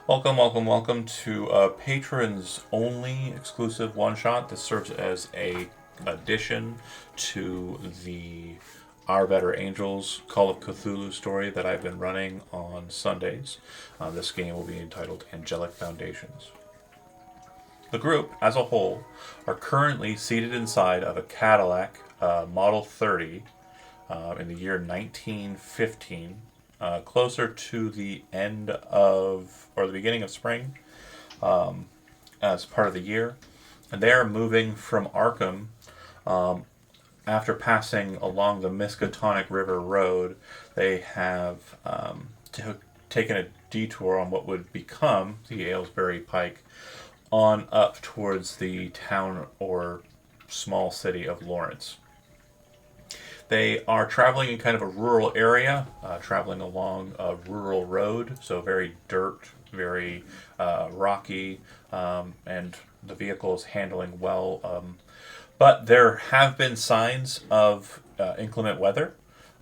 Welcome, welcome, welcome to patrons only exclusive one shot. This serves as a addition to the Our Better Angels Call of Cthulhu story that I've been running on Sundays. This game will be entitled Angelic Foundations. The group, as a whole, are currently seated inside of a Cadillac Model 30 in the year 1915, closer to the end of, or the beginning of spring, as part of the year. And they are moving from Arkham after passing along the Miskatonic River Road. They have taken a detour on what would become the Aylesbury Pike on up towards the town or small city of Lawrence. They are traveling in kind of a rural area, traveling along a rural road, so very dirt, very rocky, and the vehicle is handling well. But there have been signs of inclement weather,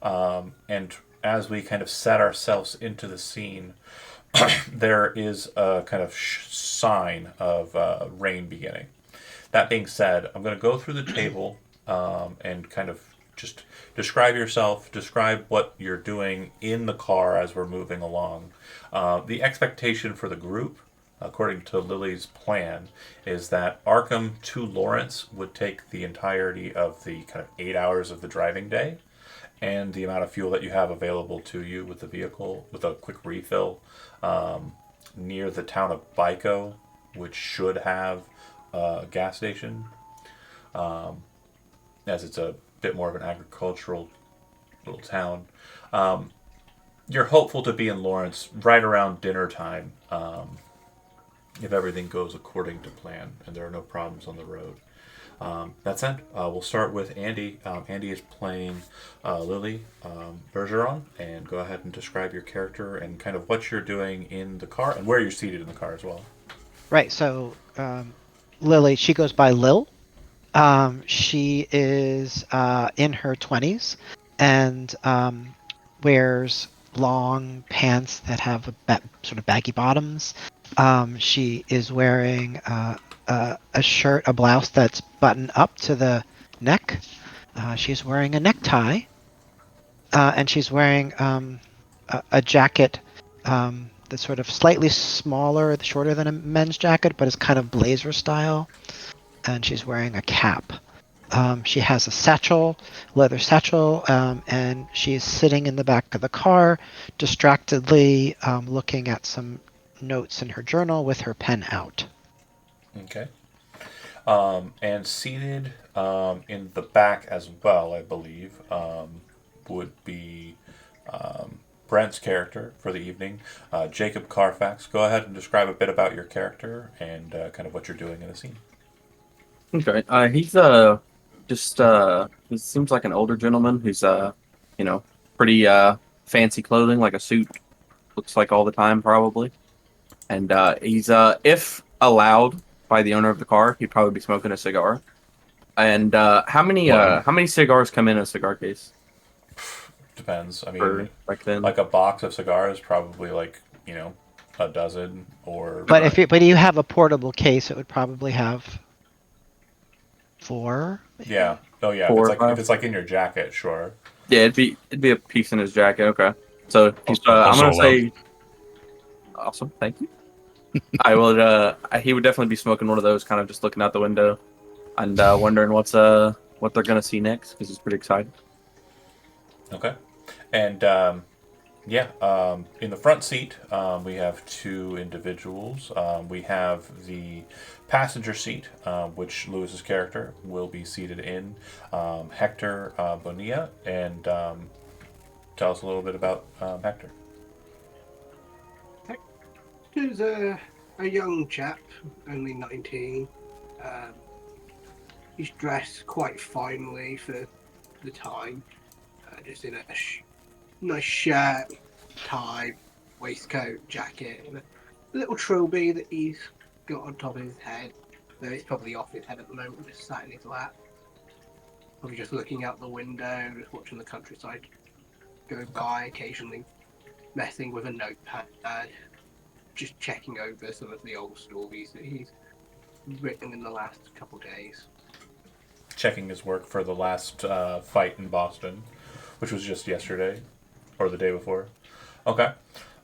and as we kind of set ourselves into the scene, there is a kind of sign of rain beginning. That being said, I'm going to go through the table and kind of just describe yourself, describe what you're doing in the car as we're moving along. The expectation for the group, according to Lily's plan, is that Arkham to Lawrence would take the entirety of the kind of 8 hours of the driving day and the amount of fuel that you have available to you with the vehicle with a quick refill near the town of Bico, which should have a gas station, as it's a bit more of an agricultural little town. You're hopeful to be in Lawrence right around dinner time, if everything goes according to plan and there are no problems on the road. That said, we'll start with Andy. Andy is playing Lily Bergeron, and go ahead and describe your character and kind of what you're doing in the car and where you're seated in the car as well. Right. So Lily, she goes by Lil. She is in her 20s and wears long pants that have sort of baggy bottoms. She is wearing a shirt, a blouse that's buttoned up to the neck. She's wearing a necktie, and she's wearing a jacket that's sort of slightly smaller, shorter than a men's jacket, but is kind of blazer style. And she's wearing a cap. She has a satchel, leather satchel, and she's sitting in the back of the car, distractedly looking at some notes in her journal with her pen out. Okay. And seated in the back as well, I believe, would be Brent's character for the evening, Jacob Carfax. Go ahead and describe a bit about your character and kind of what you're doing in the scene. Okay. He's just he seems like an older gentleman who's you know, pretty fancy clothing, like a suit looks like all the time probably. And he's if allowed by the owner of the car, he'd probably be smoking a cigar. And One. how many cigars come in a cigar case Depends. I mean, for back then? like a box of cigars, probably like, a dozen or. But you have a portable case, it would probably have four, Yeah. maybe. Oh, yeah. If Four it's or like if five? it's like in your jacket, sure. Yeah, it'd be a piece in his jacket. Okay. So he's I'm Also gonna allowed. say awesome, thank you. I will. He would definitely be smoking one of those, kind of just looking out the window and wondering what they're gonna see next because he's pretty excited. Okay. And yeah, in the front seat, we have two individuals. We have the passenger seat, which Lewis's character will be seated in, Hector Bonilla, and tell us a little bit about Hector. Hector's a young chap, only 19. Um, he's dressed quite finely for the time, just in a nice shirt, tie, waistcoat, jacket, and a little trilby that he's got on top of his head. Though it's probably off his head at the moment, just sat in his lap. Probably just looking out the window, just watching the countryside go Okay. by, occasionally messing with a notepad. just checking over some of the old stories that he's written in the last couple days. Checking his work for the last fight in Boston, which was just yesterday or the day before. Okay.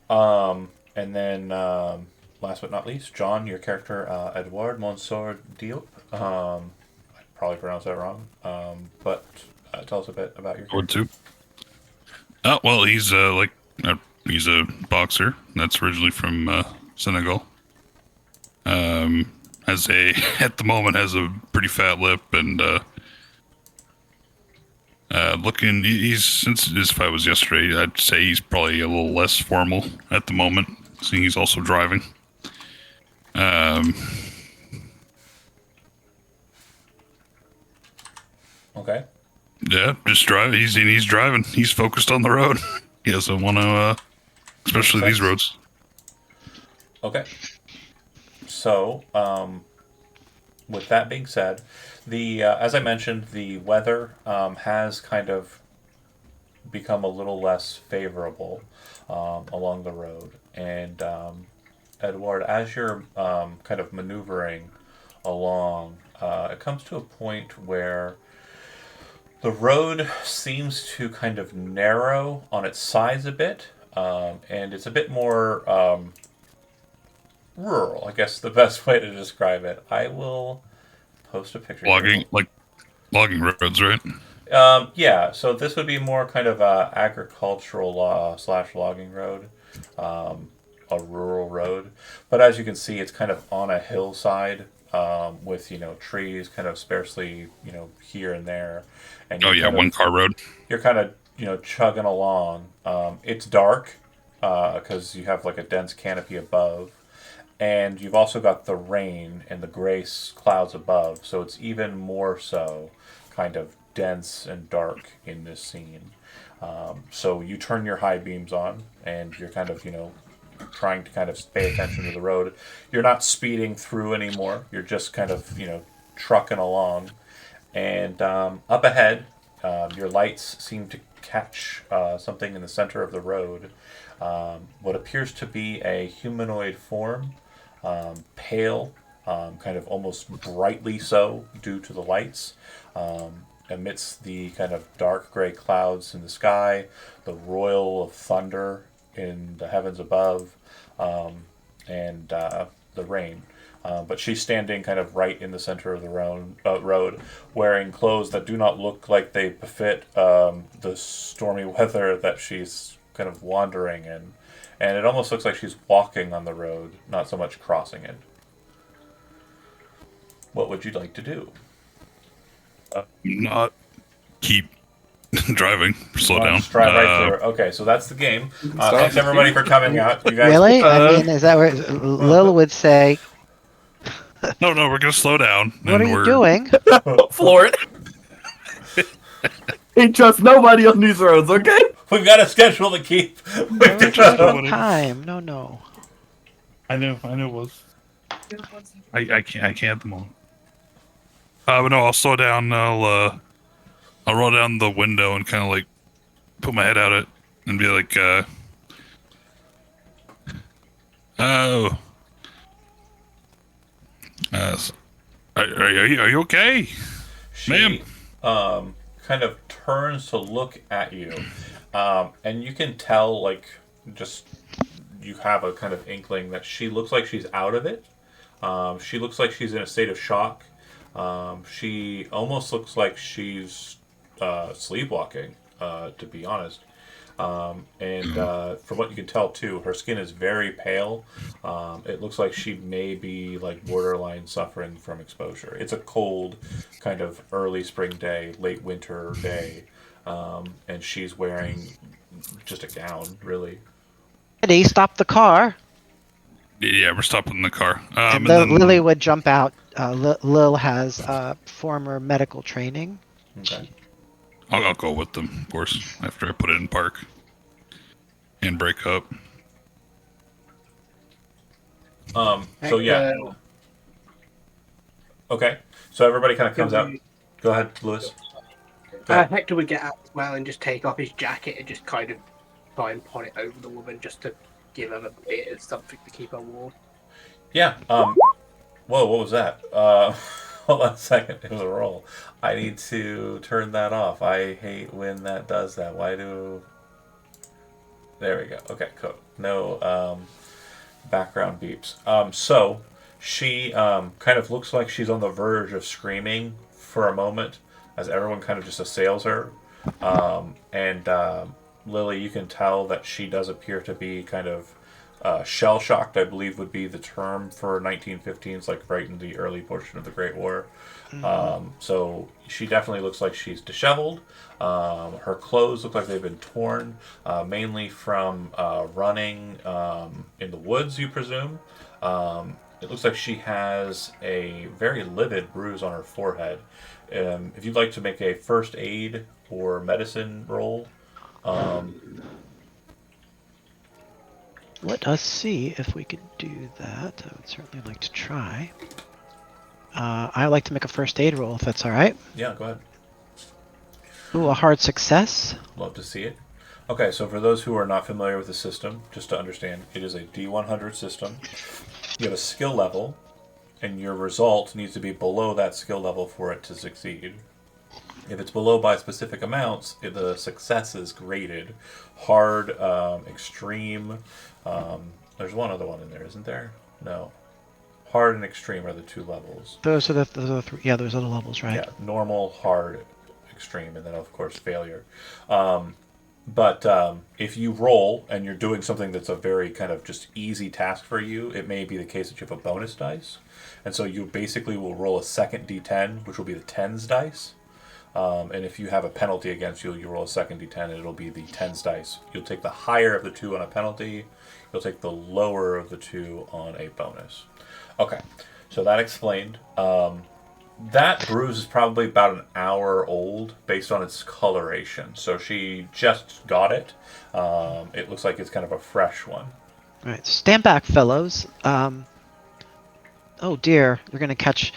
And then, last but not least, John, your character, Edouard Monsieur Diop. I probably pronounced that wrong. But tell us a bit about your Or character. two. Oh well, he's he's a boxer. That's originally from Senegal. Has a at the moment has a pretty fat lip and looking. He's since his fight was yesterday. I'd say he's probably a little less formal at the moment, seeing he's also driving. Okay. Yeah, just drive. He's driving. He's focused on the road. He doesn't want to, especially these roads. Okay. So, with that being said, the as I mentioned, the weather has kind of become a little less favorable along the road, and Edward, as you're kind of maneuvering along, it comes to a point where the road seems to kind of narrow on its sides a bit, and it's a bit more rural, I guess the best way to describe it. I will post a picture. Logging roads, right? Yeah, so this would be more kind of a agricultural slash logging road, a rural road. But as you can see, it's kind of on a hillside with trees kind of sparsely here and there. And Oh yeah, one car road. you're kind of chugging along. It's dark because you have like a dense canopy above, and you've also got the rain and the gray clouds above, so it's even more so kind of dense and dark in this scene. So you turn your high beams on, and you're kind of trying to kind of pay attention to the road. You're not speeding through anymore. You're just kind of trucking along. And up ahead, your lights seem to catch something in the center of the road. What appears to be a humanoid form, pale, kind of almost brightly so due to the lights, amidst the kind of dark gray clouds in the sky, the roil of thunder in the heavens above, and the rain. But she's standing kind of right in the center of the road, wearing clothes that do not look like they befit the stormy weather that she's kind of wandering in. And it almost looks like she's walking on the road, not so much crossing it. What would you like to do? Not keep driving. Slow down. Just drive right through it. Okay, so that's the game. Thanks everybody for coming out. You guys, Really? I mean, is that what Lil would say? No, we're gonna slow down. What are you doing? Floor it. He trusts nobody on these roads, okay? we've got a schedule to keep. Time. No. I know it was. I can't at the moment. But no, I'll slow down. I'll roll down the window and kind of like put my head out it and be like, "Oh, are you okay, ma'am?" Kind of turns to look at you, and you can tell, like, just you have a kind of inkling that she looks like she's out of it. She looks like she's in a state of shock. She almost looks like she's sleepwalking, to be honest. And from what you can tell too, her skin is very pale. It looks like she may be like borderline suffering from exposure. It's a cold, kind of early spring day, late winter day, and she's wearing just a gown, really. Eddie, stop the car. Yeah, we're stopping the car. And then Lily would jump out. Lil has former medical training. Okay. I'll go with them, of course, after I put it in park and break up. So yeah. Okay. So everybody kind of comes out. Go ahead, Lewis. Hector would get out as well and just take off his jacket and just kind of try and put it over the woman just to give them a bit of something to keep her warm. Yeah. Whoa, what was that? Hold on a second. It was a roll. I need to turn that off. I hate when that does that. Why do... There we go. Okay, cool. No background beeps. So she kind of looks like she's on the verge of screaming for a moment as everyone kind of just assails her. And Lily, you can tell that she does appear to be kind of shell shocked, I believe would be the term for 1915s, like right in the early portion of the Great War. So she definitely looks like she's disheveled. Her clothes look like they've been torn, mainly from running in the woods, you presume. It looks like she has a very livid bruise on her forehead. If you'd like to make a first aid or medicine roll, Let us see if we can do that. I would certainly like to try. I would like to make a first aid roll, if that's all right. yeah, go ahead. Ooh, a hard success. Love to see it. Okay, so for those who are not familiar with the system, just to understand, it is a D100 system. You have a skill level, and your result needs to be below that skill level for it to succeed. If it's below by specific amounts, the success is graded. Hard, extreme. There's one other one in there, isn't there? No. Hard and extreme are the two levels. Those are the three. Yeah, those are the levels, right? Yeah, normal, hard, extreme, and then of course failure. But if you roll and you're doing something that's a very kind of just easy task for you, it may be the case that you have a bonus dice. And so you basically will roll a second d10, which will be the tens dice. And if you have a penalty against you, you roll a second d10 and it'll be the tens dice. You'll take the higher of the two on a penalty. You'll take the lower of the two on a bonus. Okay, so that explained. That bruise is probably about an hour old based on its coloration. So she just got it. It looks like it's kind of a fresh one. All right, stand back, fellows. Oh dear, you're gonna catch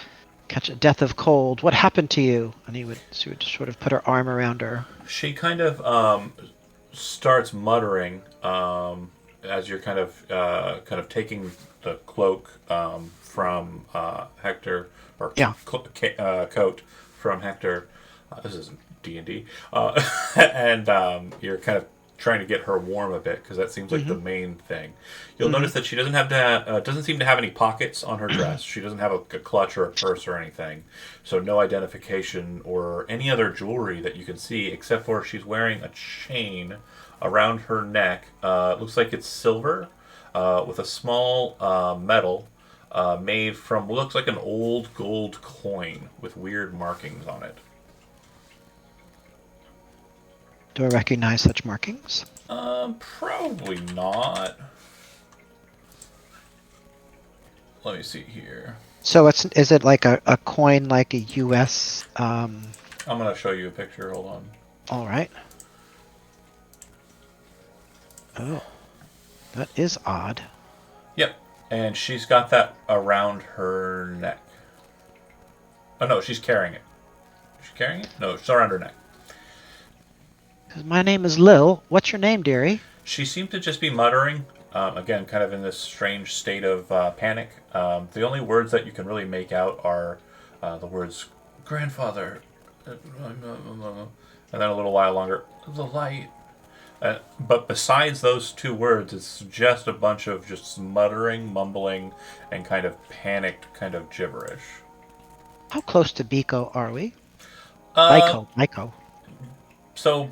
a death of cold. What happened to you? And she would sort of put her arm around her. She kind of starts muttering as you're kind of taking the cloak from Hector, or Yeah. coat from Hector. This isn't D&D, and you're kind of trying to get her warm a bit because that seems like the main thing. You'll notice that she doesn't seem to have any pockets on her dress. She doesn't have a clutch or a purse or anything, so no identification or any other jewelry that you can see, except for she's wearing a chain around her neck. It looks like it's silver with a small metal made from what looks like an old gold coin with weird markings on it. Do I recognize such markings? Probably not. Let me see here. So is it like a coin, like a U.S.? I'm gonna show you a picture. Hold on. All right. Oh, that is odd. Yep, and she's got that around her neck. Oh no, she's carrying it. Is she carrying it? No, it's around her neck. My name is Lil. What's your name, dearie? She seemed to just be muttering, again, kind of in this strange state of panic. The only words that you can really make out are the words, grandfather, and then a little while longer, the light. But besides those two words, it's just a bunch of just muttering, mumbling, and kind of panicked kind of gibberish. How close to Biko are we? Biko. So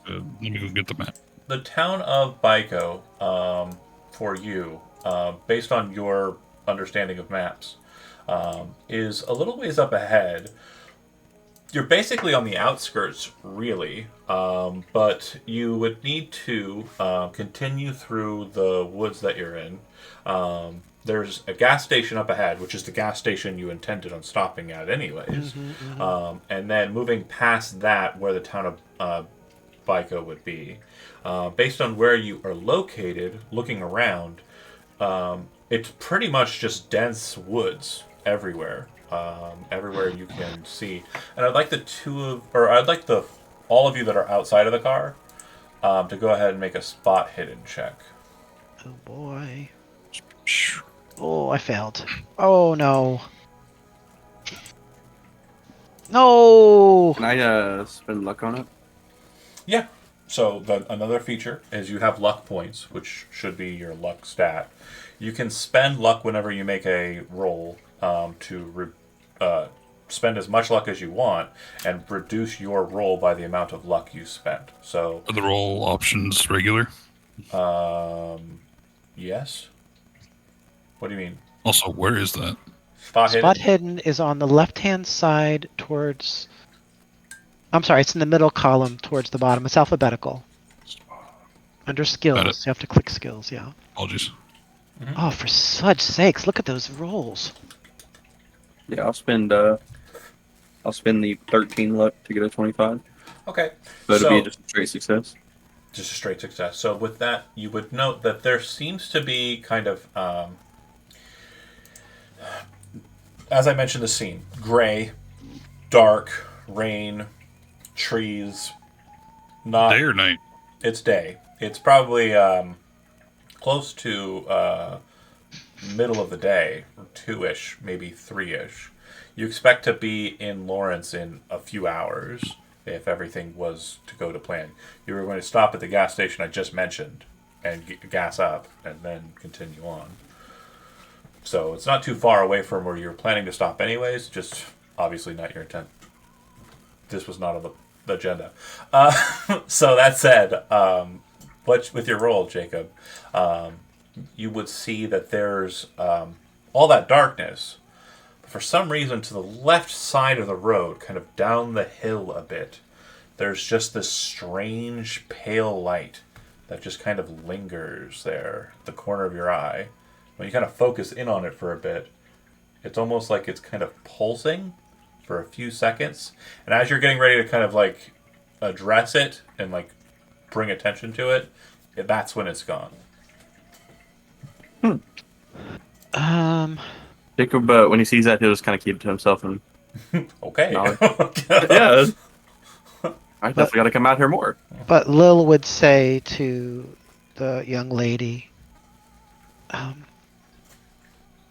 Let me go get the map. the town of Baiko, for you, based on your understanding of maps, is a little ways up ahead. You're basically on the outskirts, really, but you would need to continue through the woods that you're in. There's a gas station up ahead, which is the gas station you intended on stopping at anyways. And then moving past that, where the town of Baiko would be. Based on where you are located, looking around, it's pretty much just dense woods everywhere. Everywhere you can see. And I'd like all of you that are outside of the car to go ahead and make a spot hidden check. Oh boy. Oh, I failed. Oh no. No. Can I spend luck on it? Yeah. So another feature is you have luck points, which should be your luck stat. You can spend luck whenever you make a roll spend as much luck as you want and reduce your roll by the amount of luck you spent. So, Are the roll options regular? yes. What do you mean? Also, where is that? Spot Spot hidden? hidden is on the left-hand side towards. I'm sorry, it's in the middle column towards the bottom. It's alphabetical. Under Got it. skills, you have to click skills. Yeah. Apologies. Oh, for such sakes, look at those rolls. Yeah, I'll spend the 13 luck to get a 25. Okay. So it'll So, be just a straight success. just a straight success. So with that, you would note that there seems to be kind of, as I mentioned, the scene: gray, dark, rain, trees. Not. Day or night? It's day. It's probably close to middle of the day, or 2-ish, maybe 3-ish. You expect to be in Lawrence in a few hours if everything was to go to plan. You were going to stop at the gas station I just mentioned and gas up and then continue on. So it's not too far away from where you were planning to stop anyways, just obviously not your intent. This was not on the agenda. So that said, with your roll, Jacob, you would see that there's all that darkness. But for some reason, to the left side of the road, kind of down the hill a bit, there's just this strange pale light that just kind of lingers there at the corner of your eye. When you kind of focus in on it for a bit, it's almost like it's kind of pulsing for a few seconds. And as you're getting ready to kind of like address it and like bring attention to it, that's when it's gone. Jacob, when he sees that, he'll just kind of keep it to himself and Okay. Knowledge. yeah, I definitely got to come out here more. But Lil would say to the young lady,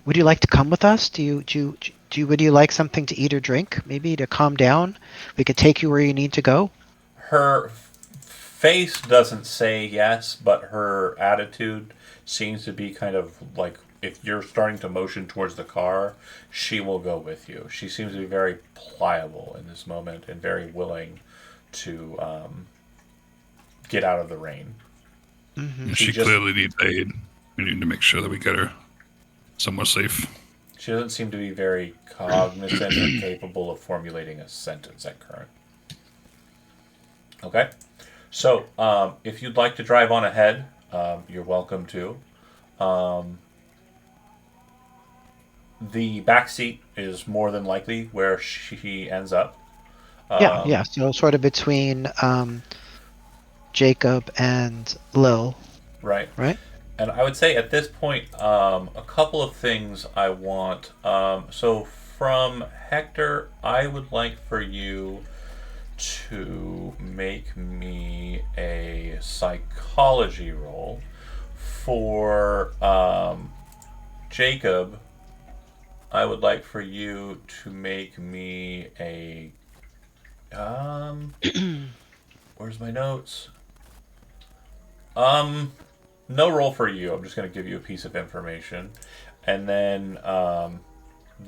"Would you like to come with us? Would you like something to eat or drink? Maybe to calm down? We could take you where you need to go." Her face doesn't say yes, but her attitude seems to be kind of like if you're starting to motion towards the car, she will go with you. She seems to be very pliable in this moment and very willing to get out of the rain. Mm-hmm. She just- clearly needs aid. We need to make sure that we get her somewhere safe. She doesn't seem to be very cognizant or capable of formulating a sentence at current. Okay? So, if you'd like to drive on ahead, you're welcome to. The back seat is more than likely where she ends up. Yeah. So sort of between Jacob and Lil, Right. right? And I would say at this point, a couple of things I want. So from Hector, I would like for you to make me a psychology roll. For Jacob, I would like for you to make me a where's my notes? No roll for you. I'm just going to give you a piece of information, and then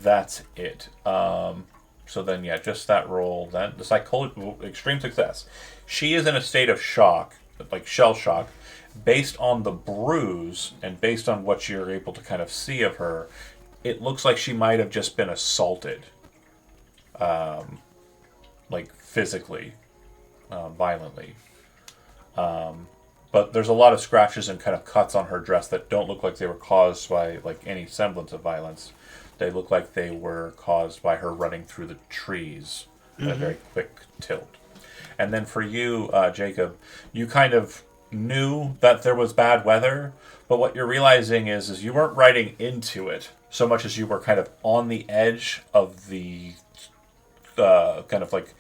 that's it. So then, yeah, just that roll. Then the psychology, extreme success. She is in a state of shock, like shell shock, based on the bruise and based on what you're able to kind of see of her. It looks like she might have just been assaulted, like physically, violently. But there's a lot of scratches and kind of cuts on her dress that don't look like they were caused by like any semblance of violence. They look like they were caused by her running through the trees at a very quick tilt. And then for you, Jacob, you kind of knew that there was bad weather, but what you're realizing is you weren't riding into it so much as you were kind of on the edge of the kind of like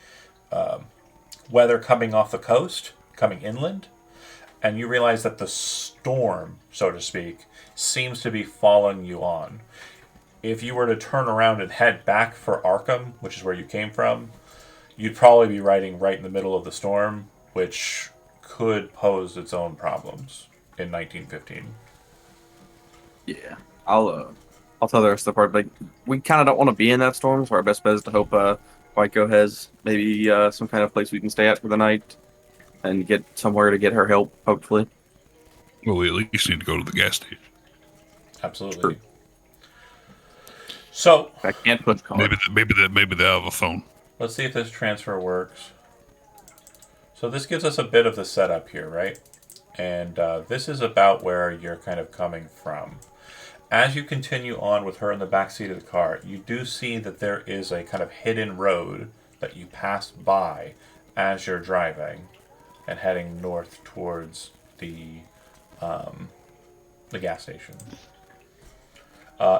weather coming off the coast, coming inland. and you realize that the storm, so to speak, seems to be following you on. If you were to turn around and head back for Arkham, which is where you came from, you'd probably be riding right in the middle of the storm, which could pose its own problems in 1915. Yeah, I'll tell the rest of the part. Like, we kind of don't want to be in that storm, so our best bet is to hope Waiko has maybe some kind of place we can stay at for the night and get somewhere to get her help. Hopefully, Well, we at least need to go to the gas station. Absolutely. So I can't push call. Maybe they have a phone. let's see if this transfer works. So this gives us a bit of the setup here, right? And this is about where you're kind of coming from. As you continue on with her in the backseat of the car, you do see that there is a kind of hidden road that you pass by as you're driving and heading north towards the gas station.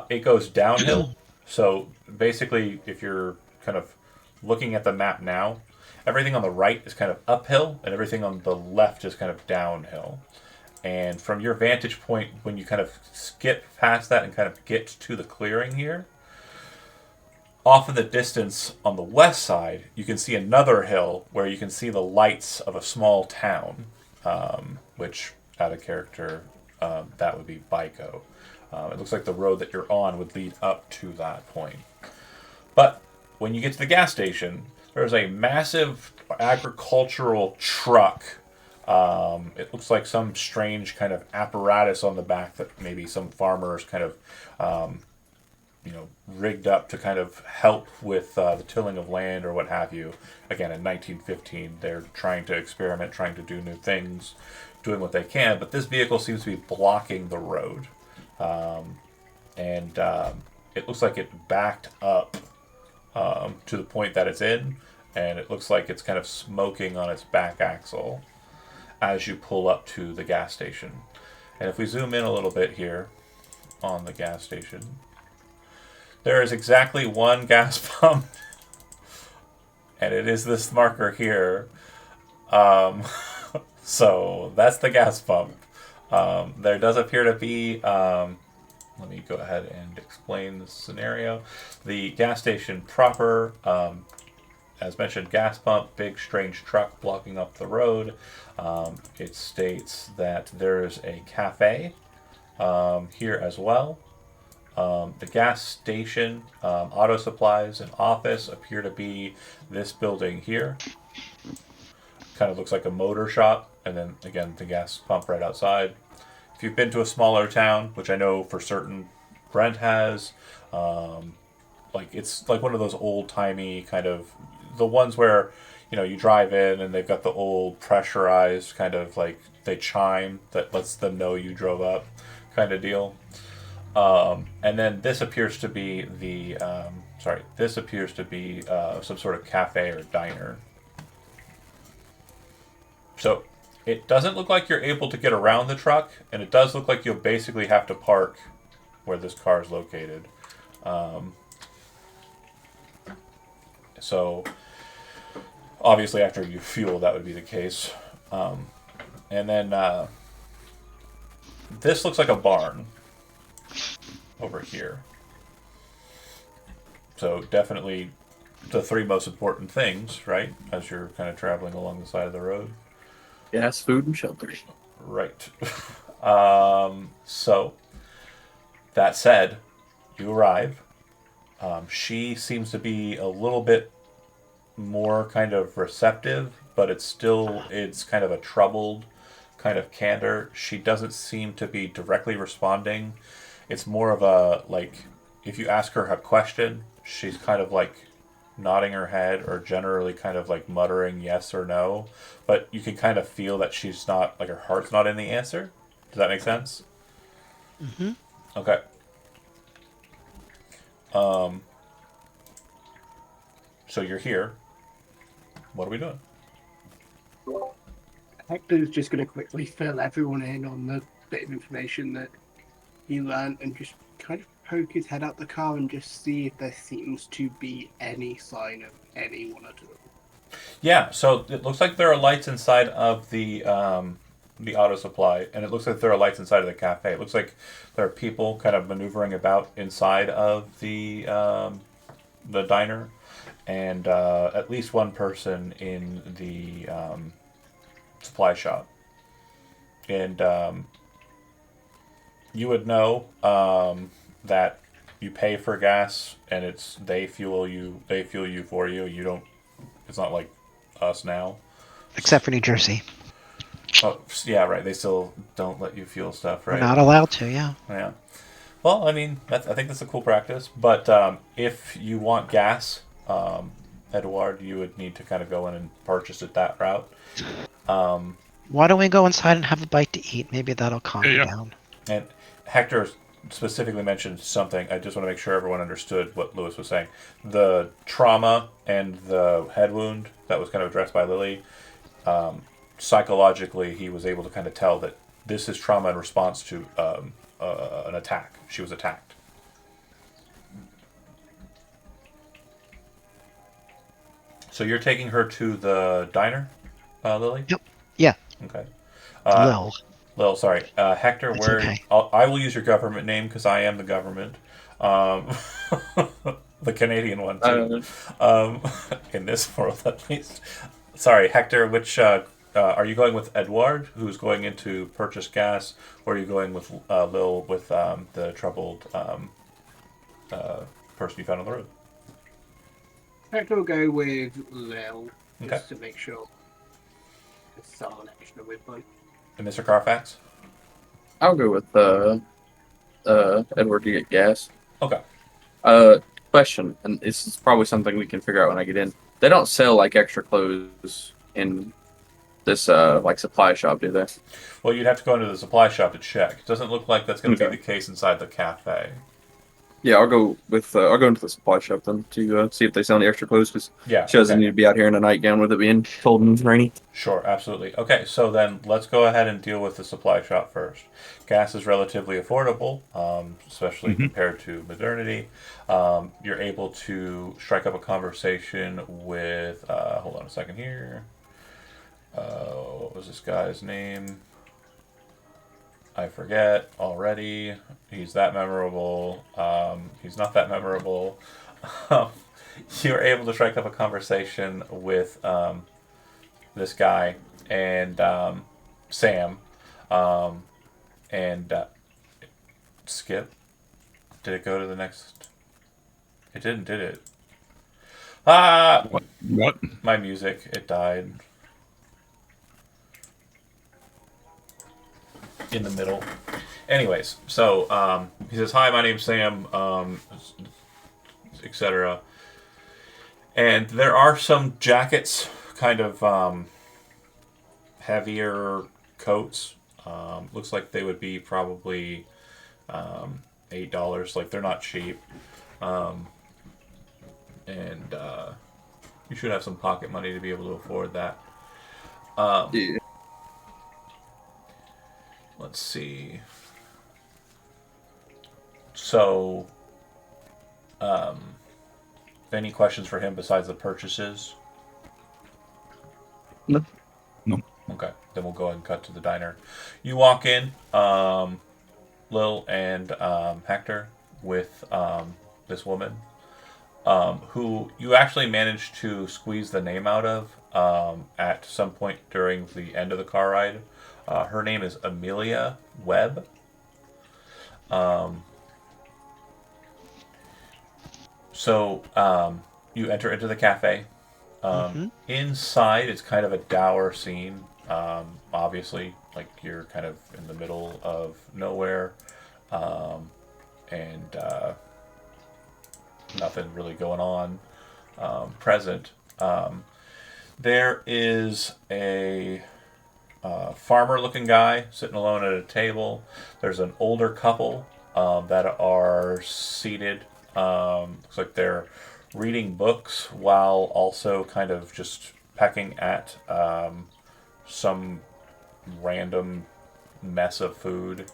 It goes downhill. So basically, if you're kind of looking at the map now, everything on the right is kind of uphill and everything on the left is kind of downhill. And from your vantage point, when you kind of skip past that and kind of get to the clearing here, off in the distance on the west side, you can see another hill where you can see the lights of a small town, which, out of character, that would be Baiko. It looks like the road that you're on would lead up to that point. But when you get to the gas station, there's a massive agricultural truck. It looks like some strange kind of apparatus on the back that maybe some farmers kind of, rigged up to kind of help with the tilling of land or what have you. Again, in 1915, they're trying to experiment, trying to do new things, doing what they can. But this vehicle seems to be blocking the road. And it looks like it backed up to the point that it's in, and it looks like it's kind of smoking on its back axle as you pull up to the gas station. And if we zoom in a little bit here on the gas station, there is exactly one gas pump, and it is this marker here. So that's the gas pump. There does appear to be, let me go ahead and explain the scenario. The gas station proper, as mentioned, gas pump, big strange truck blocking up the road. It states that there's a cafe here as well. The gas station, auto supplies, and office appear to be this building here. Kind of looks like a motor shop, and then again the gas pump right outside. If you've been to a smaller town, which I know for certain Brent has, it's like one of those old timey kind of the ones where you drive in and they've got the old pressurized kind of like they chime that lets them know you drove up kind of deal. And then this appears to be some sort of cafe or diner. So it doesn't look like you're able to get around the truck, and it does look like you'll basically have to park where this car is located. So obviously after you fuel, that would be the case. And then this looks like a barn over here. So definitely the three most important things, right, as you're kind of traveling along the side of the road. Gas, food, and shelter. Right. So, that said, you arrive. She seems to be a little bit more kind of receptive, but it's kind of a troubled kind of candor. She doesn't seem to be directly responding. It's more of a, like, if you ask her a question, she's kind of like nodding her head or generally kind of like muttering yes or no, but you can kind of feel that she's not, like, her heart's not in the answer. Does that make sense? Mm-hmm. Okay. So you're here. What are we doing? Hector's just going to quickly fill everyone in on the bit of information that he learned and just kind of poke his head out the car and just see if there seems to be any sign of anyone at all. Yeah, so it looks like there are lights inside of the the auto supply, and it looks like there are lights inside of the cafe. It looks like there are people kind of maneuvering about inside of the diner, and at least one person in the supply shop. And you would know that you pay for gas, and they fuel you for you. You don't. It's not like us now. Except for New Jersey. Oh, yeah, right. They still don't let you fuel stuff, We're right? not allowed to, yeah. Yeah. Well, I mean, I think that's a cool practice. But if you want gas, Edward, you would need to kind of go in and purchase it that route. Why don't we go inside and have a bite to eat? Maybe that'll calm you Yeah. down. And Hector specifically mentioned something. I just want to make sure everyone understood what Lewis was saying. The trauma and the head wound that was kind of addressed by Lily, psychologically, he was able to kind of tell that this is trauma in response to an attack. She was attacked. So you're taking her to the diner, Lily? Yep. Yeah. Okay. Lil. Lil, sorry. Hector, It's where... okay. I will use your government name because I am the government. The Canadian one, too. In this world, at least. Sorry, Hector, which... are you going with Edward, who's going in to purchase gas, or are you going with Lil with the troubled person you found on the road? Hector will go with Lil, just Okay. to make sure there's someone extra with them. And Mr. Carfax? I'll go with Edward to get gas. Okay. Question, and this is probably something we can figure out when I get in. They don't sell like extra clothes in this like supply shop, do they? Well, you'd have to go into the supply shop to check. It doesn't look like that's going to Okay. be the case inside the cafe. Yeah, I'll go into the supply shop then to see if they sell any extra clothes because Yeah. she doesn't okay. need to be out here in a nightgown with it being cold and rainy. Sure, absolutely. Okay, so then let's go ahead and deal with the supply shop first. Gas is relatively affordable, especially compared to modernity. You're able to strike up a conversation with, hold on a second here. What was this guy's name? I forget already. He's that memorable. He's not that memorable. You're able to strike up a conversation with this guy and Sam, and Skip. Did it go to the next? It didn't, did it? Ah, What? my music. It died in the middle. Anyways, so he says, "Hi, my name's Sam," etc. And there are some jackets, kind of heavier coats. Looks like they would be probably $8. Like they're not cheap, and you should have some pocket money to be able to afford that. Yeah. Let's see. So, any questions for him besides the purchases? No. No. Okay, then we'll go ahead and cut to the diner. You walk in, Lil and Hector, with this woman, who you actually managed to squeeze the name out of at some point during the end of the car ride. Her name is Amelia Webb. So you enter into the cafe. Inside, it's kind of a dour scene. Obviously, like you're kind of in the middle of nowhere, and nothing really going on present. There is a farmer-looking guy sitting alone at a table. There's an older couple that are seated. Looks like they're reading books while also kind of just pecking at some random mess of food.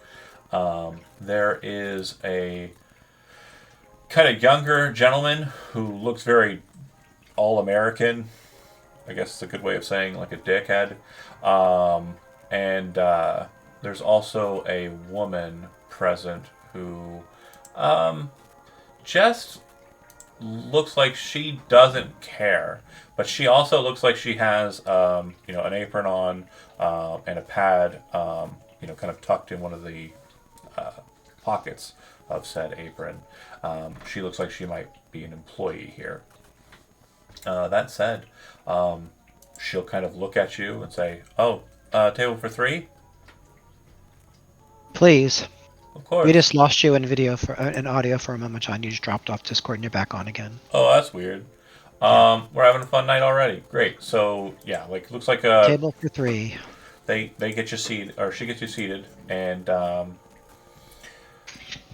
There is a kind of younger gentleman who looks very all-American. I guess it's a good way of saying like a dickhead. And there's also a woman present who just looks like she doesn't care, but she also looks like she has an apron on and a pad kind of tucked in one of the pockets of said apron. She looks like she might be an employee here. That said, she'll kind of look at you and say, "Oh, table for three? Please. Of course." We just lost you in video for in audio for a moment, John. You just dropped off Discord and you're back on again. Oh, that's weird. We're having a fun night already. Great. So yeah, like looks like Table for 3. they get you seated, or she gets you seated, and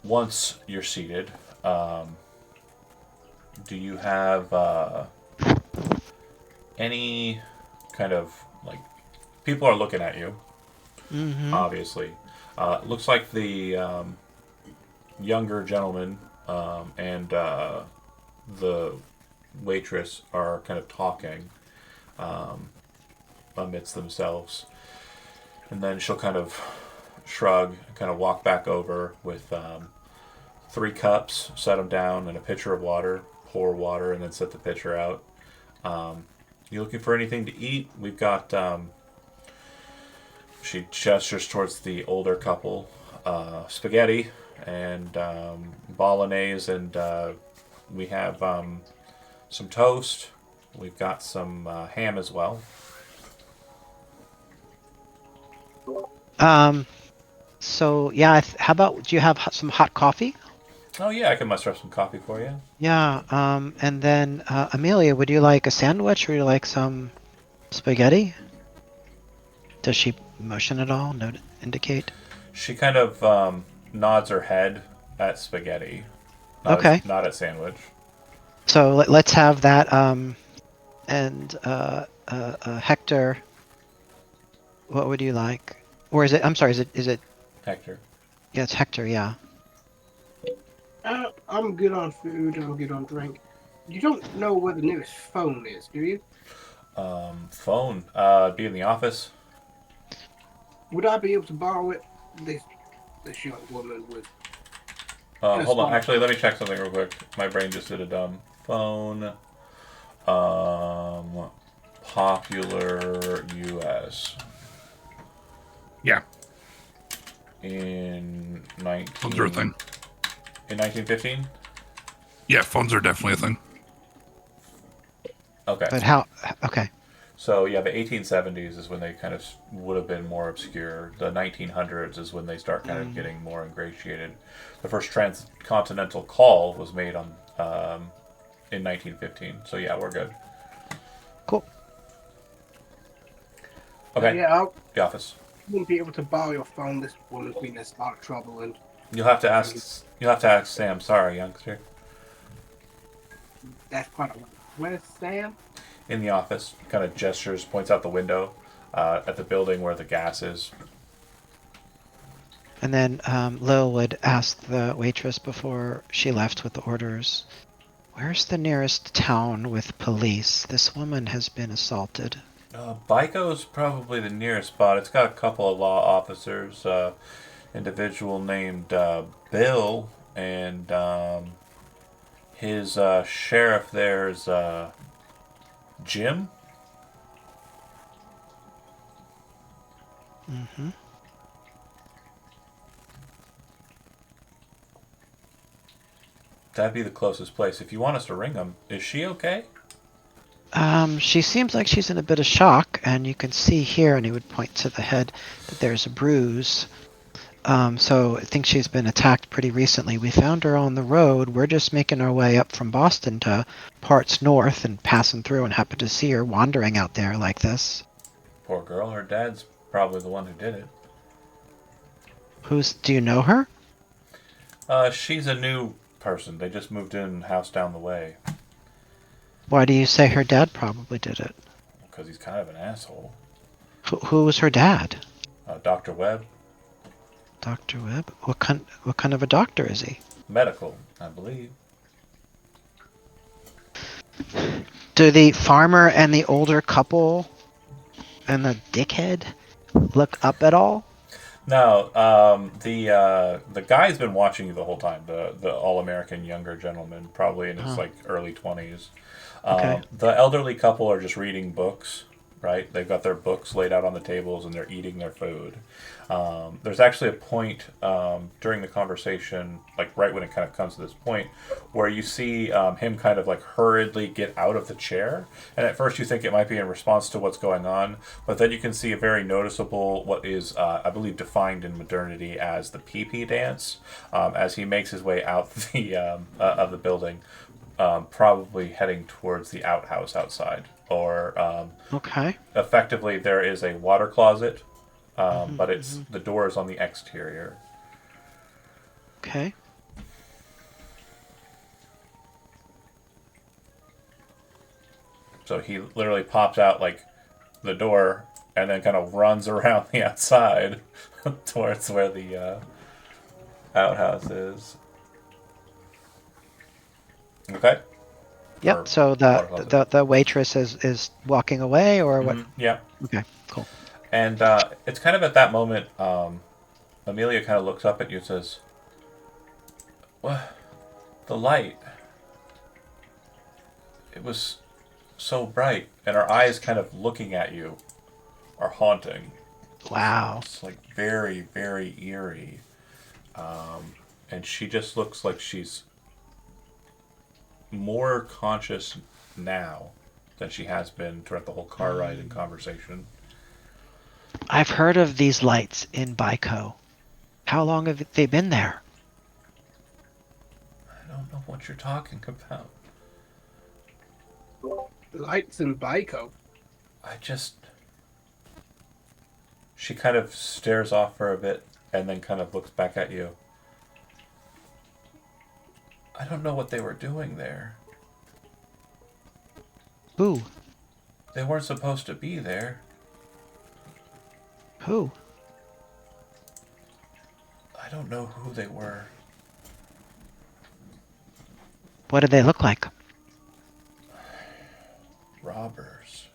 once you're seated, do you have any kind of like people are looking at you? Mm-hmm. Obviously, looks like the younger gentleman and the waitress are kind of talking amidst themselves, and then she'll kind of shrug and kind of walk back over with 3 cups, set them down, and a pitcher of water. Pour water and then set the pitcher out. You looking for anything to eat? We've got. She gestures towards the older couple. Spaghetti and bolognese, and we have some toast. We've got some ham as well. So yeah, how about do you have some hot coffee? Oh yeah, I can muster up some coffee for you. Yeah. And then Amelia, would you like a sandwich or would you like some spaghetti? Does she motion at all? No, indicate. She kind of nods her head at spaghetti. Okay. Not at sandwich. So let's have that. And Hector, what would you like? Or is it? I'm sorry. Is it? Hector. Yeah, it's Hector. Yeah. I'm good on food. I'm good on drink. You don't know where the nearest phone is, do you? Phone. Be in the office. Would I be able to borrow it? This young woman would. Hold on. Actually, let me check something real quick. My brain just did a dumb phone. Popular U.S. Yeah, in phones are a thing. In 1915. Yeah, phones are definitely a thing. Okay. But how? Okay. So yeah, the 1870s is when they kind of would have been more obscure. The 1900s is when they start kind of getting more ingratiated. The first transcontinental call was made on in 1915. So yeah, we're good. Cool. Okay. Yeah, The office. I wouldn't be able to borrow your phone. This woman's been in a lot of trouble, and You'll have to ask. You'll have to ask Sam. Sorry, youngster. that's quite a lot. Where's Sam? In the office, kind of gestures, points out the window at the building where the gas is. And then Lil would ask the waitress before she left with the orders, "Where's the nearest town with police? This woman has been assaulted." Bico's probably the nearest spot. It's got a couple of law officers. Individual named Bill, and his sheriff there's Jim. Mm-hmm. That'd be the closest place. If you want us to ring them, is she okay? She seems like she's in a bit of shock, and you can see here, and he would point to the head, that there's a bruise. So I think she's been attacked pretty recently. We found her on the road. We're just making our way up from Boston to parts north and passing through and happened to see her wandering out there like this. Poor girl. Her dad's probably the one who did it. Do you know her? She's a new person. They just moved in house down the way. Why do you say her dad probably did it? Because he's kind of an asshole. Who was her dad? Dr. Webb. Dr. Webb? What kind of a doctor is he? Medical, I believe. Do the farmer and the older couple and the dickhead look up at all? No, the guy's been watching you the whole time. The all American younger gentleman, probably in his Oh, like early 20s. okay. The elderly couple are just reading books. Right, they've got their books laid out on the tables and they're eating their food. There's actually a point during the conversation, like right when it kind of comes to this point, where you see him kind of like hurriedly get out of the chair. And at first you think it might be in response to what's going on, but then you can see a very noticeable, what is, I believe, defined in modernity as the pee-pee dance, as he makes his way out of the building, probably heading towards the outhouse outside. Or Okay. effectively, there is a water closet, Hmm. but it's Hmm. the door is on the exterior. Okay. So he literally pops out like the door and then kind of runs around the outside towards where the outhouse is. Okay. Or Yep. So the water closet. the waitress is walking away, or what? Yeah. Okay. Cool. And it's kind of at that moment, Amelia kind of looks up at you and says, "What? The light. It was so bright." And her eyes kind of looking at you are haunting. Wow. It's like very, very eerie. And she just looks like she's more conscious now than she has been throughout the whole car ride and conversation. I've heard of these lights in Baiko. How long have they been there? I don't know what you're talking about. Lights and Baiko. I just. She kind of stares off for a bit and then kind of looks back at you. I don't know what they were doing there. Who? They weren't supposed to be there. Who? I don't know who they were. What did they look like? Robbers.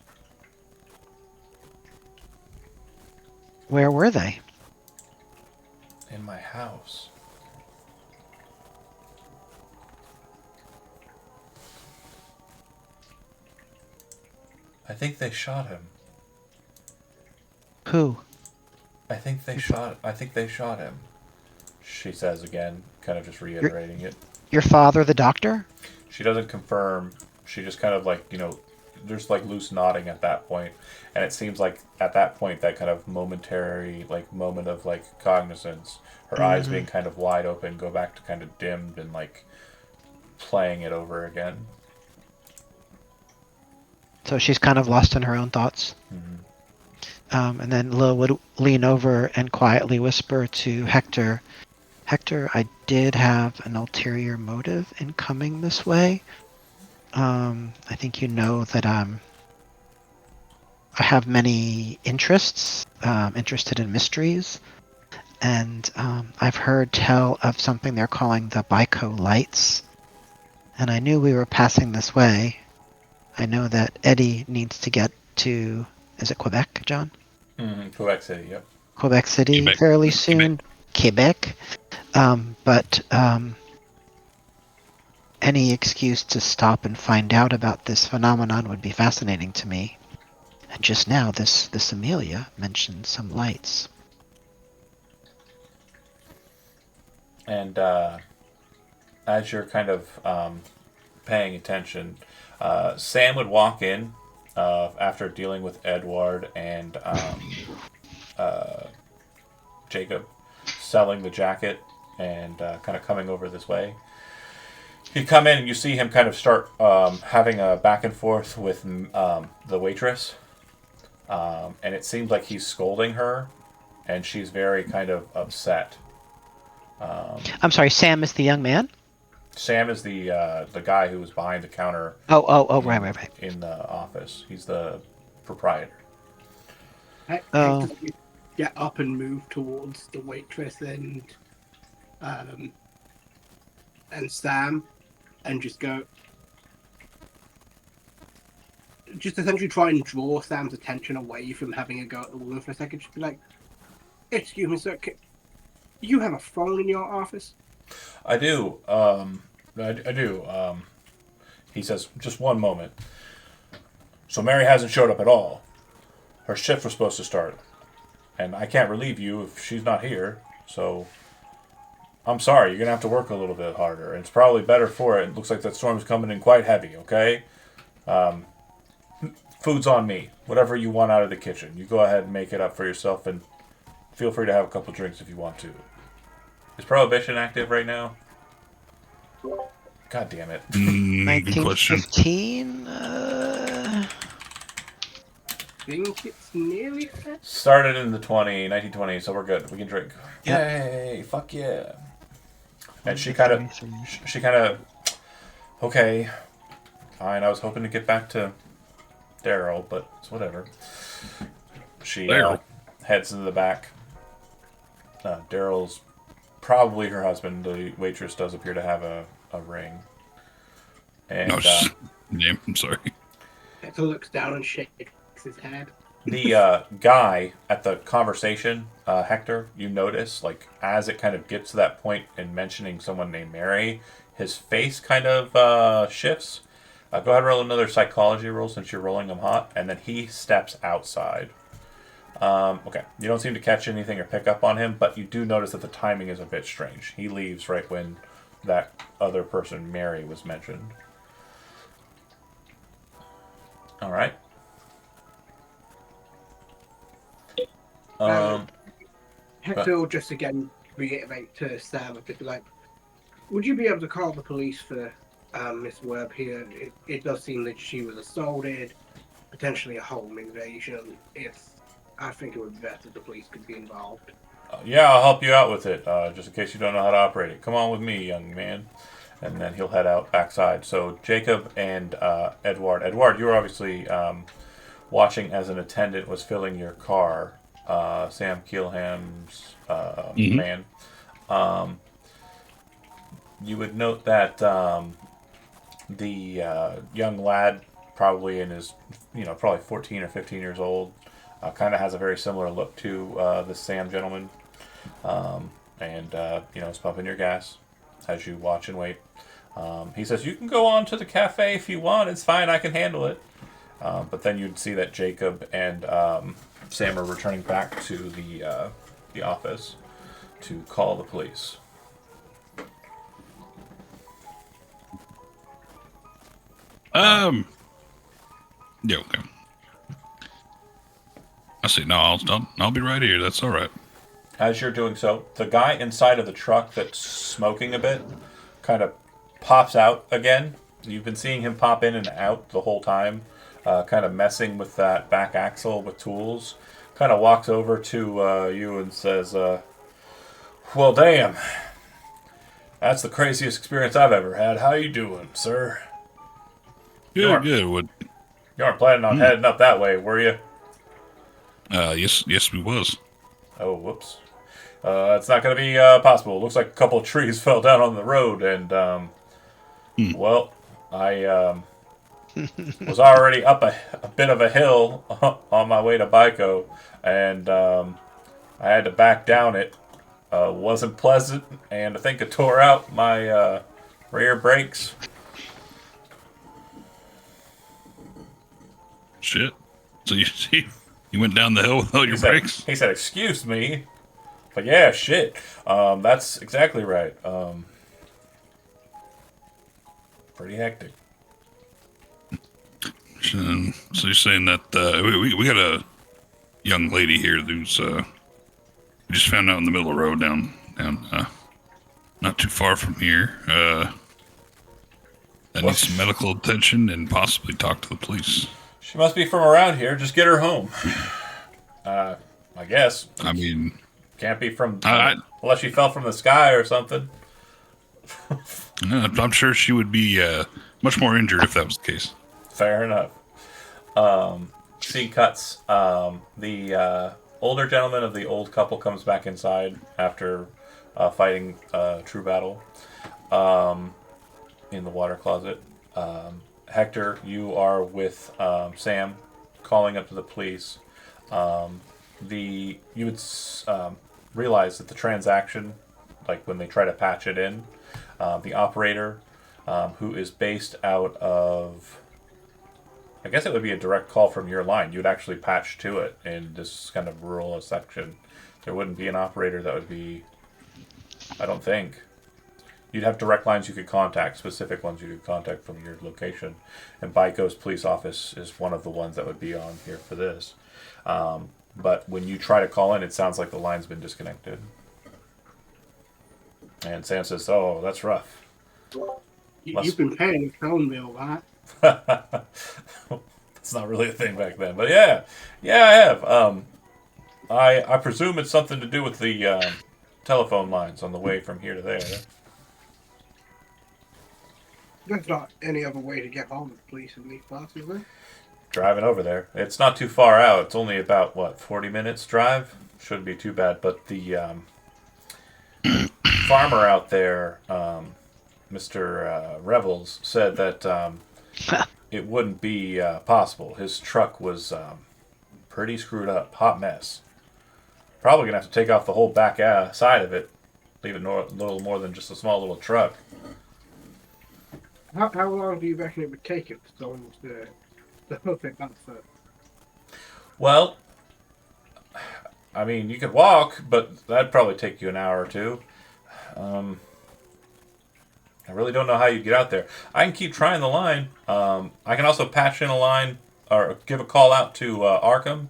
Where were they? In my house. I think they shot him. Who? I think they shot him. She says again, kind of just reiterating it. Your father, the doctor? She doesn't confirm. She just kind of like, there's like loose nodding at that point. And it seems like at that point, that kind of momentary, like moment of like cognizance, her eyes being kind of wide open, go back to kind of dimmed and like playing it over again. So she's kind of lost in her own thoughts. And then Lil would lean over and quietly whisper to Hector, Hector, I did have an ulterior motive in coming this way. I think you know that I have many interests, interested in mysteries, and I've heard tell of something they're calling the Baiko Lights, and I knew we were passing this way. I know that Eddie needs to get to, is it Quebec, John? Quebec City, yep. Quebec City Quebec. fairly soon. Quebec. But any excuse to stop and find out about this phenomenon would be fascinating to me. And just now, this Amelia mentioned some lights. And as you're kind of paying attention, Sam would walk in after dealing with Edward and Jacob selling the jacket and kind of coming over this way. He'd come in and you see him kind of start having a back and forth with the waitress. And it seems like he's scolding her, and she's very kind of upset. I'm sorry, Sam is the young man? Sam is the guy who was behind the counter Oh, right. in the office. He's the proprietor. Oh. Hector would get up and move towards the waitress and Sam, and just go, just essentially try and draw Sam's attention away from having a go at the woman for a second. Just be like, "Excuse me, sir. You have a phone in your office?" I do. I do. He says, just one moment. So Mary hasn't showed up at all. Her shift was supposed to start. And I can't relieve you if she's not here. So I'm sorry. You're going to have to work a little bit harder. And it's probably better for it. It looks like that storm's coming in quite heavy, okay? Food's on me. Whatever you want out of the kitchen. You go ahead and make it up for yourself. And feel free to have a couple drinks if you want to. Is Prohibition active right now? God damn it. Good question. 1915? Think it's nearly set. Started in the 1920, so we're good. We can drink. Yay! Fuck yeah! And she kind of, okay, fine. I was hoping to get back to Daryl, but it's whatever. She heads into the back. Daryl's probably her husband. The waitress does appear to have a ring. And damn, I'm sorry. Hector looks down and shakes his head. The guy at the conversation, Hector, you notice, like, as it kind of gets to that point in mentioning someone named Mary, his face kind of shifts. Go ahead and roll another psychology roll since you're rolling them hot, and then he steps outside. Okay, you don't seem to catch anything or pick up on him, but you do notice that the timing is a bit strange. He leaves right when that other person, Mary, was mentioned. All right. Hector will just again reiterate to Sam, just be like, would you be able to call the police for Miss Webb here? It does seem that she was assaulted, potentially a home invasion. I think it would be better if the police could be involved. Yeah, I'll help you out with it, just in case you don't know how to operate it. Come on with me, young man. And then he'll head out backside. So Jacob and Edward. Edward, you were obviously watching as an attendant was filling your car. Sam Keelham's man. You would note that the young lad, probably in his, probably 14 or 15 years old, kind of has a very similar look to the Sam gentleman. And is pumping your gas as you watch and wait. He says, you can go on to the cafe if you want. It's fine. I can handle it. But then you'd see that Jacob and Sam are returning back to the office to call the police. Yeah, okay. I see. No, I'll be right here. That's all right. As you're doing so, the guy inside of the truck that's smoking a bit kind of pops out again. You've been seeing him pop in and out the whole time, kind of messing with that back axle with tools. Kind of walks over to you and says, well, damn. That's the craziest experience I've ever had. How you doing, sir? Good. What? You aren't planning on heading up that way, were you? Yes, we was. Oh, whoops. It's not going to be possible. Looks like a couple of trees fell down on the road, and, well, I was already up a bit of a hill on my way to Baiko, and I had to back down it. Wasn't pleasant, and I think it tore out my rear brakes. Shit. So you went down the hill without your brakes? He said, excuse me. But yeah, shit. That's exactly right. Pretty hectic. So you're saying that we got a young lady here who's we just found out in the middle of the road down not too far from here. That needs some medical attention and possibly talk to the police. She must be from around here. Just get her home. I guess. I mean, can't be from unless she fell from the sky or something. I'm sure she would be much more injured if that was the case. Fair enough. Scene cuts. The older gentleman of the old couple comes back inside after fighting a true battle in the water closet. Hector, you are with Sam, calling up to the police. You would realize that the transaction, like when they try to patch it in, the operator, who is based out of, I guess it would be a direct call from your line. You would actually patch to it in this kind of rural section. There wouldn't be an operator that would be, I don't think. You'd have direct lines you could contact, specific ones you could contact from your location. And Bico's police office is one of the ones that would be on here for this. But when you try to call in, it sounds like the line's been disconnected. And Sam says, "Oh, that's rough." You've been paying the phone bill, right? It's not really a thing back then, but yeah, I have. I presume it's something to do with the telephone lines on the way from here to there. There's not any other way to get home to the police in these parts, is there? Driving over there, it's not too far out. It's only about 40 minutes drive. Shouldn't be too bad. But the farmer out there, Mr. Revels, said that it wouldn't be possible. His truck was pretty screwed up, hot mess. Probably gonna have to take off the whole back side of it, leave it a little more than just a small little truck. How long do you reckon it would take it for someone to hoof it back first? Well, I mean, you could walk, but that'd probably take you an hour or two. I really don't know how you get out there. I can keep trying the line. I can also patch in a line or give a call out to Arkham,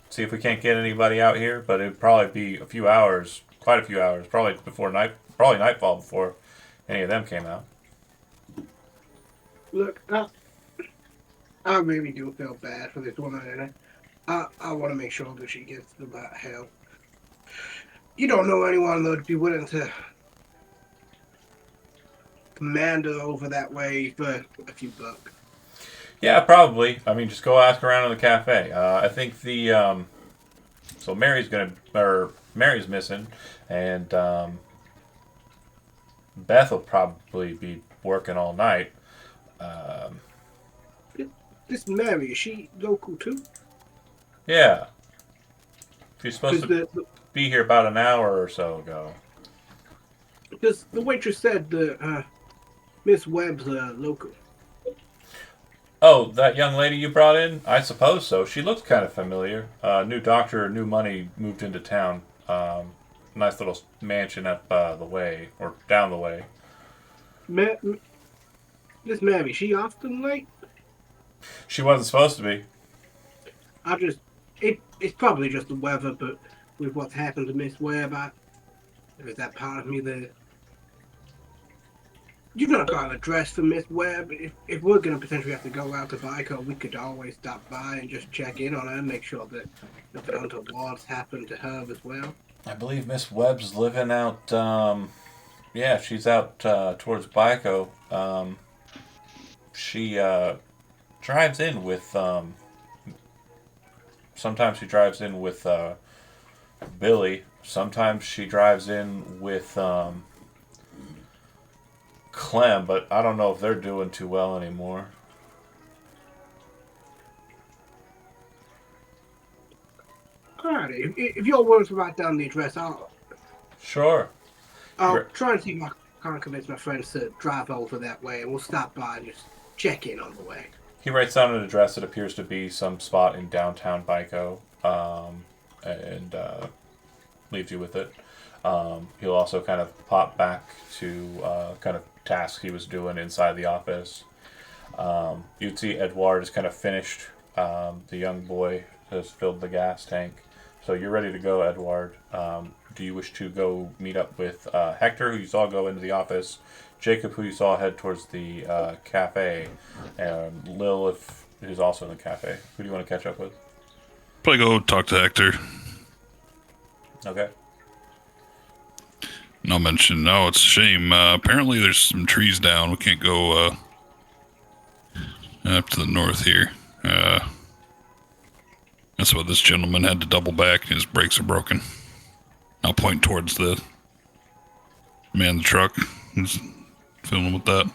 see if we can't get anybody out here. But it'd probably be a few hours, quite a few hours, probably probably nightfall before any of them came out. Look, I really do feel bad for this woman, and I want to make sure that she gets the right help. You don't know anyone that would be willing to command her over that way for a few bucks? Yeah, probably. I mean, just go ask around in the cafe. I think the so Mary's missing, and Beth will probably be working all night. This Mary, is she local too? Yeah, she's supposed to Because be here about an hour or so ago. the waitress said that Miss Webb's local. Oh, that young lady you brought in? I suppose so. She looks kind of familiar. New doctor, new money, moved into town. Nice little mansion up the way, or down the way. Miss Mary, she often late? She wasn't supposed to be. It's probably just the weather, but with what's happened to Miss Webb, there's that part of me that you've not got an address for Miss Webb. If we're gonna potentially have to go out to Vico, we could always stop by and just check in on her and make sure that nothing untowards happened to her as well. I believe Miss Webb's living out. Yeah, she's out towards Vico. She drives in with. Sometimes she drives in with Billy. Sometimes she drives in with Clem, but I don't know if they're doing too well anymore. Alrighty, if you're willing to write down the address, Sure. I'll try and see if I can't convince my friends to drive over that way, and we'll stop by and just check in on the way. He writes down an address that appears to be some spot in downtown Vico, and leaves you with it. He'll also kind of pop back to kind of tasks he was doing inside the office. You'd see Edward has kind of finished. The young boy has filled the gas tank. So you're ready to go, Edward. Do you wish to go meet up with Hector, who you saw go into the office, Jacob, who you saw head towards the cafe, and Lil, who's also in the cafe? Who do you want to catch up with? Probably go talk to Hector. Okay. And I'll mention, no, it's a shame. Apparently there's some trees down. We can't go up to the north here. That's why this gentleman had to double back. His brakes are broken. I'll point towards the man in the truck. Who's filming with that.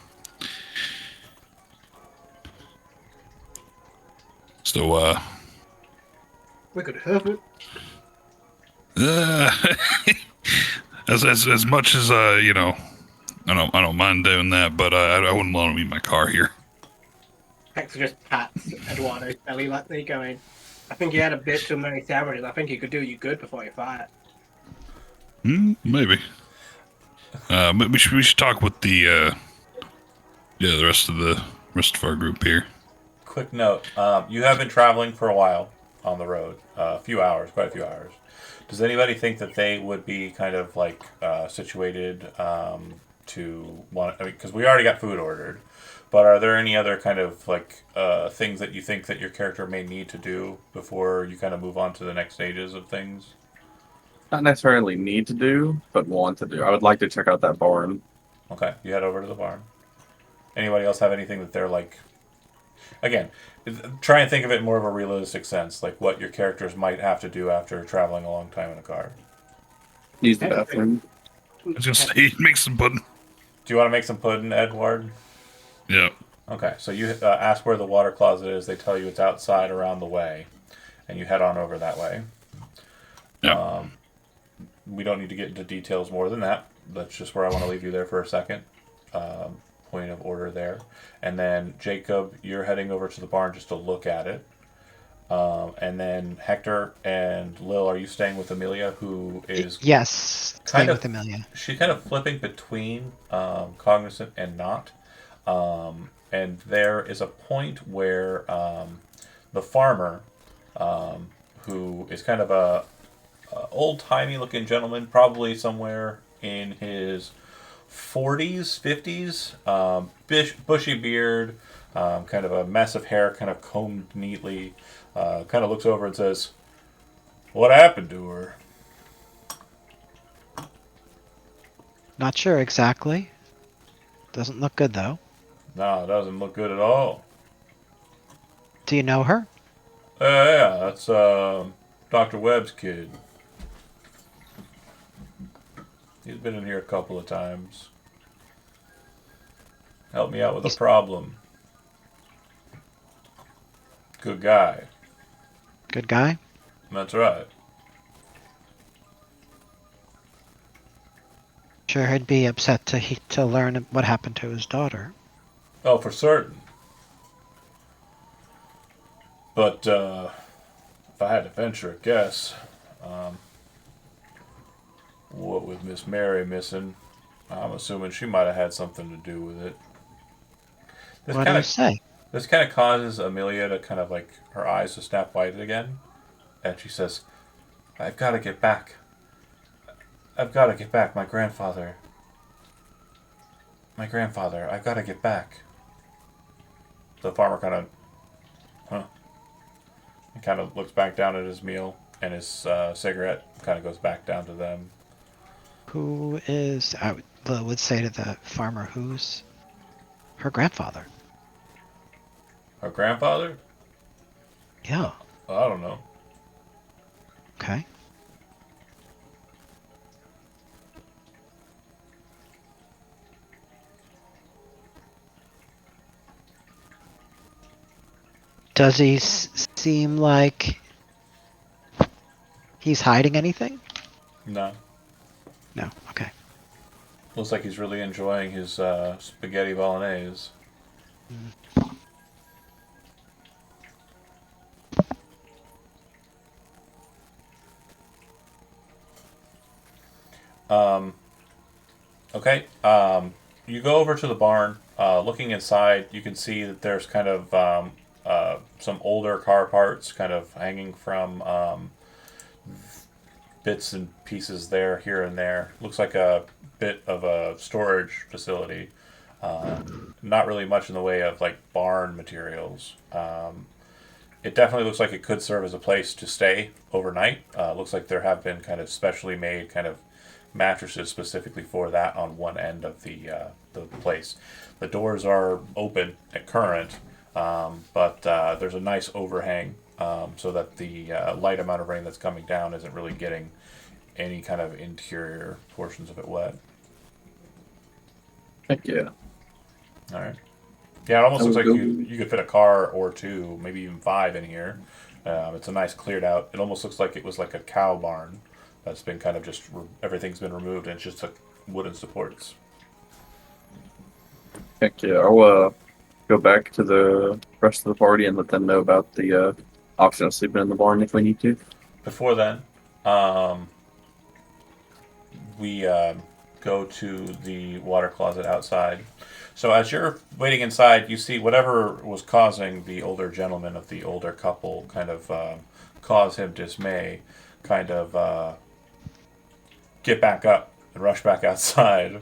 So, We could have it. uh, as much as you know, I don't mind doing that, but I wouldn't want to leave my car here. Hector just pats Eduardo's belly like they're going. I think you had a bit too many sandwiches. I think he could do you good before you fight. Maybe. But we should talk with the the rest of our group here. Quick note: you have been traveling for a while on the road, a few hours, quite a few hours. Does anybody think that they would be kind of like situated to want? I mean, because we already got food ordered, but are there any other kind of like things that you think that your character may need to do before you kind of move on to the next stages of things? Not necessarily need to do, but want to do. I would like to check out that barn. Okay, you head over to the barn. Anybody else have anything that they're like? Again, try and think of it in more of a realistic sense, like what your characters might have to do after traveling a long time in a car. Use the bathroom. I was gonna say, make some pudding. Do you want to make some pudding, Edward? Yeah. Okay, so you ask where the water closet is. They tell you it's outside around the way, and you head on over that way. Yeah. We don't need to get into details more than that. That's just where I want to leave you there for a second. Point of order there. And then, Jacob, you're heading over to the barn just to look at it. And then Hector and Lil, are you staying with Amelia, who is Yes, kind staying of with Amelia. she's kind of flipping between cognizant and not. And there is a point where the farmer, who is kind of a old-timey looking gentleman, probably somewhere in his 40s, 50s, bushy beard, kind of a mess of hair, kind of combed neatly, kind of looks over and says, "What happened to her?" Not sure exactly. Doesn't look good though. No, it doesn't look good at all. Do you know her? Yeah, that's Dr. Webb's kid. He's been in here a couple of times. Helped me out with a problem. Good guy. Good guy? That's right. Sure, he'd be upset to learn what happened to his daughter. Oh, for certain. But if I had to venture a guess, what with Miss Mary missing, I'm assuming she might have had something to do with it. This What do kind you of say? this kind of causes Amelia to kind of like her eyes to snap wide again, and she says, "I've got to get back. I've got to get back. My grandfather. I've got to get back." The farmer kind of, huh? He kind of looks back down at his meal, and his cigarette kind of goes back down to them. Who is, would say to the farmer, who's her grandfather? Her grandfather? Yeah, I don't know. okay. Does he seem like he's hiding anything? No. No, okay. Looks like he's really enjoying his spaghetti bolognese. Okay. You go over to the barn. Looking inside, you can see that there's kind of some older car parts kind of hanging from bits and pieces there, here and there. Looks like a bit of a storage facility. Not really much in the way of like barn materials. It definitely looks like it could serve as a place to stay overnight. Looks like there have been kind of specially made kind of mattresses specifically for that on one end of the place. The doors are open at current, but there's a nice overhang so that the light amount of rain that's coming down isn't really getting any kind of interior portions of it wet. Heck yeah. All right. Yeah, it almost looks like Go. you could fit a car or two, maybe even 5 in here. It's a nice cleared out. It almost looks like it was like a cow barn that's been kind of just everything's been removed and it's just like wooden supports. Heck yeah, I'll go back to the rest of the party and let them know about the option of sleeping in the barn if we need to. Before then, we go to the water closet outside. So as you're waiting inside, you see whatever was causing the older gentleman of the older couple kind of cause him dismay, kind of get back up and rush back outside.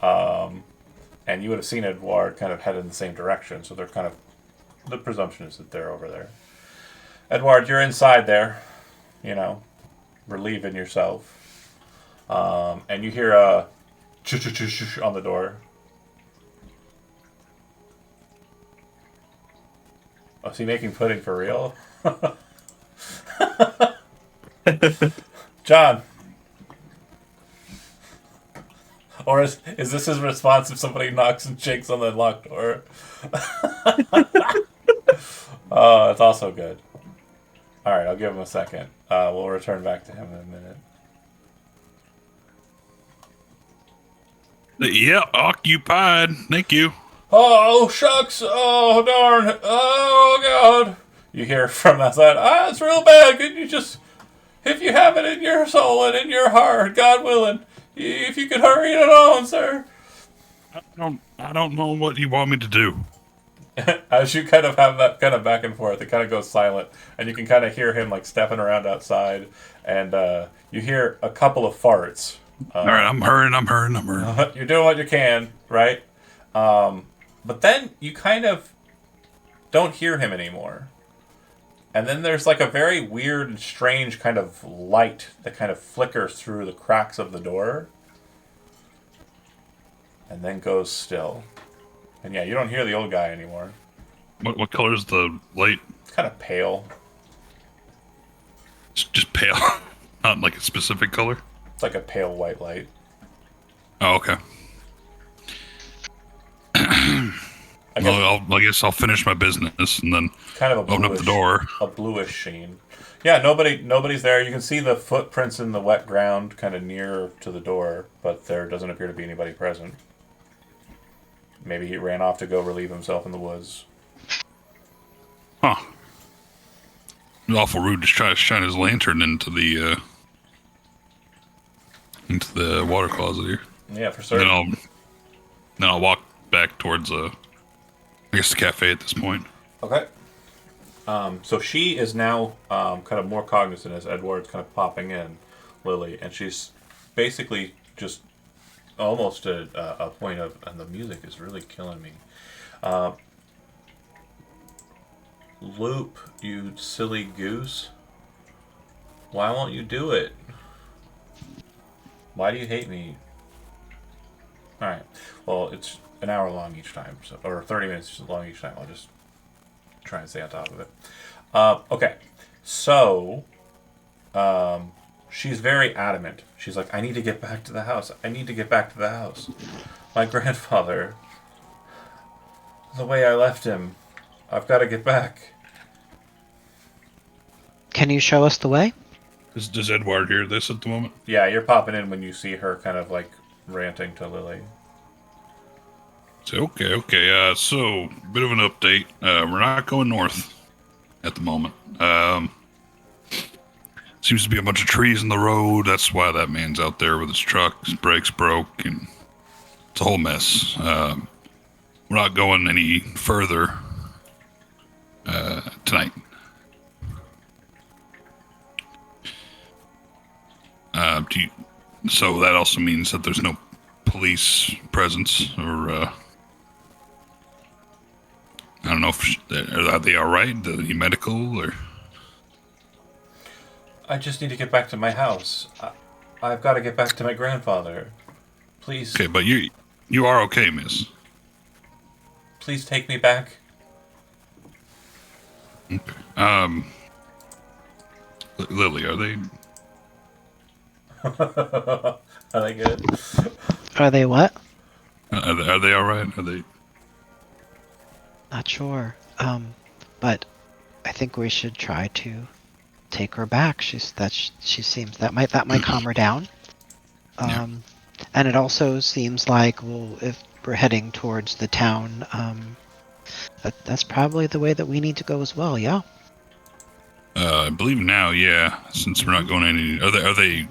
And you would have seen Edward kind of head in the same direction, so they're kind of, the presumption is that they're over there. Edward, you're inside there, relieving yourself. And you hear a ch-ch-ch-ch on the door. Oh, is he making pudding for real? John. Or is this his response if somebody knocks and shakes on the locked door? Oh, it's also good. Alright, I'll give him a second. We'll return back to him in a minute. Yeah, occupied. Thank you. Oh, shucks! Oh, darn! Oh, God! You hear from outside, it's real bad. Could you just, if you have it in your soul and in your heart, God willing, if you could hurry it on, sir. I don't know what you want me to do. As you kind of have that kind of back and forth, it kind of goes silent, and you can kind of hear him like stepping around outside, and you hear a couple of farts. All right, I'm hurrying. You're doing what you can, right? But then you kind of don't hear him anymore. And then there's like a very weird and strange kind of light that kind of flickers through the cracks of the door. And then goes still. And yeah, you don't hear the old guy anymore. What color is the light? It's kind of pale. It's just pale, not like a specific color. It's like a pale white light. Oh, okay. I guess I'll finish my business and then kind of a open up the door. A bluish sheen. Yeah, nobody's there. You can see the footprints in the wet ground kind of near to the door, but there doesn't appear to be anybody present. Maybe he ran off to go relieve himself in the woods. Huh. It was awful rude to try to shine his lantern into the water closet here. Yeah, for certain. Then I'll walk back towards I guess the cafe at this point. Okay. So she is now kind of more cognizant as Edward's kind of popping in, Lily, and she's basically just almost at a point of, and the music is really killing me. Loop, you silly goose. Why won't you do it? Why do you hate me? Alright. Well, it's an hour long each time, so, or 30 minutes long each time. I'll just try and stay on top of it. Okay. So, she's very adamant. She's like, I need to get back to the house. I need to get back to the house. My grandfather, the way I left him, I've got to get back. Can you show us the way? Does Edward hear this at the moment? Yeah, you're popping in when you see her kind of like ranting to Lily. So, okay. So, bit of an update. We're not going north at the moment. Seems to be a bunch of trees in the road. That's why that man's out there with his truck. His brakes broke, and it's a whole mess. We're not going any further tonight. So that also means that there's no police presence, or I don't know if are they all right? Are they medical or? I just need to get back to my house. I've got to get back to my grandfather. Please. Okay, but you are okay, miss. Please take me back. Okay. Lily, are they? Are they good? Are they what? Are they all right? Are they? Not sure. But I think we should try to take her back. She seems that might calm her down. Yeah. And it also seems like, well, if we're heading towards the town, that's probably the way that we need to go as well. Yeah. I believe now, yeah. Since we're not going any, are they? Are they?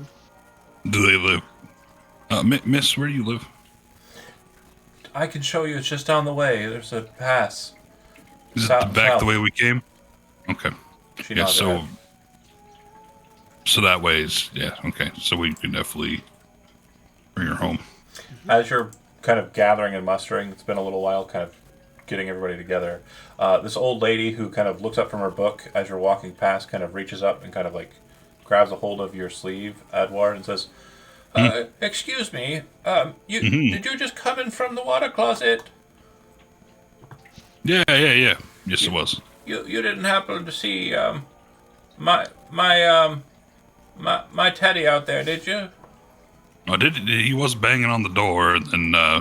Do they live? Miss, where do you live? I can show you. It's just down the way. There's a pass. Is it back the South. way we came? Okay. She Yeah. nodded So, her so that way is yeah. Okay. So we can definitely bring her home. As you're kind of gathering and mustering, it's been a little while, kind of getting everybody together. This old lady who kind of looks up from her book as you're walking past, kind of reaches up and kind of like grabs a hold of your sleeve, Edward, and says, "Excuse me, did you just come in from the water closet? Yeah. Yes, it was. You didn't happen to see my my um my Teddy out there, did you?" I did. He was banging on the door, and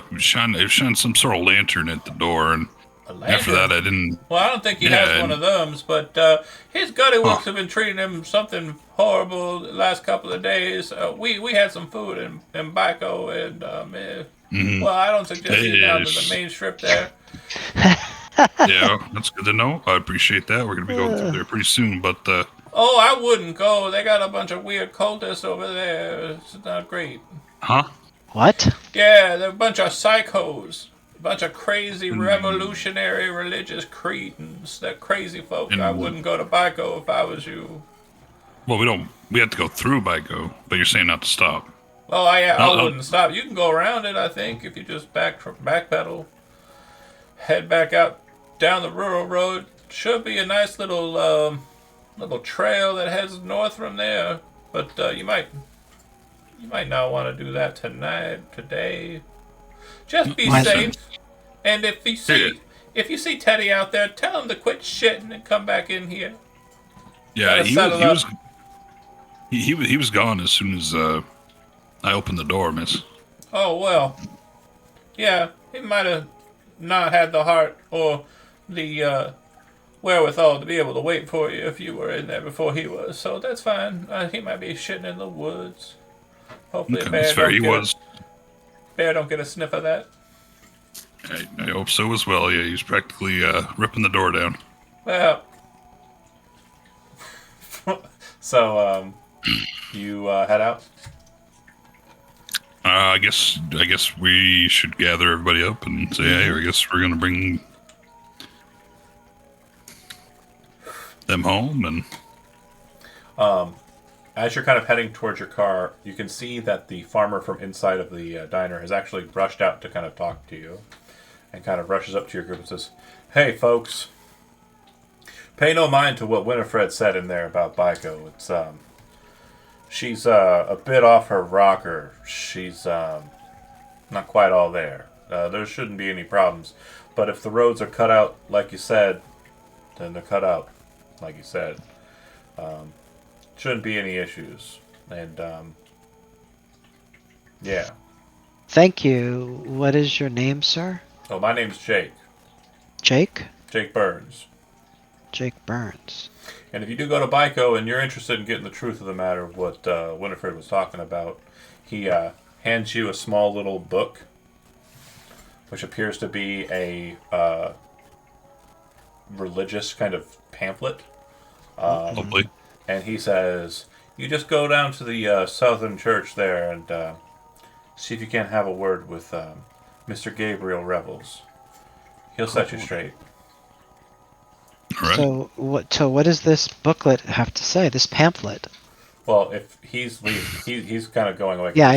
he was shining some sort of lantern at the door, and A lantern? after that, I didn't. Well, I don't think he Yeah, has one and- of those, but his gutty Huh. works have been treating him something horrible the last couple of days. We had some food in Baco, and well, I don't suggest you down to the Yes. main strip there. Yeah, that's good to know. I appreciate that. We're gonna be going through there pretty soon, but Oh, I wouldn't go. They got a bunch of weird cultists over there. It's not great. huh? What? Yeah, they're a bunch of psychos. A bunch of crazy revolutionary religious cretins. They're crazy folk. I And- wouldn't go to Baco if I was you. Well, we don't. We have to go through Baco, but you're saying not to stop. Oh, I Uh-oh. wouldn't stop. You can go around it, I think, if you just backpedal. Head back out down the rural road. Should be a nice little trail that heads north from there. But you might not want to do that today. Just be Why safe. not? And if you see Teddy out there, tell him to quit shitting and come back in here. Yeah, Gotta he settle was. up. He was gone as soon as I opened the door, Miss. Oh well. Yeah, he might have not had the heart or the wherewithal to be able to wait for you if you were in there before he was. So that's fine. He might be shitting in the woods. Hopefully, Okay, a bear that's fair. don't He get was. bear don't get a sniff of that. I hope so as well. Yeah, he was practically ripping the door down. Well, so you head out. I guess we should gather everybody up and say, hey, I guess we're gonna bring them home. And As you're kind of heading towards your car, you can see that the farmer from inside of the diner has actually rushed out to kind of talk to you, and kind of rushes up to your group and says, "Hey, folks, pay no mind to what Winifred said in there about Baiko. It's she's a bit off her rocker. She's not quite all there. There shouldn't be any problems. But if the roads are cut out like you said, then they're cut out like you said. Shouldn't be any issues. And yeah. Thank you. What is your name, sir? Oh, my name's Jake. Jake? Jake Burns. Jake Burns. And if you do go to Baiko and you're interested in getting the truth of the matter of what Winifred was talking about, he hands you a small little book, which appears to be a religious kind of pamphlet. lovely. And he says, you just go down to the Southern Church there and see if you can't have a word with Mr. Gabriel Revels. He'll set you straight. All right. So what does this booklet have to say? This pamphlet? Well, if he's leaving, he's kind of going away. Yeah.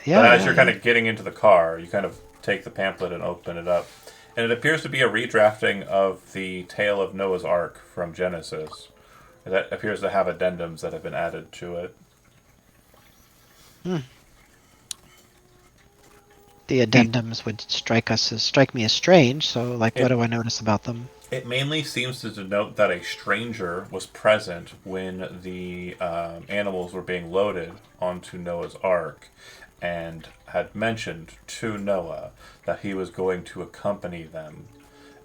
But as you're kind of getting into the car, you kind of take the pamphlet and open it up. And it appears to be a redrafting of the Tale of Noah's Ark from Genesis. That appears to have addendums that have been added to it. The addendums would strike me as strange. So, like, what do I notice about them? It mainly seems to denote that a stranger was present when the animals were being loaded onto Noah's Ark and had mentioned to Noah that he was going to accompany them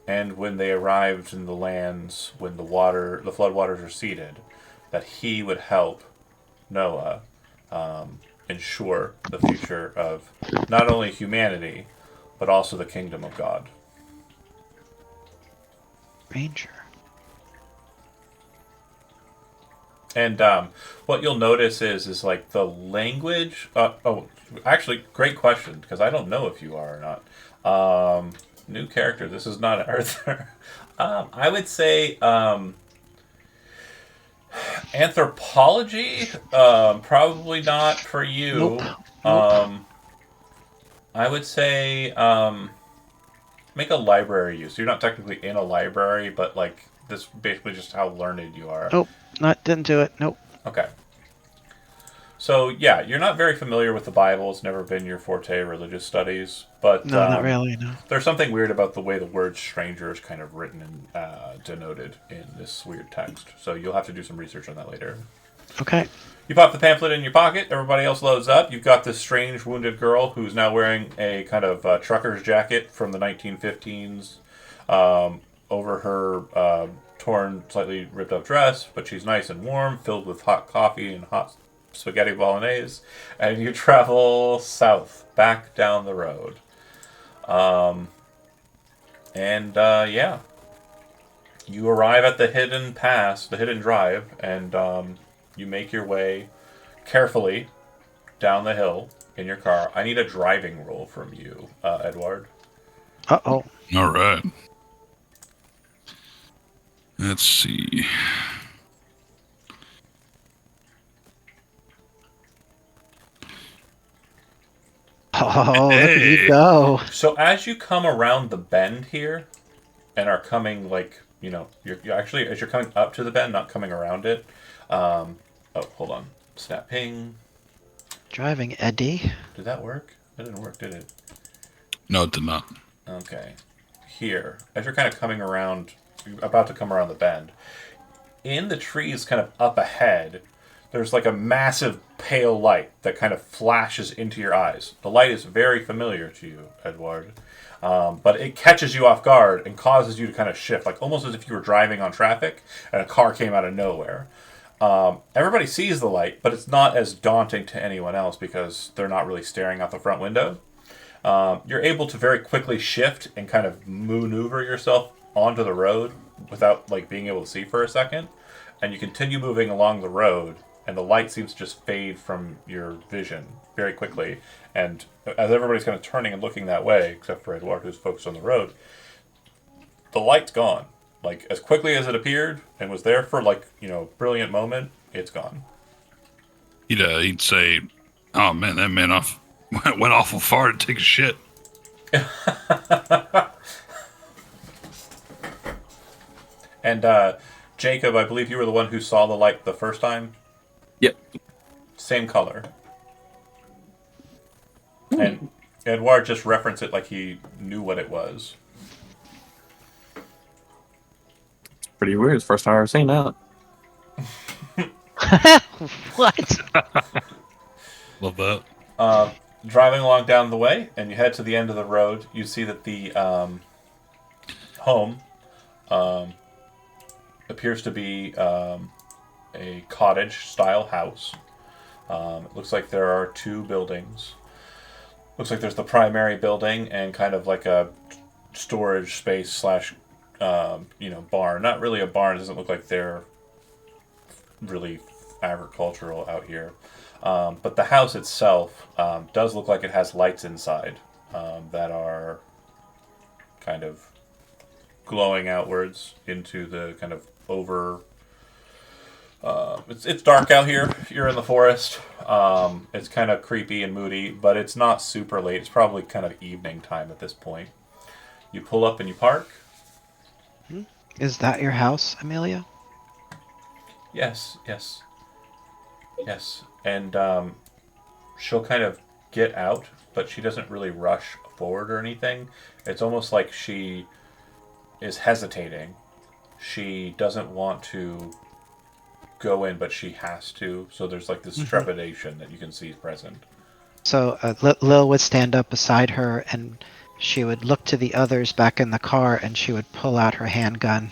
and when they arrived in the lands, when the floodwaters receded, that he would help Noah ensure the future of not only humanity, but also the kingdom of God. Ranger. And what you'll notice is like the language. Actually, great question, because I don't know if you are or not. New character. This is not Arthur. I would say anthropology. Probably not for you. Nope. I would say make a library use. You're not technically in a library, but like this basically just how learned you are. Nope. Didn't do it. Nope. Okay. So yeah, you're not very familiar with the Bible. It's never been your forte, religious studies. But No, not really. No. there's something weird about the way the word stranger is kind of written and denoted in this weird text. So you'll have to do some research on that later. Okay. You pop the pamphlet in your pocket. Everybody else loads up. You've got this strange wounded girl who's now wearing a kind of trucker's jacket from the 1915s over her torn, slightly ripped up dress. But she's nice and warm, filled with hot coffee and hot spaghetti bolognese. And you travel south, back down the road. Yeah. You arrive at the hidden pass, the hidden drive, and you make your way carefully down the hill in your car. I need a driving roll from you, Edward. Uh-oh. All right. Let's see. Oh, look at you Hey. go. So as you come around the bend here, and are coming like you're actually as you're coming up to the bend, not coming around it. Hold on. Snap ping. Driving Eddie. Did that work? That didn't work, did it? No, it did not. Okay. Here, as you're kind of coming around, you're about to come around the bend. In the trees, kind of up ahead, there's like a massive pale light that kind of flashes into your eyes. The light is very familiar to you, Edward. But it catches you off guard and causes you to kind of shift, like almost as if you were driving on traffic and a car came out of nowhere. Everybody sees the light, but it's not as daunting to anyone else because they're not really staring out the front window. You're able to very quickly shift and kind of maneuver yourself onto the road without like being able to see for a second. And you continue moving along the road, and the light seems to just fade from your vision very quickly. And as everybody's kind of turning and looking that way, except for Eduard, who's focused on the road, the light's gone. Like, as quickly as it appeared and was there for, like, brilliant moment, it's gone. He'd say, "Oh man, that man went awful far to take a shit." And, Jacob, I believe you were the one who saw the light the first time? Yep. Same color. And Edouard just referenced it like he knew what it was. Pretty weird. It's the first time I've ever seen that. What? Love that. Driving along down the way, and you head to the end of the road, you see that the home appears to be a cottage-style house. It looks like there are two buildings. Looks like there's the primary building and kind of like a storage space slash, barn. Not really a barn. It doesn't look like they're really agricultural out here. But the house itself does look like it has lights inside that are kind of glowing outwards into the kind of over. It's dark out here. You're in the forest. It's kind of creepy and moody, but it's not super late. It's probably kind of evening time at this point. You pull up and you park. Is that your house, Amelia? Yes. And she'll kind of get out, but she doesn't really rush forward or anything. It's almost like she is hesitating. She doesn't want to go in, but she has to. So there's like this trepidation that you can see present. So Lil would stand up beside her and she would look to the others back in the car, and she would pull out her handgun.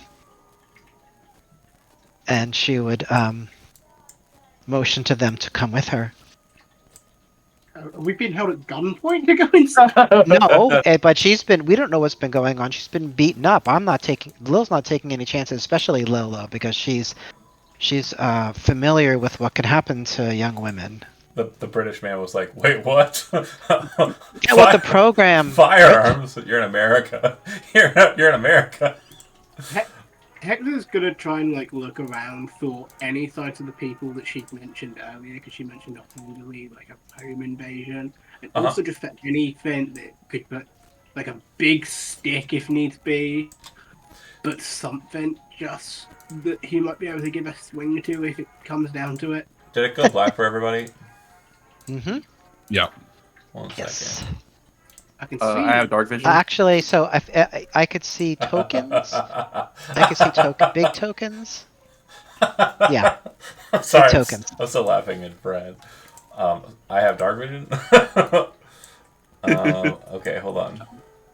And she would motion to them to come with her. We've been held at gunpoint to go inside. No, but we don't know what's been going on. She's been beaten up. Lil's not taking any chances, especially Lil, because she's familiar with what can happen to young women. The British man was like, "Wait, what? Yeah, well, the program... Firearms? You're in America. You're in America." Hector's gonna try and like look around for any signs of the people that she mentioned earlier, because she mentioned a orderly, like a home invasion, and also just for anything that could put like a big stick if needs be, but something just that he might be able to give a swing to if it comes down to it. Did it go black for everybody? Mm-hmm. Yeah. One Yes. second. I can see. I have dark vision. Actually, so I could see tokens. I could see big tokens. Yeah. I'm sorry. tokens. I'm still laughing at Brad. I have dark vision. Okay, hold on.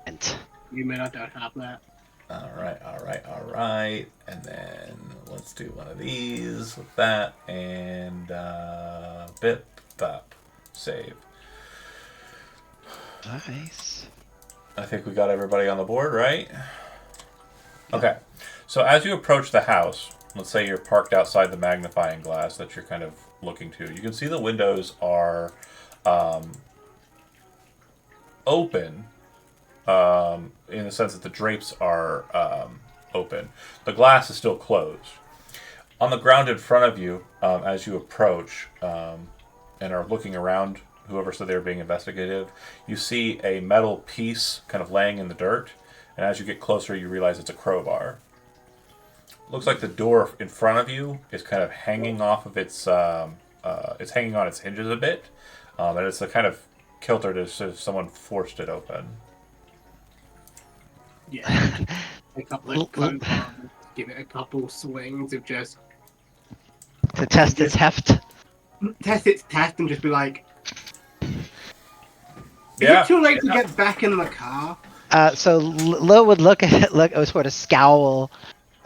And You may not have that. All right. And then let's do one of these with that and bip bop save. nice. I think we got everybody on the board, right? Okay. So as you approach the house, let's say you're parked outside the magnifying glass that you're kind of looking to. You can see the windows are open in the sense that the drapes are open. The glass is still closed. On the ground in front of you, as you approach and are looking around, whoever said they were being investigative, you see a metal piece kind of laying in the dirt, and as you get closer, you realize it's a crowbar. Looks like the door in front of you is kind of hanging off of its, it's hanging on its hinges a bit, and it's a kind of kiltered as if someone forced it open. Yeah. A couple of give it a couple swings of just To test its heft. test its test and just be like, Yeah. is it too late to get back in the car? So Lil would look sort of scowl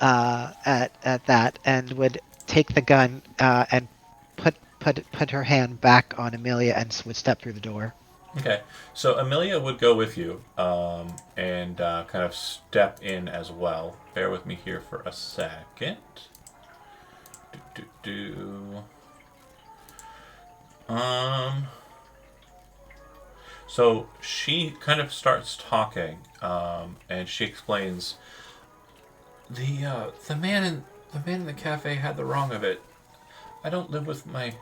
at that, and would take the gun and put her hand back on Amelia and would step through the door. Okay, so Amelia would go with you and kind of step in as well. Bear with me here for a second. So she kind of starts talking, and she explains the man in the cafe had the wrong of it. I don't live with my.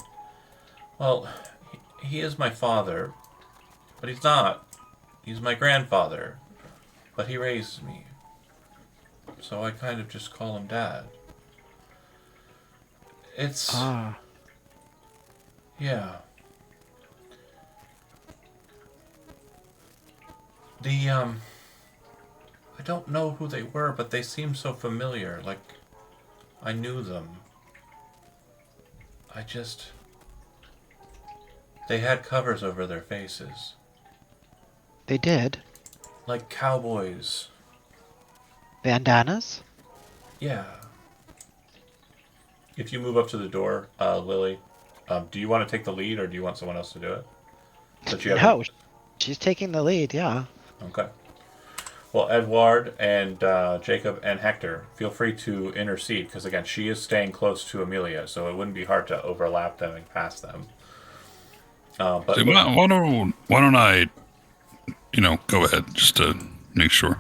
Well, he is my father. But he's not. He's my grandfather. But he raised me. So I kind of just call him Dad. It's... Yeah. I don't know who they were, but they seemed so familiar. Like, I knew them. They had covers over their faces. They did. Like cowboys. Bandanas? Yeah. If you move up to the door, Lily, do you want to take the lead or do you want someone else to do it? No, she's taking the lead, yeah. Okay. Well, Edward and Jacob and Hector, feel free to intercede because, again, she is staying close to Amelia, so it wouldn't be hard to overlap them and pass them. But So why don't I, go ahead just to make sure.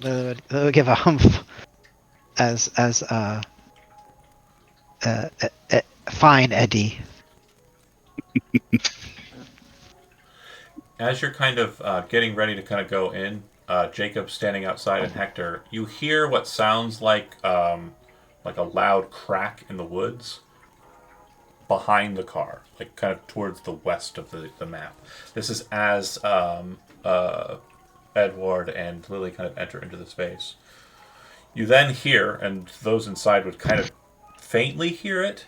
They would give a humph as fine, Eddie. as you're kind of getting ready to kind of go in, Jacob standing outside and Hector, you hear what sounds like a loud crack in the woods behind the car, like kind of towards the west of the map. This is as Edward and Lily kind of enter into the space. You then hear, and those inside would kind of faintly hear it,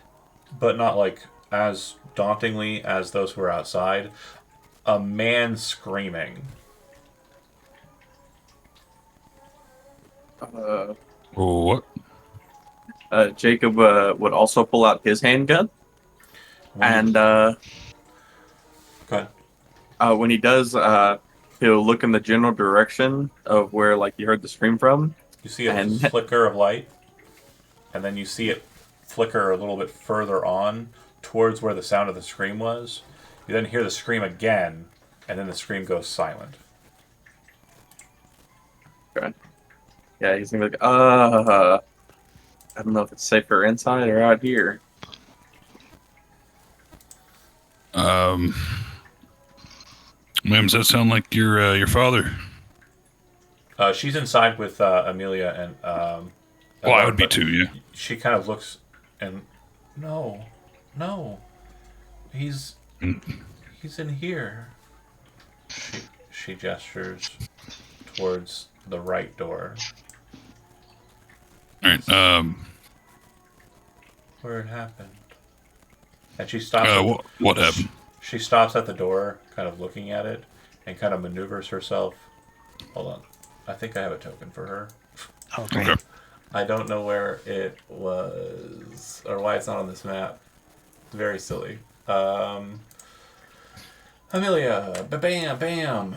but not like as dauntingly as those who are outside, a man screaming. What? Jacob would also pull out his handgun, When you, and go ahead. when he does, he'll look in the general direction of where like you heard the scream from, You see a and flicker of light, and then you see it flicker a little bit further on towards where the sound of the scream was. You then hear the scream again, and then the scream goes silent. yeah, he's gonna be like, I don't know if it's safer inside or out here. Ma'am, does that sound like your father? She's inside with Amelia and. Well, I would be but too. Yeah. She kind of looks and no, he's in here. She gestures towards the right door. All right. Where it happened. And she stops. What happened? She stops at the door, kind of looking at it, and kind of maneuvers herself. Hold on. I think I have a token for her. Oh, great. Okay. I don't know where it was or why it's not on this map. Very silly. Amelia, bam, bam.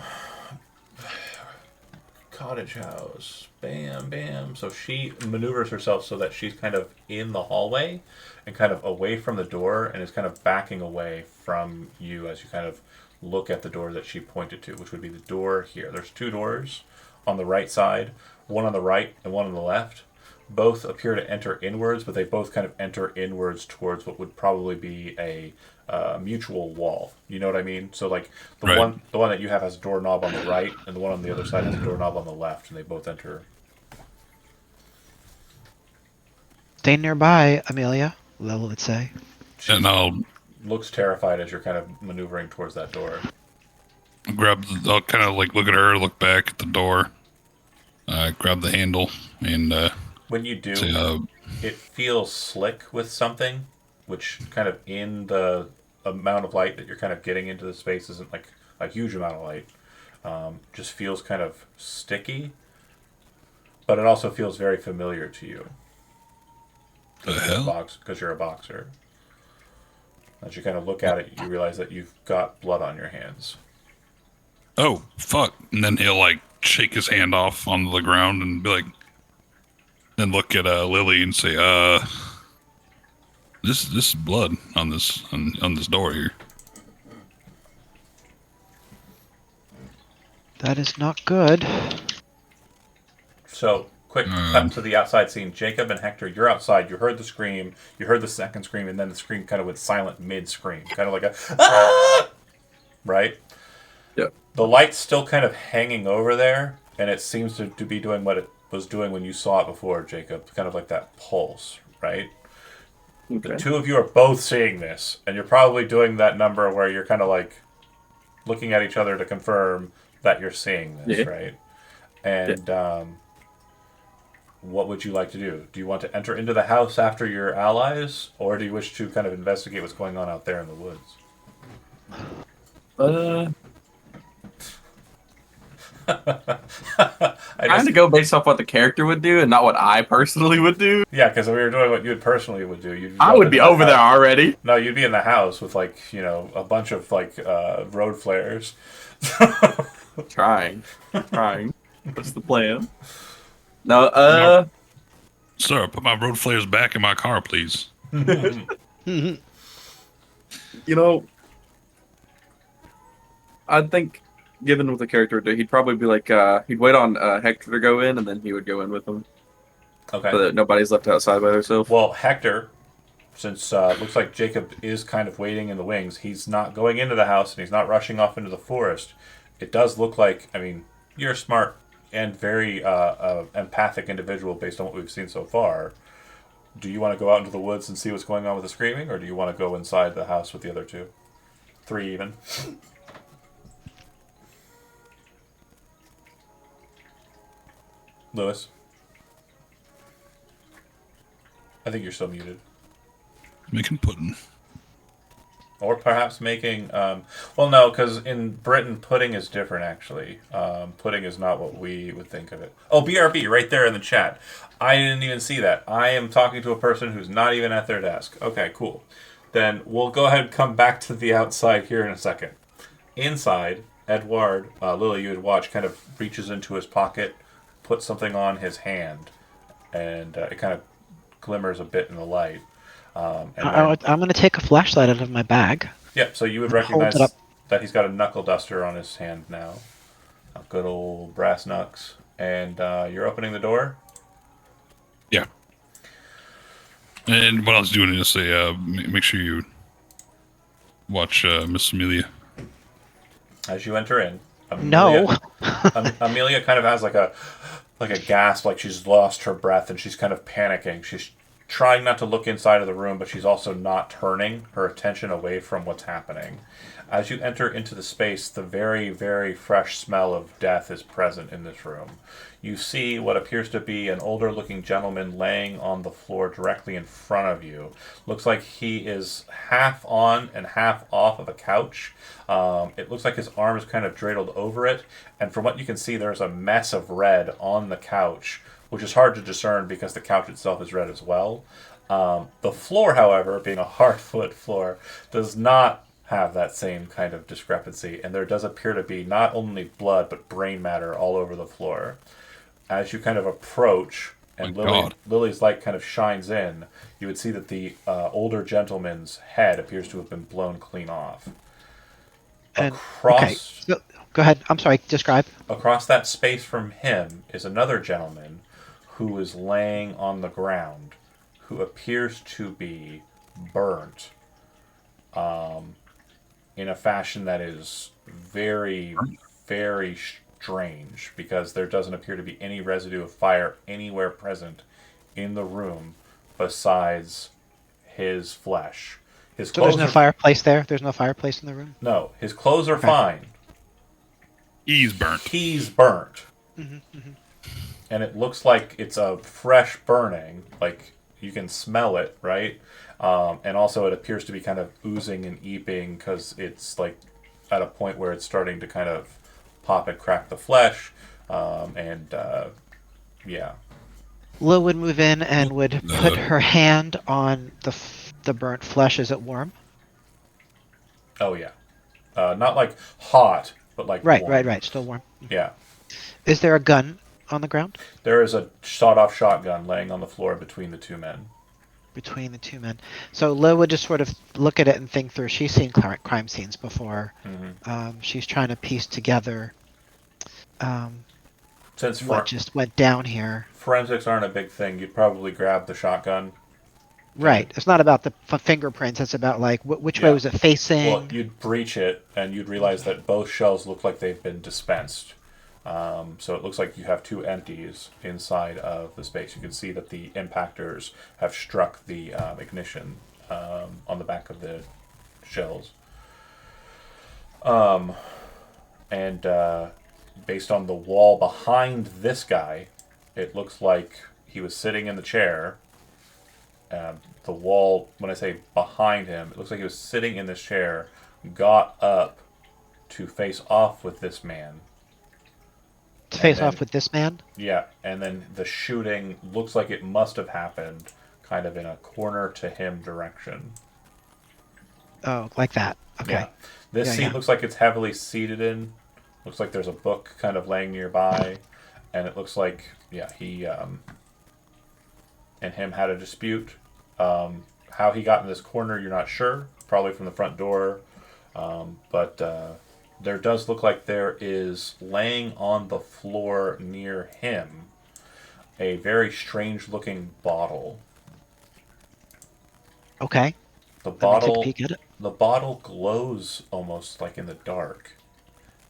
Cottage house, bam, bam. So she maneuvers herself so that she's kind of in the hallway and kind of away from the door and is kind of backing away from you as you kind of look at the door that she pointed to, which would be the door here. There's two doors on the right side, one on the right and one on the left. Both appear to enter inwards, but they both kind of enter inwards towards what would probably be a mutual wall. You know what I mean? So like the Right. one that you have has a doorknob on the right, and the one on the other side has a doorknob on the left, and they both enter. Stay nearby, Amelia, Lil would say. She And I'll looks terrified as you're kind of maneuvering towards that door. I'll kind of like look at her, look back at the door, grab the handle, and When you do, say, it feels slick with something, which kind of in the amount of light that you're kind of getting into the space isn't like a huge amount of light. Just feels kind of sticky, but it also feels very familiar to you. the hell? Because you're a boxer. As you kind of look at it, you realize that you've got blood on your hands. Oh, fuck. And then he'll like shake his hand off onto the ground and be like, then look at Lily and say, this is blood on this on this door here. That is not good. So, quick cut to the outside scene. Jacob and Hector, you're outside. You heard the scream. You heard the second scream, and then the scream kind of went silent mid-scream. Kind of like a, ah! Right? Yep. The light's still kind of hanging over there, and it seems to be doing what it was doing when you saw it before, Jacob. Kind of like that pulse, right? Okay. The two of you are both seeing this, and you're probably doing that number where you're kind of like looking at each other to confirm that you're seeing this, right? And what would you like to do? Do you want to enter into the house after your allies, or do you wish to kind of investigate what's going on out there in the woods? I had to go based off what the character would do and not what I personally would do. Yeah, because if we were doing what you personally would do, I would be over there already. No, you'd be in the house with like a bunch of like road flares. Trying. What's the plan? No, Sir, put my road flares back in my car, please. I think, given what the character would do, he'd probably be like, he'd wait on Hector to go in, and then he would go in with him. Okay. So that nobody's left outside by themselves. Well, Hector, since looks like Jacob is kind of waiting in the wings, he's not going into the house and he's not rushing off into the forest. It does look like, I mean, you're a smart and very empathic individual based on what we've seen so far. Do you want to go out into the woods and see what's going on with the screaming, or do you want to go inside the house with the other two? 3 even. Lewis? I think you're still muted. Making pudding. Or perhaps making, well, no, because in Britain, pudding is different, actually. Pudding is not what we would think of it. Oh, BRB, right there in the chat. I didn't even see that. I am talking to a person who's not even at their desk. Okay, cool. Then we'll go ahead and come back to the outside here in a second. Inside, Edward, Lily, you would watch, kind of reaches into his pocket, puts something on his hand, and it kind of glimmers a bit in the light. And then, I'm going to take a flashlight out of my bag. yep, so you would and hold it recognize up. that he's got a knuckle duster on his hand now. A good old brass knucks. And you're opening the door? Yeah. And what I was doing is say, make sure you watch Miss Amelia. As you enter in, No. Amelia kind of has like a gasp, like she's lost her breath and she's kind of panicking. She's trying not to look inside of the room, but she's also not turning her attention away from what's happening. As you enter into the space, the very, very fresh smell of death is present in this room. You see what appears to be an older looking gentleman laying on the floor directly in front of you. Looks like he is half on and half off of a couch. It looks like his arm is kind of dreidled over it, and from what you can see, there's a mess of red on the couch, which is hard to discern because the couch itself is red as well. The floor, however, being a hardwood floor, does not have that same kind of discrepancy, and there does appear to be not only blood but brain matter all over the floor. As you kind of approach, and Lily's light kind of shines in, you would see that the older gentleman's head appears to have been blown clean off. Okay, so, go ahead. I'm sorry. Describe. Across that space from him is another gentleman who is laying on the ground, who appears to be burnt in a fashion that is very, very strange, because there doesn't appear to be any residue of fire anywhere present in the room besides his flesh. His So there's clothes no are, fireplace there? There's no fireplace in the room? no, his clothes are Okay. fine. He's burnt. He's burnt. Mm-hmm. And it looks like it's a fresh burning, like you can smell it, right? And also it appears to be kind of oozing and eeping because it's like at a point where it's starting to kind of pop and crack the flesh, yeah. Lil would move in and would put her hand on the burnt flesh. Is it warm? Oh yeah, not like hot, but like Right, warm. right. Still warm. Yeah, Is there a gun on the ground? there is a sawed-off shotgun laying on the floor between the two men. Between the two men. So Lil would just sort of look at it and think through. She's seen crime scenes before. Mm-hmm. She's trying to piece together Since what just went down here. forensics aren't a big thing, you'd probably grab the shotgun. Right. It's not about the fingerprints. It's about like which way Yeah. was it facing? Well, you'd breach it, and you'd realize that both shells look like they've been dispensed. So it looks like you have two empties inside of the space. You can see that the impactors have struck the ignition on the back of the shells. And based on the wall behind this guy, it looks like he was sitting in the chair. The wall, when I say behind him, it looks like he was sitting in this chair, got up to face off with this man. To face off with this man? Yeah, and then the shooting looks like it must have happened kind of in a corner to him direction. Oh, like that. Okay. Yeah. This seat looks like it's heavily seated in. Looks like there's a book kind of laying nearby. And it looks like, yeah, he and him had a dispute. How he got in this corner, you're not sure. Probably from the front door. But there does look like there is laying on the floor near him a very strange looking bottle. Okay. The Let me bottle, take a peek at it. the bottle glows almost like in the dark,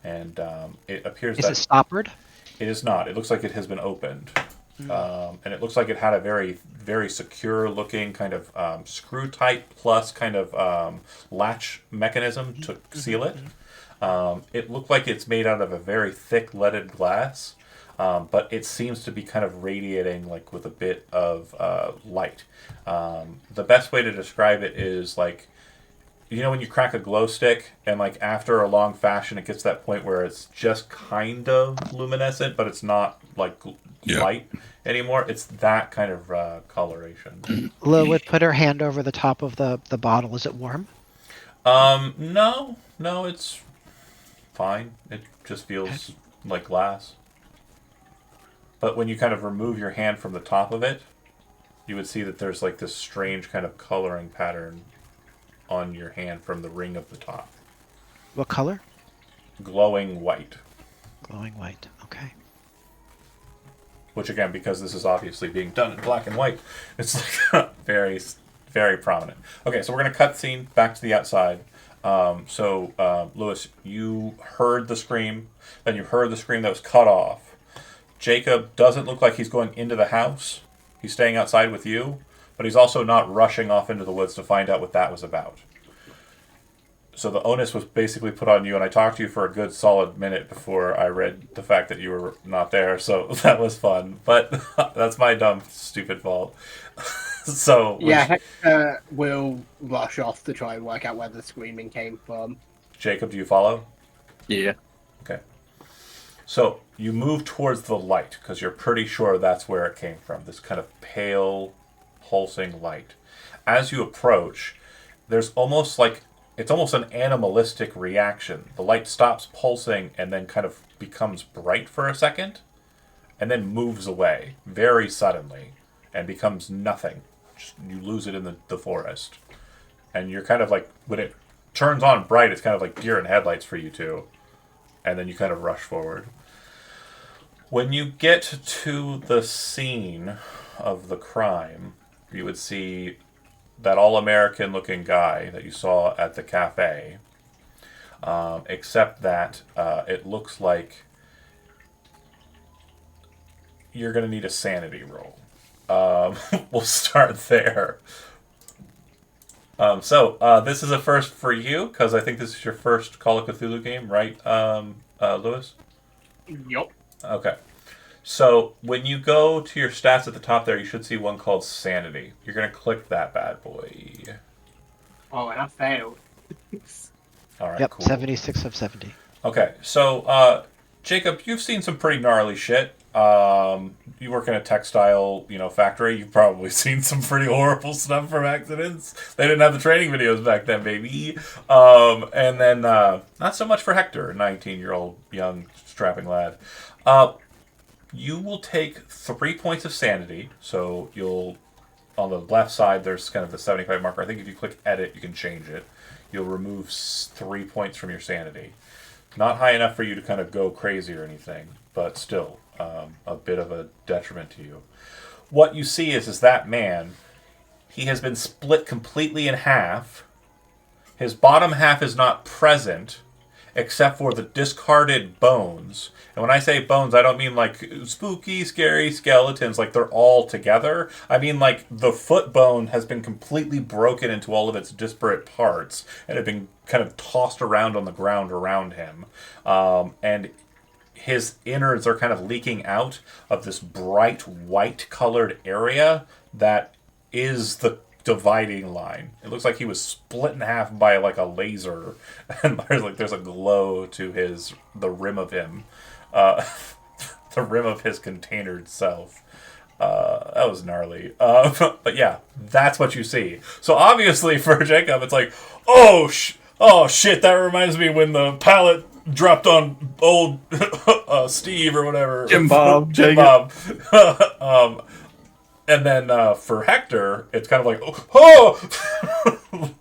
and it appears Is that it stoppered? it is not. It looks like it has been opened, and it looks like it had a very, very secure looking kind of screw tight plus kind of latch mechanism to seal it. It looked like it's made out of a very thick leaded glass, but it seems to be kind of radiating like with a bit of light. The best way to describe it is like you know when you crack a glow stick and like after a long fashion it gets to that point where it's just kind of luminescent but it's not like Yeah. light anymore. It's that kind of coloration. Lil would put her hand over the top of the bottle. Is it warm? No, it's fine. It just feels like glass. But when you kind of remove your hand from the top of it, you would see that there's like this strange kind of coloring pattern on your hand from the ring of the top. What color? Glowing white. Glowing white. Okay. Which again, because this is obviously being done in black and white, it's like very, very prominent. Okay, so we're going to cut scene back to the outside. Lewis, you heard the scream, then you heard the scream that was cut off. Jacob doesn't look like he's going into the house. He's staying outside with you, but he's also not rushing off into the woods to find out what that was about. So the onus was basically put on you, and I talked to you for a good solid minute before I read the fact that you were not there, so that was fun. But that's my dumb, stupid fault. Hector will rush off to try and work out where the screaming came from. Jacob, do you follow? Yeah. Okay. So you move towards the light, because you're pretty sure that's where it came from, this kind of pale, pulsing light. As you approach, there's almost like it's almost an animalistic reaction. The light stops pulsing and then kind of becomes bright for a second and then moves away very suddenly and becomes nothing. Just, you lose it in the forest. And you're kind of like, when it turns on bright, it's kind of like deer in headlights for you two. And then you kind of rush forward. When you get to the scene of the crime, you would see that all-American looking guy that you saw at the cafe, except that it looks like you're going to need a sanity roll. We'll start there. This is a first for you, because I think this is your first Call of Cthulhu game, right, Lewis? Yup. Okay. So when you go to your stats at the top there, you should see one called Sanity. You're going to click that bad boy. Oh, and I failed. All right, Yep, cool. 76 of 70. Okay, so Jacob, you've seen some pretty gnarly shit. You work in a textile, factory. You've probably seen some pretty horrible stuff from accidents. They didn't have the training videos back then, baby. And then not so much for Hector, a 19-year-old young strapping lad. You will take 3 points of sanity. So you'll, on the left side, there's kind of the 75 marker. I think if you click edit, you can change it. You'll remove 3 points from your sanity. Not high enough for you to kind of go crazy or anything, but still a bit of a detriment to you. What you see is that man, he has been split completely in half. His bottom half is not present, except for the discarded bones. And when I say bones, I don't mean like spooky, scary skeletons, like they're all together. I mean like the foot bone has been completely broken into all of its disparate parts and have been kind of tossed around on the ground around him. And his innards are kind of leaking out of this bright white colored area that is the dividing line. It looks like he was split in half by like a laser, and there's a glow to the rim of him, the rim of his containered self. That was gnarly. But yeah, that's what you see. So obviously for Jacob, it's like, oh shit, that reminds me when the pallet dropped on old Steve or whatever. Jim Bob. Jim Bob. And then for Hector, it's kind of like, oh!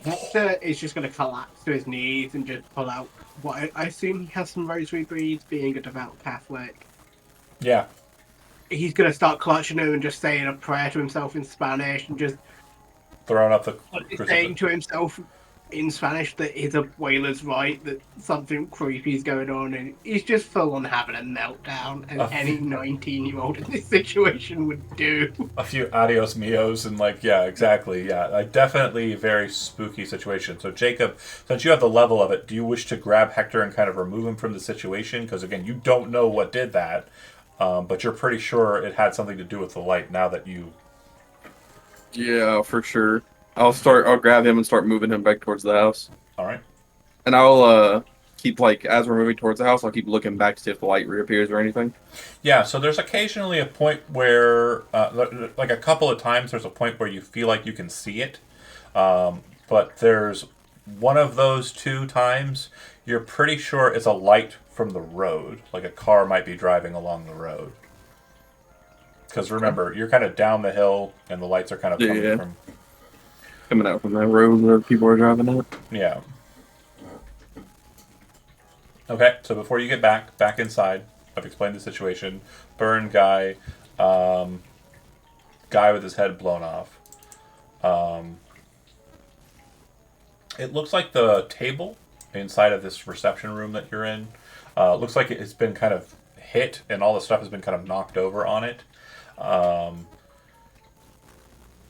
Hector is just going to collapse to his knees and just pull out what I assume he has some rosary beads, being a devout Catholic. Yeah. He's going to start clutching them and just saying a prayer to himself in Spanish and just Throwing up the saying crucifix. to himself in Spanish that his abuela's right, that something creepy is going on, and he's just full on having a meltdown, as any 19-year-old in this situation would do. A few adios mios and yeah, exactly. Yeah, definitely a very spooky situation. So Jacob, since you have the level of it, do you wish to grab Hector and kind of remove him from the situation? Because again, you don't know what did that, but you're pretty sure it had something to do with the light now that you... Yeah, for sure. I'll grab him and start moving him back towards the house. All right. And I'll keep like as we're moving towards the house, I'll keep looking back to see if the light reappears or anything. Yeah, so there's occasionally a point where, like a couple of times, there's a point where you feel like you can see it. But there's one of those 2 times you're pretty sure it's a light from the road. Like a car might be driving along the road. Because remember, you're kind of down the hill and the lights are kind of coming from. Coming out from that road where people are driving at. Yeah. Okay, so before you get back inside, I've explained the situation. Burn guy, guy with his head blown off. It looks like the table inside of this reception room that you're in looks like it's been kind of hit and all the stuff has been kind of knocked over on it.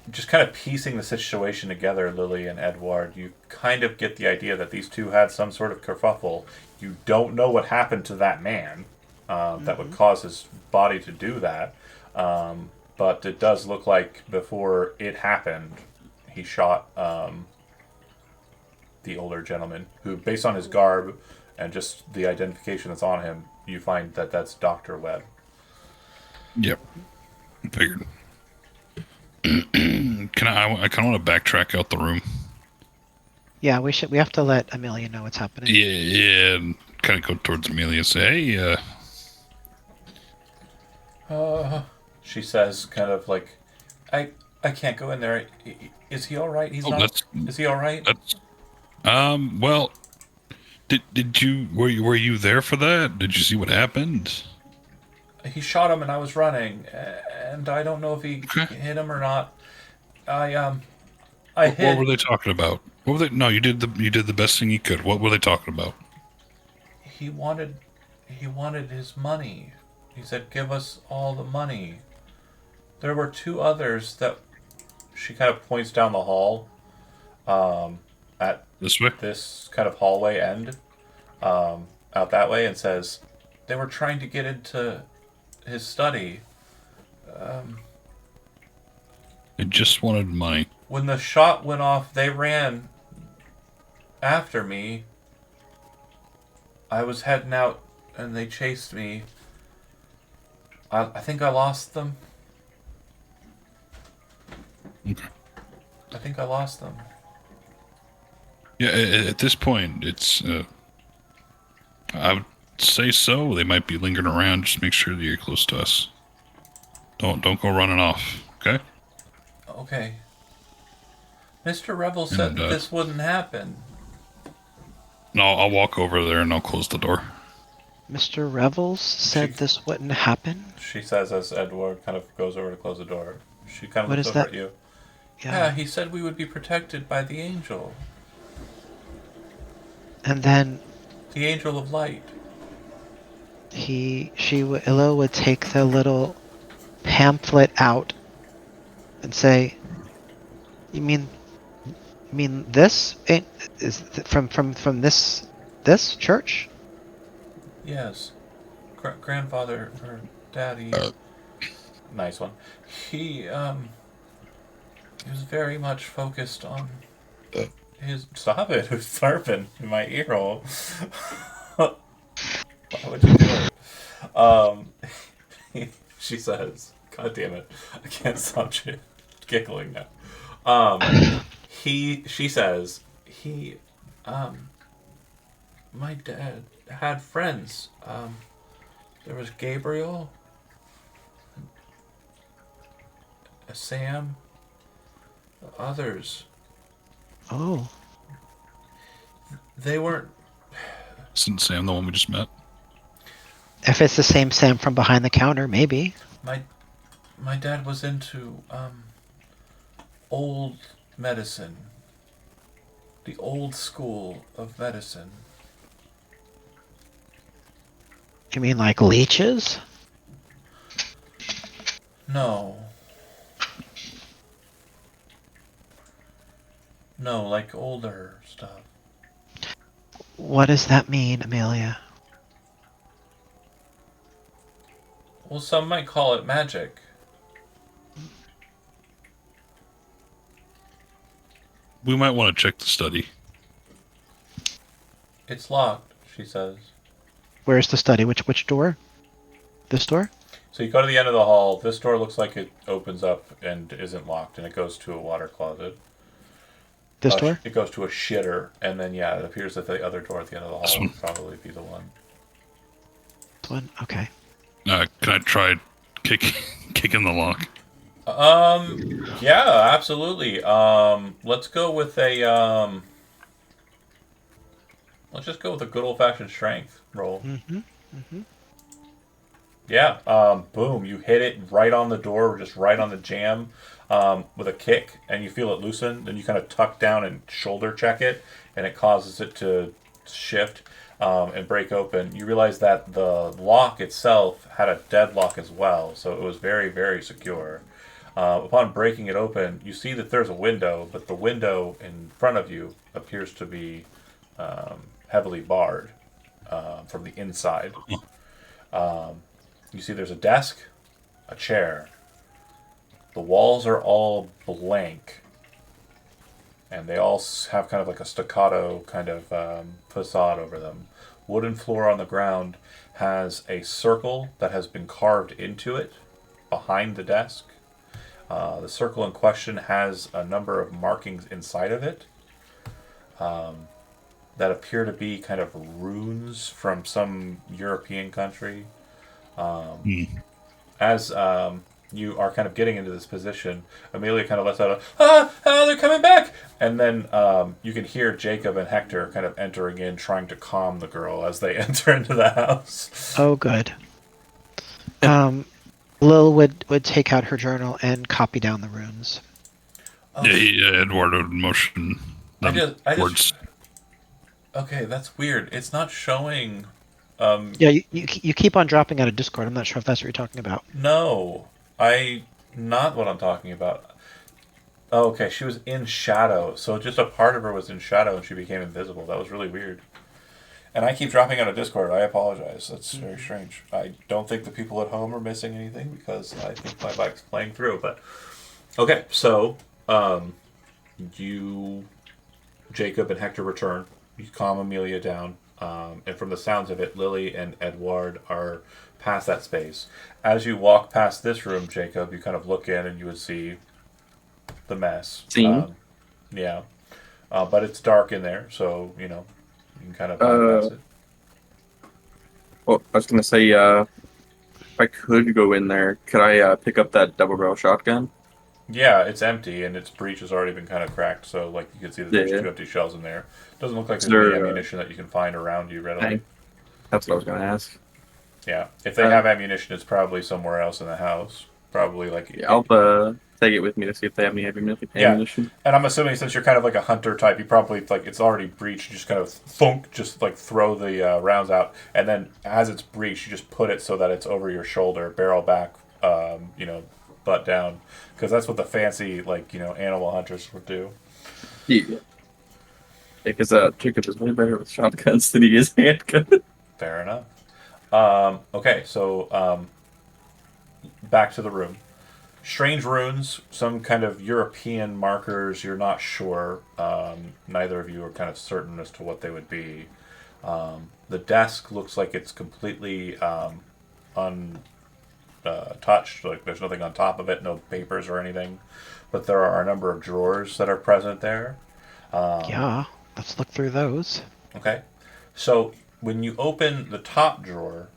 Just kind of piecing the situation together, Lily and Edward, you kind of get the idea that these two had some sort of kerfuffle. You don't know what happened to that man that would cause his body to do that. But it does look like before it happened, he shot the older gentleman, who, based on his garb and just the identification that's on him, you find that that's Dr. Webb. Yep. Figured. I kind of want to backtrack out the room. Yeah, we have to let Amelia know what's happening. Yeah, and kind of go towards Amelia and say, hey, She says, kind of like, I can't go in there. Is he all right? He's not. Is he all right? Well, did you were you there for that? Did you see what happened? He shot him, and I was running, and I don't know if he hit him or not. I hit. What were they talking about? What were they? No, you did the best thing you could. What were they talking about? He wanted his money. He said, "Give us all the money." There were 2 others that she kind of points down the hall, at This way. this kind of hallway end, out that way, and says, "They were trying to get into his study. They just wanted money. When the shot went off, they ran after me. I was heading out, and they chased me. I think I lost them. Okay. I think I lost them." Yeah, at this point, it's. I would say so. They might be lingering around. Just make sure that you're close to us. Don't go running off. Okay. Okay. Mr. Revel said that this wouldn't happen. No, I'll walk over there and I'll close the door. Mr. Revels said this wouldn't happen? She says as Edward kind of goes over to close the door. She kind of What looks is over that? at you. Yeah. He said we would be protected by the angel. And then The angel of light. Illo would take the little pamphlet out and say, "You mean this is from this church?" Yes. Grandfather or daddy. Nice one. He was very much focused on his. Stop it! Who's slurping in my ear hole? Why would you do it? She says, "God damn it! I can't stop giggling now." She says, my dad had friends. There was Gabriel, Sam, others. Oh. They weren't. Isn't Sam the one we just met? If it's the same Sam from behind the counter, maybe. My dad was into old medicine. The old school of medicine. You mean like leeches? No. No, like older stuff. What does that mean, Amelia? Well, some might call it magic. We might want to check the study. It's locked, she says. Where's the study? Which door? This door? So you go to the end of the hall. This door looks like it opens up and isn't locked, and it goes to a water closet. This door? It goes to a shitter, and then yeah, it appears that the other door at the end of the This hall one. would probably be the one. This one? Okay. Can I try kicking the lock? Yeah, absolutely. Let's go with a let's just go with a good old fashioned strength roll. Yeah. Boom! You hit it right on the door, just right on the jam, with a kick, and you feel it loosen. Then you kind of tuck down and shoulder check it, and it causes it to shift and break open. You realize that the lock itself had a deadlock as well, so it was very, very secure. Upon breaking it open, you see that there's a window, but the window in front of you appears to be heavily barred from the inside. You see there's a desk, a chair. The walls are all blank, and they all have kind of like a staccato kind of facade over them. Wooden floor on the ground has a circle that has been carved into it behind the desk. The circle in question has a number of markings inside of it that appear to be kind of runes from some European country. As you are kind of getting into this position, Amelia kind of lets out they're coming back! And then you can hear Jacob and Hector kind of entering in, trying to calm the girl as they enter into the house. Oh, good. Lil would take out her journal and copy down the runes. Oh, Yeah, Eduardo would motion them towards. Okay, that's weird. It's not showing. Yeah, you keep on dropping out of Discord. I'm not sure if that's what you're talking about. No, not what I'm talking about. Oh, okay, she was in shadow, so just a part of her was in shadow and she became invisible. That was really weird. And I keep dropping out of Discord. I apologize. That's very strange. I don't think the people at home are missing anything because I think my bike's playing through. But okay, so you, Jacob and Hector return. You calm Amelia down, and from the sounds of it, Lily and Edward are past that space. As you walk past this room, Jacob, you kind of look in and you would see the mess. Scene? Yeah, but it's dark in there, so you can kind of bypass it. Well, I was gonna say, if I could go in there, could I pick up that double barrel shotgun? Yeah, it's empty and its breech has already been kind of cracked, so like you can see that there's Yeah. 2 empty shells in there. Doesn't look like Is there's any there, ammunition that you can find around you readily. Hey. That's what I was gonna ask. Yeah, if they have ammunition, it's probably somewhere else in the house. Probably like Yeah, I'll take it with me to see if they have any ammunition. And I'm assuming since you're kind of like a hunter type, you probably like it's already breached. You just kind of thunk, just like throw the rounds out, and then as it's breached, you just put it so that it's over your shoulder, barrel back, butt down, because that's what the fancy animal hunters would do. Yeah. Because Jacob is way better with shotguns than he is handgun. Fair enough. Okay, so back to the room. Strange runes, some kind of European markers. You're not sure. Neither of you are kind of certain as to what they would be. The desk looks like it's completely untouched. Like there's nothing on top of it, no papers or anything. But there are a number of drawers that are present there. Yeah, let's look through those. Okay. So when you open the top drawer,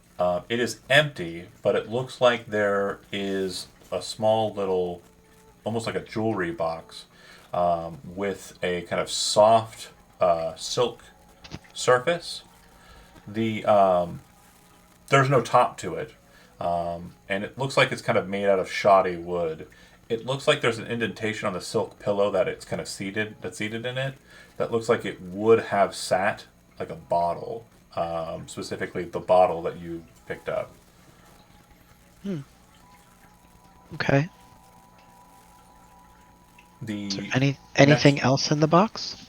it is empty, but it looks like there is a small little, almost like a jewelry box, with a kind of soft silk surface. There's no top to it, and it looks like it's kind of made out of shoddy wood. It looks like there's an indentation on the silk pillow that's seated in it. That looks like it would have sat like a bottle, specifically the bottle that you picked up. Okay. Is there anything else in the box?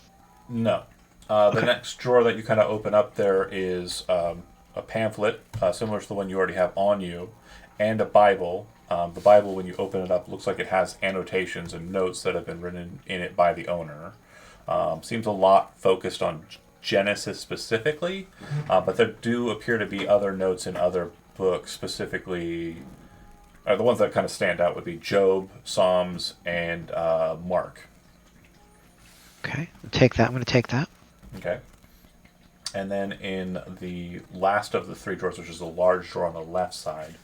No. The Okay. next drawer that you kind of open up there is a pamphlet similar to the one you already have on you, and a Bible. The Bible, when you open it up, looks like it has annotations and notes that have been written in it by the owner. Seems a lot focused on Genesis specifically, but there do appear to be other notes in other books, specifically. The ones that kind of stand out would be Job, Psalms, and Mark. Okay, take that. I'm going to take that. Okay. And then in the last of the three drawers, which is a large drawer on the left side,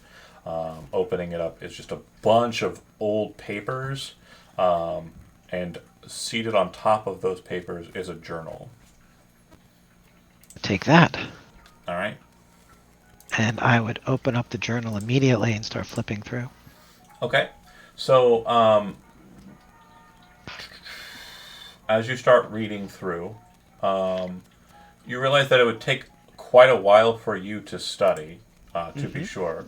opening it up is just a bunch of old papers, and seated on top of those papers is a journal. Take that. All right. And I would open up the journal immediately and start flipping through. Okay. So, as you start reading through, you realize that it would take quite a while for you to study, to be sure.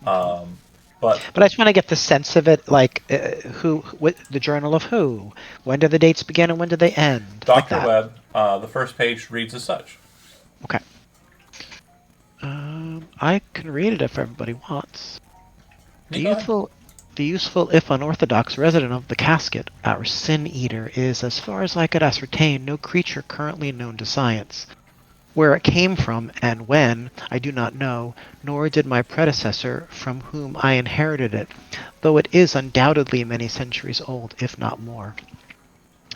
But I just want to get the sense of it, like the journal of who, when do the dates begin and when do they end? Like Dr. that. Webb, the first page reads as such. Okay. I can read it if everybody wants. The useful, if unorthodox, resident of the casket, our sin eater, is, as far as I could ascertain, no creature currently known to science. Where it came from and when, I do not know, nor did my predecessor from whom I inherited it, though it is undoubtedly many centuries old, if not more.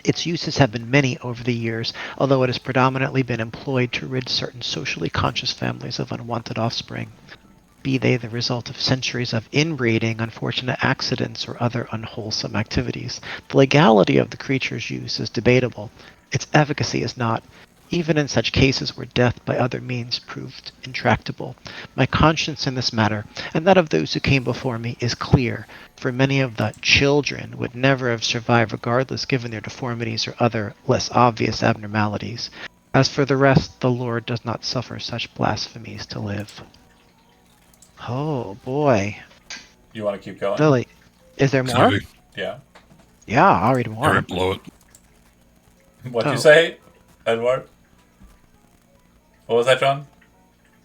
Its uses have been many over the years, although it has predominantly been employed to rid certain socially conscious families of unwanted offspring, be they the result of centuries of inbreeding, unfortunate accidents, or other unwholesome activities. The legality of the creature's use is debatable. Its efficacy is not, even in such cases where death by other means proved intractable. My conscience in this matter, and that of those who came before me, is clear, for many of the children would never have survived regardless given their deformities or other less obvious abnormalities. As for the rest, the Lord does not suffer such blasphemies to live. Oh boy. You want to keep going? Lily, is there more? Heavy. Yeah. Yeah, I'll read All more. right, blow it. What'd you Oh. say, Edward? What was that, John?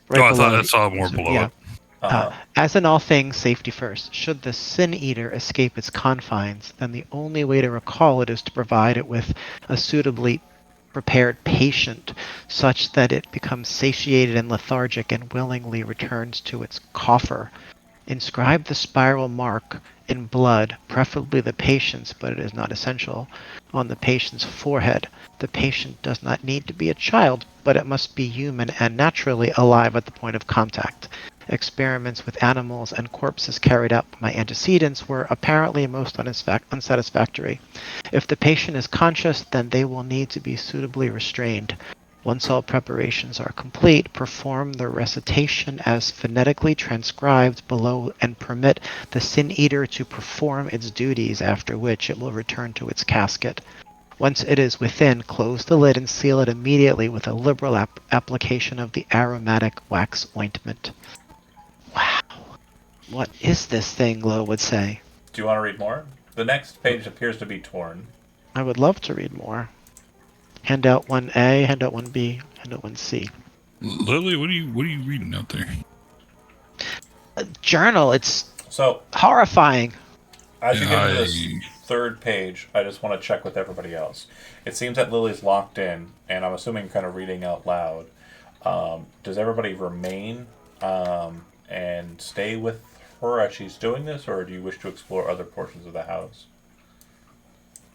Right I below thought I it. saw more So, below yeah. it. As in all things, safety first. Should the sin eater escape its confines, then the only way to recall it is to provide it with a suitably prepared patient, such that it becomes satiated and lethargic and willingly returns to its coffer. Inscribe the spiral mark in blood, preferably the patient's, but it is not essential, on the patient's forehead. The patient does not need to be a child, but it must be human and naturally alive at the point of contact. Experiments with animals and corpses carried out by my antecedents were apparently most unsatisfactory. If the patient is conscious, then they will need to be suitably restrained. Once all preparations are complete, perform the recitation as phonetically transcribed below and permit the sin eater to perform its duties, after which it will return to its casket. Once it is within, close the lid and seal it immediately with a liberal application of the aromatic wax ointment. Wow. What is this thing, Lo would say? Do you want to read more? The next page appears to be torn. I would love to read more. Handout 1A, handout 1B, handout 1C. Lily, what are you reading out there? A journal, it's So, horrifying. as you Yeah, get into this third page, I just want to check with everybody else. It seems that Lily's locked in, and I'm assuming kind of reading out loud. Does everybody remain and stay with her as she's doing this, or do you wish to explore other portions of the house?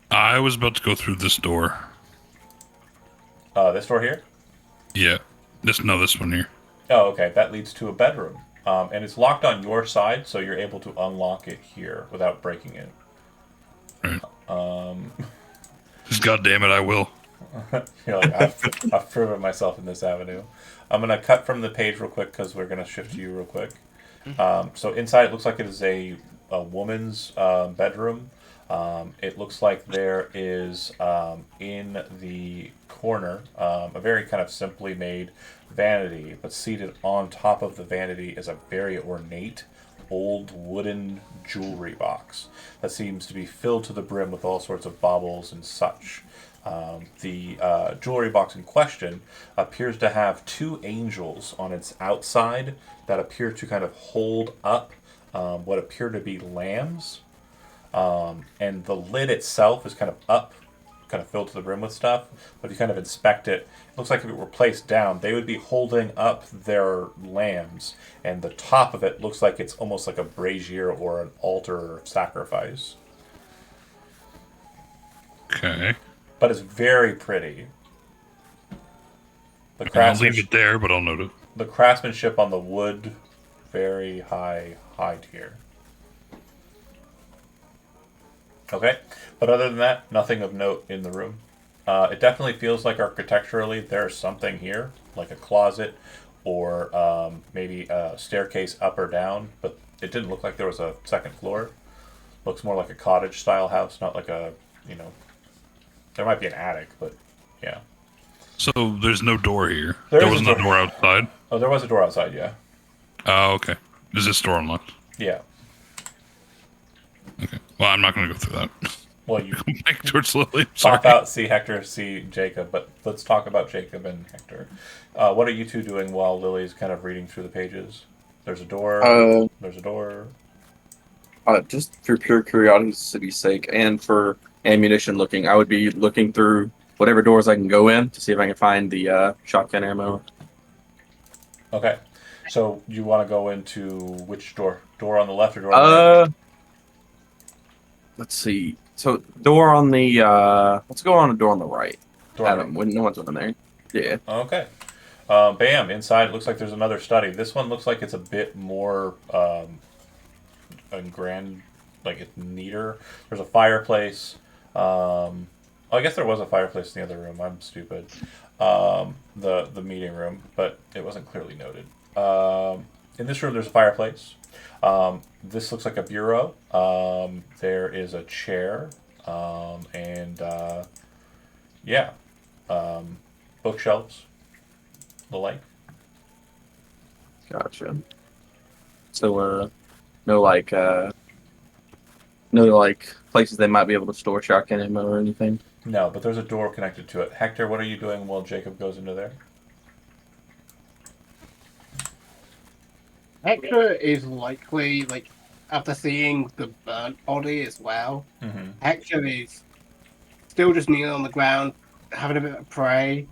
I was about to go through this door. This door here? Yeah. This one here. Oh, okay. That leads to a bedroom. And it's locked on your side, so you're able to unlock it here without breaking it. Right. Just goddamn it, I will. You're like, I've proven myself in this avenue. I'm going to cut from the page real quick because we're going to shift to you real quick. So inside it looks like it is a woman's bedroom. It looks like there is in the corner a very kind of simply made vanity, but seated on top of the vanity is a very ornate old wooden jewelry box that seems to be filled to the brim with all sorts of baubles and such. The jewelry box in question appears to have two angels on its outside that appear to kind of hold up what appear to be lambs. And the lid itself is kind of up kind of filled to the brim with stuff. But if you kind of inspect it, it looks like if it were placed down, they would be holding up their lambs, and the top of it looks like it's almost like a brazier or an altar sacrifice. Okay. But it's very pretty. The I'll leave it there, but I'll note it. The craftsmanship on the wood, very high tier. Okay, but other than that, nothing of note in the room. It definitely feels like architecturally there's something here, like a closet or maybe a staircase up or down, but it didn't look like there was a second floor. Looks more like a cottage style house, not like a, there might be an attic, but yeah. So there's no door here. There wasn't a door outside. Oh, there was a door outside, yeah. Oh, okay. Is this door unlocked? Yeah. Okay. Well, I'm not going to go through that. Well, you Go back towards Lily. Sorry. pop out, see Hector, see Jacob, but let's talk about Jacob and Hector. What are you two doing while Lily's kind of reading through the pages? There's a door. There's a door. Just for pure curiosity's sake and for ammunition looking, I would be looking through whatever doors I can go in to see if I can find the shotgun ammo. Okay. So you want to go into which door? Door on the left or door on the right? Let's see. So door on the let's go on a door on the right. Door on Adam, when no one's in there. Yeah. Okay. Bam. Inside, it looks like there's another study. This one looks like it's a bit more grand, like it's neater. There's a fireplace. I guess there was a fireplace in the other room. I'm stupid. The meeting room, but it wasn't clearly noted. In this room, there's a fireplace. This looks like a bureau. There is a chair, and bookshelves, the like. Gotcha. So no places they might be able to store shotgun ammo or anything. No, but there's a door connected to it. Hector, what are you doing while Jacob goes into there? Hector is likely, after seeing the burnt body as well, Hector is still just kneeling on the ground, having a bit of prey,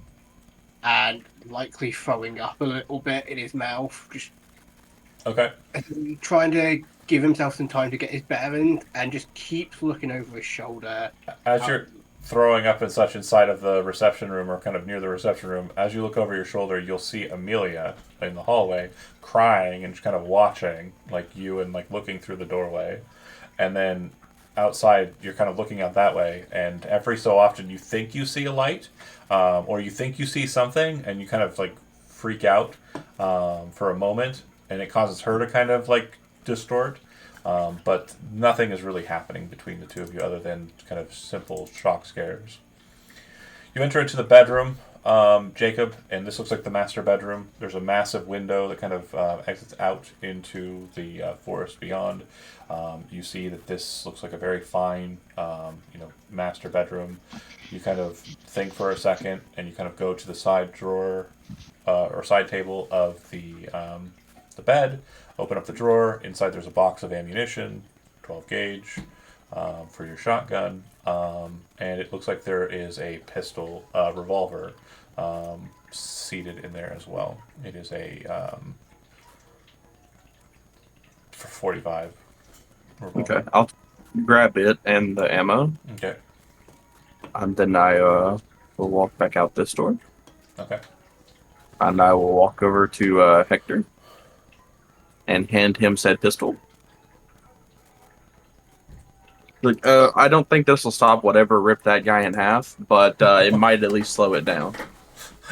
and likely throwing up a little bit in his mouth, just trying to give himself some time to get his bearings, and just keeps looking over his shoulder. As you're throwing up and such inside of the reception room or kind of near the reception room, as you look over your shoulder, you'll see Amelia in the hallway crying and kind of watching like you and like looking through the doorway. And then outside, you're kind of looking out that way, and every so often you think you see a light or you think you see something, and you kind of like freak out for a moment, and it causes her to kind of like distort. But nothing is really happening between the two of you other than kind of simple shock scares. You enter into the bedroom, Jacob, and this looks like the master bedroom. There's a massive window that kind of exits out into the forest beyond. You see that this looks like a very fine, master bedroom. You kind of think for a second, and you kind of go to the side drawer or side table of the bed. Open up the drawer. Inside there's a box of ammunition, 12 gauge, for your shotgun. And it looks like there is a pistol, revolver, seated in there as well. It is a for 45 revolver. Okay, I'll grab it and the ammo. Okay. And then I will walk back out this door. Okay. And I will walk over to Hector and hand him said pistol. Look, I don't think this will stop whatever ripped that guy in half, but it might at least slow it down.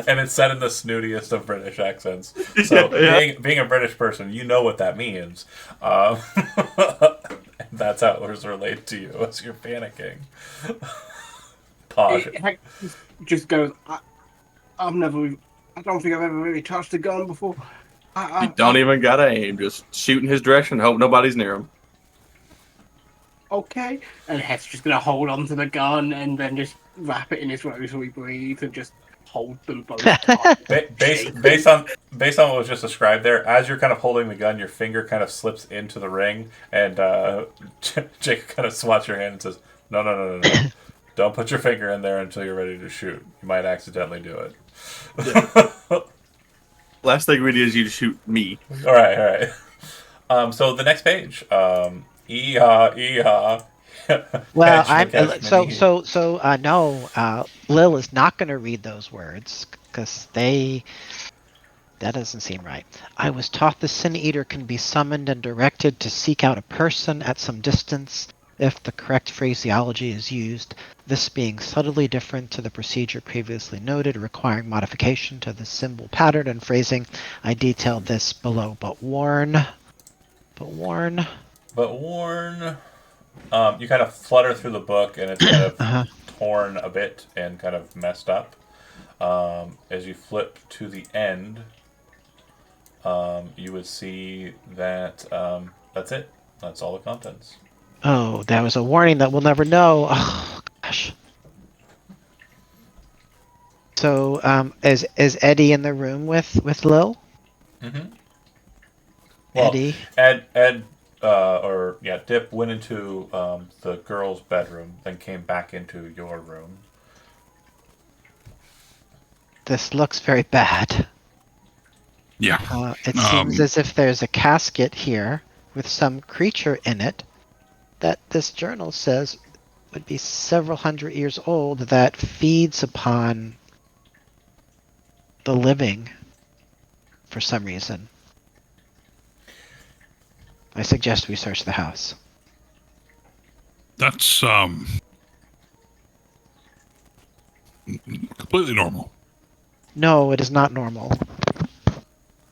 And it's said in the snootiest of British accents. So being a British person, you know what that means. That's how it was relayed to you as you're panicking. Pause. Hector just goes, I don't think I've ever really touched a gun before. You don't even gotta aim, just shoot in his direction, hope nobody's near him. Okay. And Hec's just gonna hold on to the gun and then just wrap it in his rosary beads and just hold them both tight. Based on what was just described there, as you're kind of holding the gun, your finger kind of slips into the ring, and Jake kind of swats your hand and says, "No. Don't put your finger in there until you're ready to shoot. You might accidentally do it. Last thing we need is you to shoot me. All right. So the next page. Eehaw. Well, Catch no. Lil is not going to read those words because that doesn't seem right. I was taught the Sin Eater can be summoned and directed to seek out a person at some distance if the correct phraseology is used, this being subtly different to the procedure previously noted, requiring modification to the symbol pattern and phrasing. I detailed this below, but warn. You kind of flutter through the book, and it's kind of Uh-huh. torn a bit and kind of messed up. As you flip to the end, you would see that that's it. That's all the contents. Oh, that was a warning that we'll never know. Oh, gosh. So, is Eddie in the room with Lil? Mm-hmm. Well, Eddie. Dip went into the girl's bedroom, then came back into your room. This looks very bad. Yeah. It seems as if there's a casket here with some creature in it that this journal says would be several hundred years old that feeds upon the living for some reason. I suggest we search the house. That's completely normal. No, it is not normal.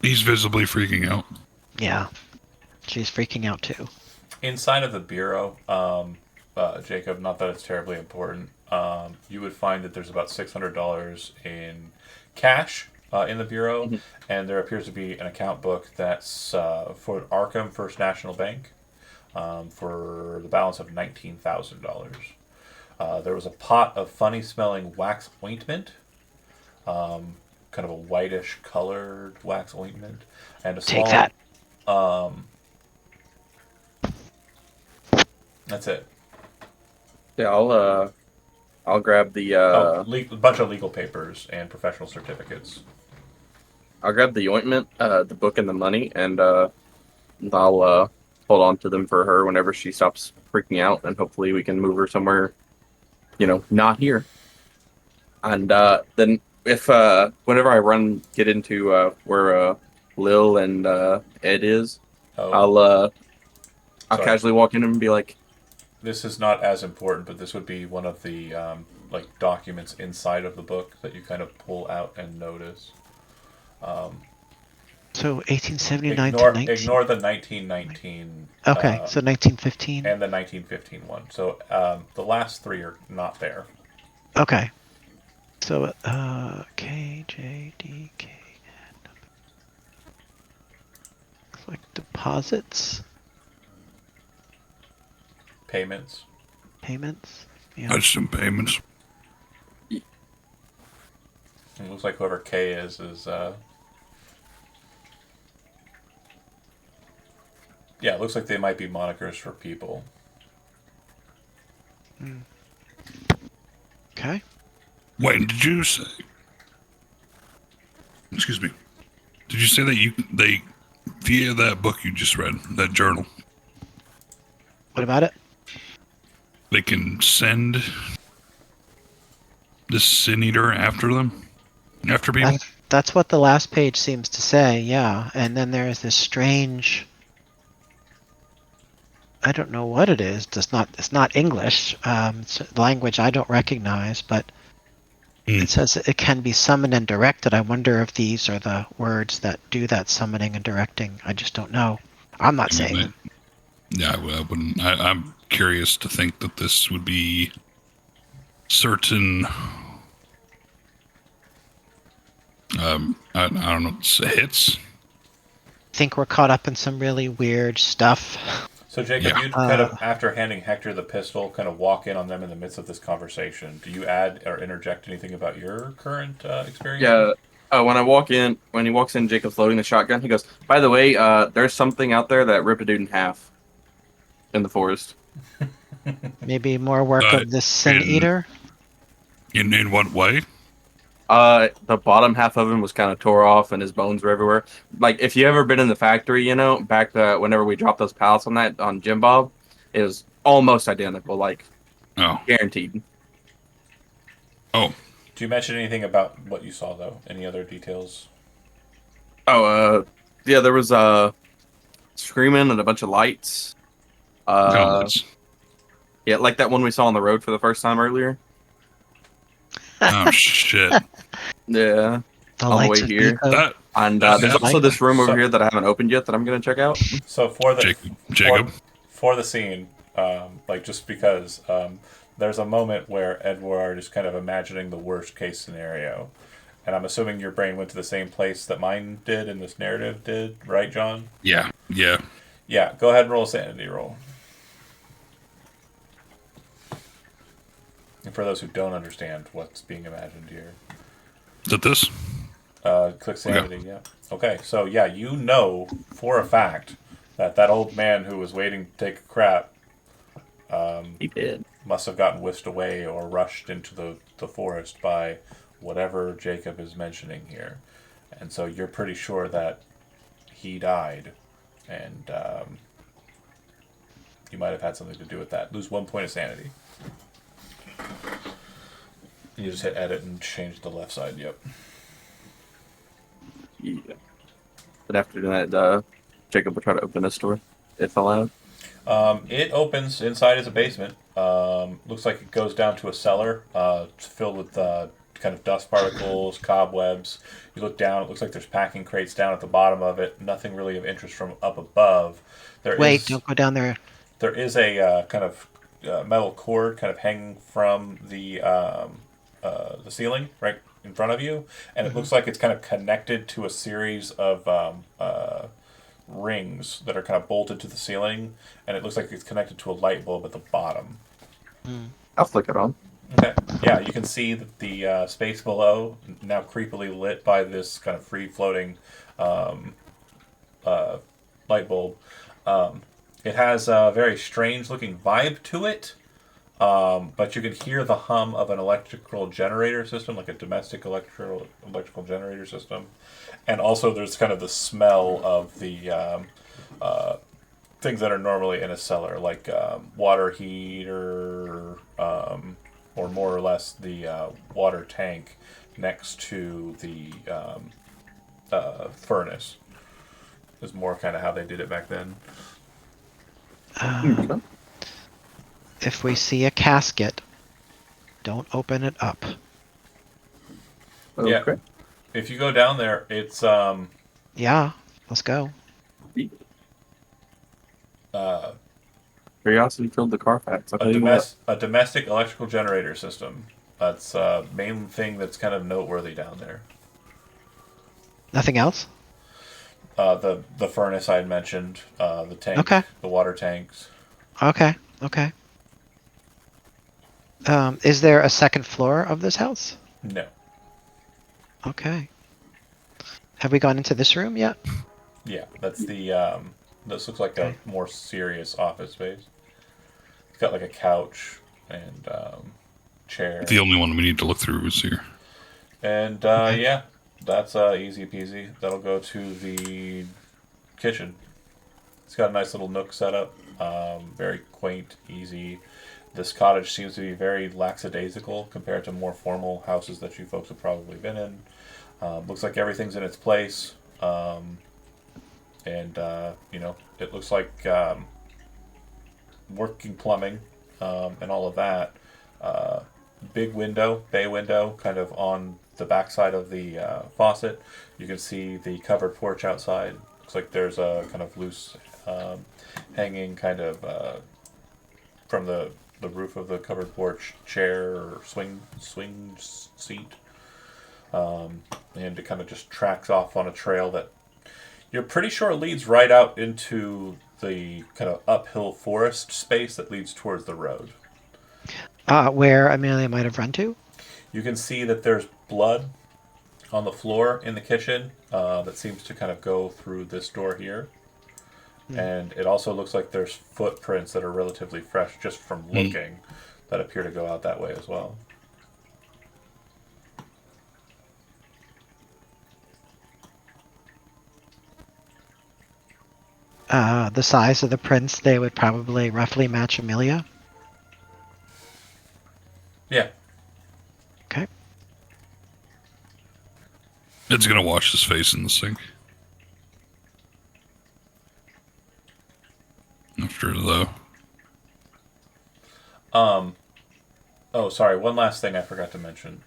He's visibly freaking out. Yeah. She's freaking out too. Inside of the bureau, Jacob, not that it's terribly important, you would find that there's about $600 in cash in the bureau, and there appears to be an account book that's for Arkham First National Bank for the balance of $19,000. There was a pot of funny-smelling wax ointment, kind of a whitish colored wax ointment, and a small... Take that. That's it. Yeah, I'll grab the a bunch of legal papers and professional certificates. I'll grab the ointment, the book, and the money, and I'll hold on to them for her whenever she stops freaking out, and hopefully we can move her somewhere, not here. And then if whenever I get into where Lil and Ed is, I'll casually walk in and be like, "This is not as important, but this would be one of the documents inside of the book that you kind of pull out and notice." So 1879 to 19... Ignore the 1919. Okay, so 1915. And the 1915 one. So the last three are not there. Okay. So K, J, D, K, N. Looks like deposits. Payments. Yeah. That's some payments. It looks like whoever K is yeah, it looks like they might be monikers for people. Okay. Wait, did you say... Excuse me. Did you say that they via that book you just read, that journal, What about it? they can send the Sin Eater after them? After people? That's what the last page seems to say, yeah. And then there's this strange... I don't know what it is. It's not English. It's a language I don't recognize, but it says it can be summoned and directed. I wonder if these are the words that do that summoning and directing. I just don't know. I'm not saying them. Yeah, I wouldn't. I'm curious to think that this would be certain... I don't know, hits? I think we're caught up in some really weird stuff. So Jacob, you kind of, after handing Hector the pistol, kind of walk in on them in the midst of this conversation. Do you add or interject anything about your current experience? Yeah. When he walks in, Jacob's loading the shotgun. He goes, "By the way, there's something out there that ripped a dude in half in the forest." Maybe more work of the Sin in- Eater. In what way? The bottom half of him was kind of tore off, and his bones were everywhere. Like if you ever been in the factory, back whenever we dropped those pallets on Jim Bob, it was almost identical, like Oh. guaranteed. Oh. Do you mention anything about what you saw though? Any other details? Oh, yeah, there was screaming and a bunch of lights. Guns. Yeah, like that one we saw on the road for the first time earlier. Oh shit. Yeah, The on the lights way of here. Nico. And That's there's also like this room over So- here that I haven't opened yet that I'm gonna check out. So for the Jacob. for the scene, like just because there's a moment where Edward is kind of imagining the worst case scenario, and I'm assuming your brain went to the same place that mine did and this narrative did, right, John? Yeah. Yeah. Go ahead and roll a sanity roll. And for those who don't understand what's being imagined here, Is it this? click sanity. Yeah. Okay. So yeah, you know for a fact that old man who was waiting to take a crap He did. must have gotten whisked away or rushed into the forest by whatever Jacob is mentioning here. And so you're pretty sure that he died. And you might have had something to do with that. Lose 1 point of sanity. You just hit edit and change the left side. Yep. Yeah. But after doing that, Jacob will try to open this door if allowed. It opens. Inside is a basement. Looks like it goes down to a cellar. It's filled with kind of dust particles, cobwebs. You look down. It looks like there's packing crates down at the bottom of it. Nothing really of interest from up above. Wait, don't go down there. There is a kind of metal cord kind of hanging from the ceiling right in front of you, and it looks like it's kind of connected to a series of rings that are kind of bolted to the ceiling, and it looks like it's connected to a light bulb at the bottom. I'll flick it on. Okay. Yeah, you can see that the space below, now creepily lit by this kind of free-floating light bulb. It has a very strange-looking vibe to it, but you can hear the hum of an electrical generator system, like a domestic electrical generator system. And also there's kind of the smell of the things that are normally in a cellar, like water heater, or more or less the water tank next to the furnace. Is more kind of how they did it back then. Okay. If we see a casket, don't open it up. Yeah. Okay. If you go down there, it's Yeah, let's go. Curiosity killed the Carfax. I'll tell you what. a domestic electrical generator system. That's main thing that's kind of noteworthy down there. Nothing else? The furnace I had mentioned, the tank, Okay. the water tanks. Okay. Is there a second floor of this house? No. Okay. Have we gone into this room yet? Yeah, that's the this looks like a more serious office space. It's got like a couch and chair. The only one we need to look through is here. And yeah, that's easy peasy. That'll go to the kitchen. It's got a nice little nook set up. Very quaint, easy. This cottage seems to be very lackadaisical compared to more formal houses that you folks have probably been in. Looks like everything's in its place. And it looks like working plumbing and all of that. Big window, bay window, kind of on the backside of the faucet. You can see the covered porch outside. Looks like there's a kind of loose hanging kind of from the roof of the covered porch chair or swing seat. And it kind of just tracks off on a trail that you're pretty sure leads right out into the kind of uphill forest space that leads towards the road. Where Amelia might have run to? You can see that there's blood on the floor in the kitchen that seems to kind of go through this door here. And it also looks like there's footprints that are relatively fresh just from looking that appear to go out that way as well. The size of the prints, they would probably roughly match Amelia. Yeah. Okay. Ed's gonna wash his face in the sink. After though. Oh, sorry. One last thing I forgot to mention.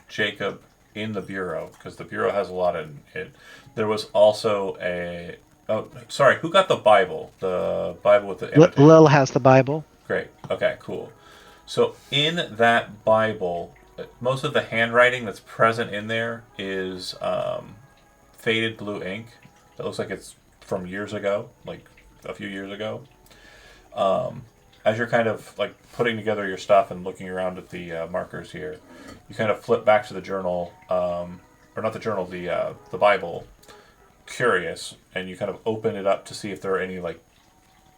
Jacob, in the bureau, because the bureau has a lot in it. There was also a. Oh, sorry. Who got the Bible? The Bible with the annotation. Lil has the Bible. Great. Okay. Cool. So in that Bible, most of the handwriting that's present in there is faded blue ink. That looks like it's from years ago, like a few years ago. As you're kind of like putting together your stuff and looking around at the markers here, you kind of flip back to the journal, or not the journal, the Bible, curious, and you kind of open it up to see if there are any like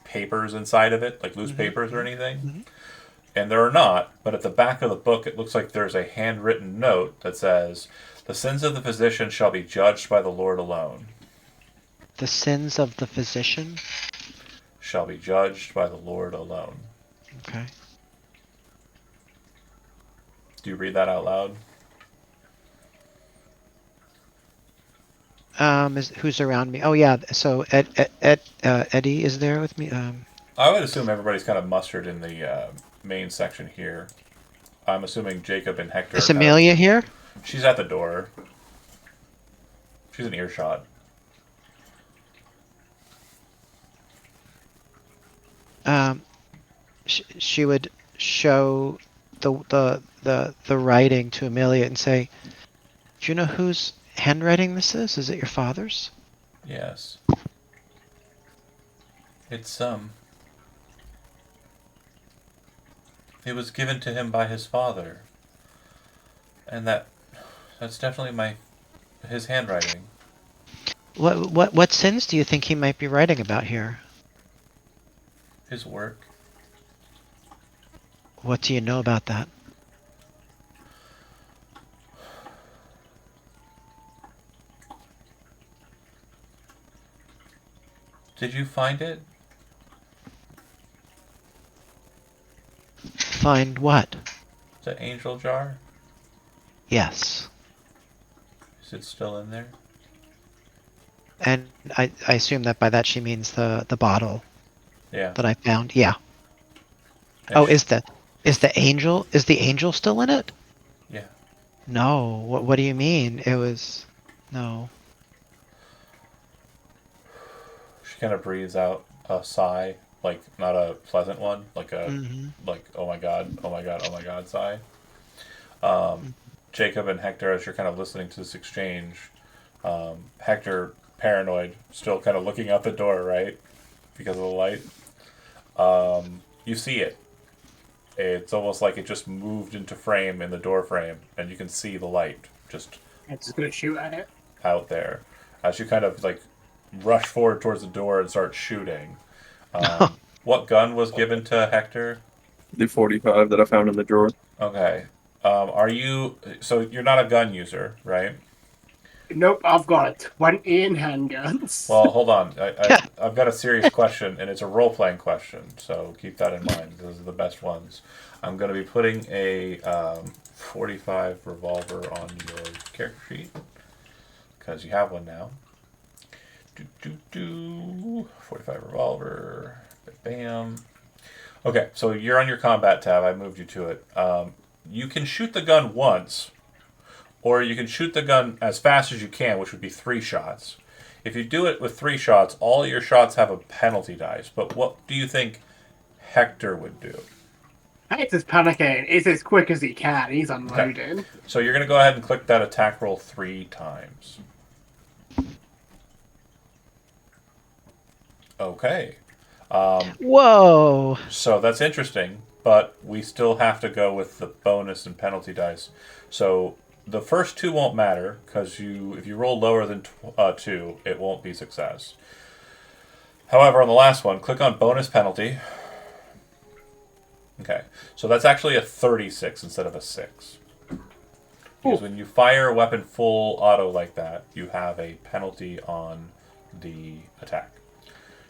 papers inside of it, like loose papers or anything. And there are not, but at the back of the book, it looks like there's a handwritten note that says, "The sins of the physician shall be judged by the Lord alone." The sins of the physician. Shall be judged by the Lord alone. Okay. Do you read that out loud? Who's around me? Oh yeah. So Eddie is there with me. I would assume everybody's kind of mustered in the main section here. I'm assuming Jacob and Hector. Is Amelia here? She's at the door. She's in earshot. She would show the writing to Amelia and say, "Do you know whose handwriting this is? Is it your father's?" Yes. It's It was given to him by his father. And that's definitely his handwriting. What sins do you think he might be writing about here? His work. What do you know about that? Did you find it? Find what? The angel jar? Yes. Is it still in there? And I assume that by that she means the bottle Yeah. that I found. Yeah. And Oh, she- is the angel still in it? Yeah. No. What do you mean? It was no. She kind of breathes out a sigh, like not a pleasant one, like a like oh my god, oh my god, oh my god sigh. Jacob and Hector, as you're kind of listening to this exchange, Hector paranoid, still kind of looking out the door, right, because of the light. You see it. It's almost like it just moved into frame in the door frame, and you can see the light just It's just gonna shoot at it. out there as you kind of like rush forward towards the door and start shooting. What gun was given to Hector? The 45 that I found in the drawer. Okay. So you're not a gun user, right? Nope, I've got a 20 in handguns. Well, hold on. I've got a serious question, and it's a role-playing question, so keep that in mind. Those are the best ones. I'm going to be putting a 45 revolver on your character sheet, because you have one now. 45 revolver. Bam. Okay, so you're on your combat tab. I moved you to it. You can shoot the gun once, or you can shoot the gun as fast as you can, which would be 3 shots. If you do it with 3 shots, all your shots have a penalty dice. But what do you think Hector would do? Hector's panicking. He's as quick as he can. He's unloading. So you're going to go ahead and click that attack roll 3 times. Okay. Whoa. So that's interesting, but we still have to go with the bonus and penalty dice. So the first 2 won't matter, because if you roll lower than 2, it won't be success. However, on the last one, click on bonus penalty. Okay, so that's actually a 36 instead of a 6. Because when you fire a weapon full auto like that, you have a penalty on the attack.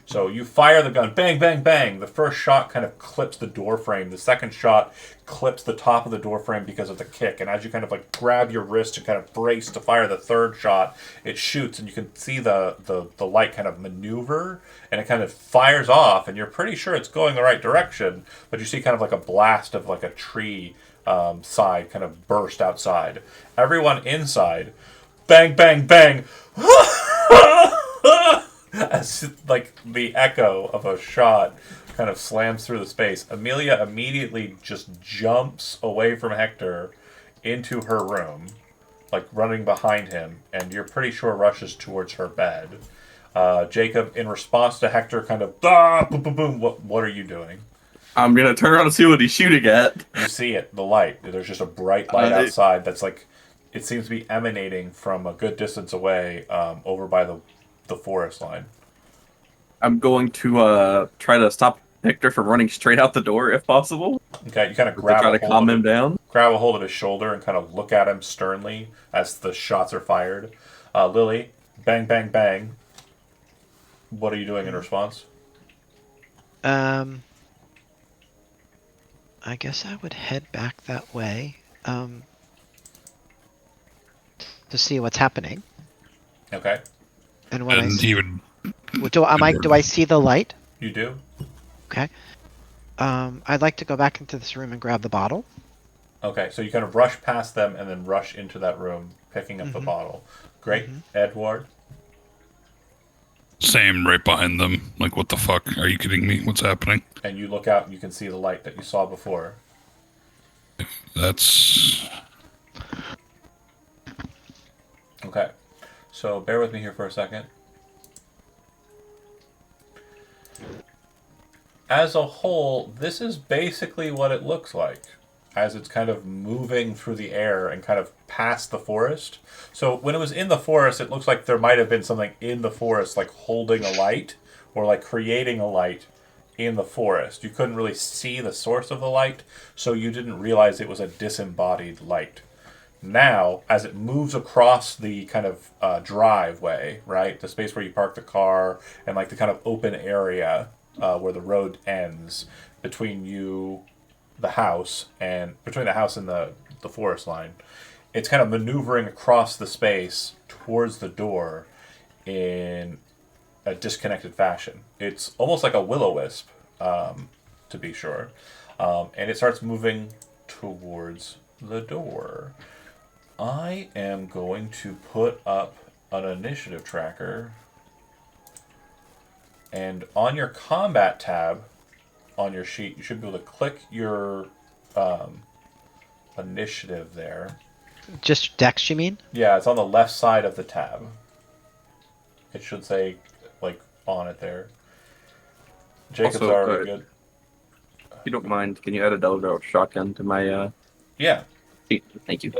So you fire the gun, bang, bang, bang. The first shot kind of clips the door frame. The second shot clips the top of the door frame because of the kick. And as you kind of like grab your wrist and kind of brace to fire the third shot, it shoots and you can see the light kind of maneuver and it kind of fires off and you're pretty sure it's going the right direction, but you see kind of like a blast of like a tree side kind of burst outside. Everyone inside, bang, bang, bang. As like the echo of a shot kind of slams through the space, Amelia immediately just jumps away from Hector into her room, like running behind him, and you're pretty sure rushes towards her bed. Jacob, in response to Hector, kind of boom, boom, boom. What are you doing? I'm gonna turn around and see what he's shooting at. You see it, the light. There's just a bright light outside that's like, it seems to be emanating from a good distance away, over by the forest line. I'm going to try to stop Hector from running straight out the door if possible. Okay, you kind of Try to calm him down. grab a hold of his shoulder and kind of look at him sternly as the shots are fired. Lily, bang, bang, bang. What are you doing in response? I guess I would head back that way to see what's happening. Okay, And when And he would. do I see the light? you do. Okay. I'd like to go back into this room and grab the bottle. Okay, so you kind of rush past them and then rush into that room, picking up the bottle. Great. Edward? Same, right behind them. Like, what the fuck? Are you kidding me? What's happening? And you look out and you can see the light that you saw before. That's. Okay, so bear with me here for a second. As a whole, this is basically what it looks like as it's kind of moving through the air and kind of past the forest. So when it was in the forest, it looks like there might have been something in the forest, like holding a light or like creating a light in the forest. You couldn't really see the source of the light, so you didn't realize it was a disembodied light. Now, as it moves across the kind of driveway, right, the space where you park the car and like the kind of open area where the road ends between the house and the forest line, it's kind of maneuvering across the space towards the door in a disconnected fashion. It's almost like a will-o-wisp, to be sure, and it starts moving towards the door. I am going to put up an initiative tracker, and on your combat tab on your sheet, you should be able to click your initiative there. Just Dex, you mean? Yeah, it's on the left side of the tab. It should say, like, on it there. Jacob's Also, already good. If you don't mind, can you add a double barrel shotgun to my Yeah. sheet? Thank you.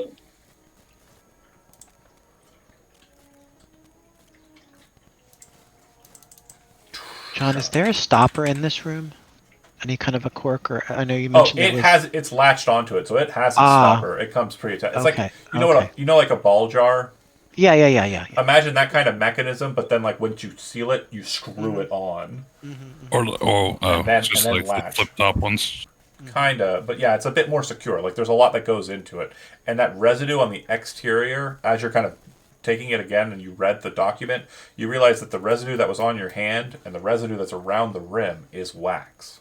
John, is there a stopper in this room? Any kind of a cork, or I know you mentioned It's latched onto it, so it has a stopper. It comes pre-attached. It's okay, like like a ball jar. Yeah. Imagine that kind of mechanism, but then like once you seal it, you screw it on. Just then like the latch. flip top ones. Kinda, but yeah, it's a bit more secure. Like there's a lot that goes into it, and that residue on the exterior, as you're kind of taking it again and you read the document, you realize that the residue that was on your hand and the residue that's around the rim is wax.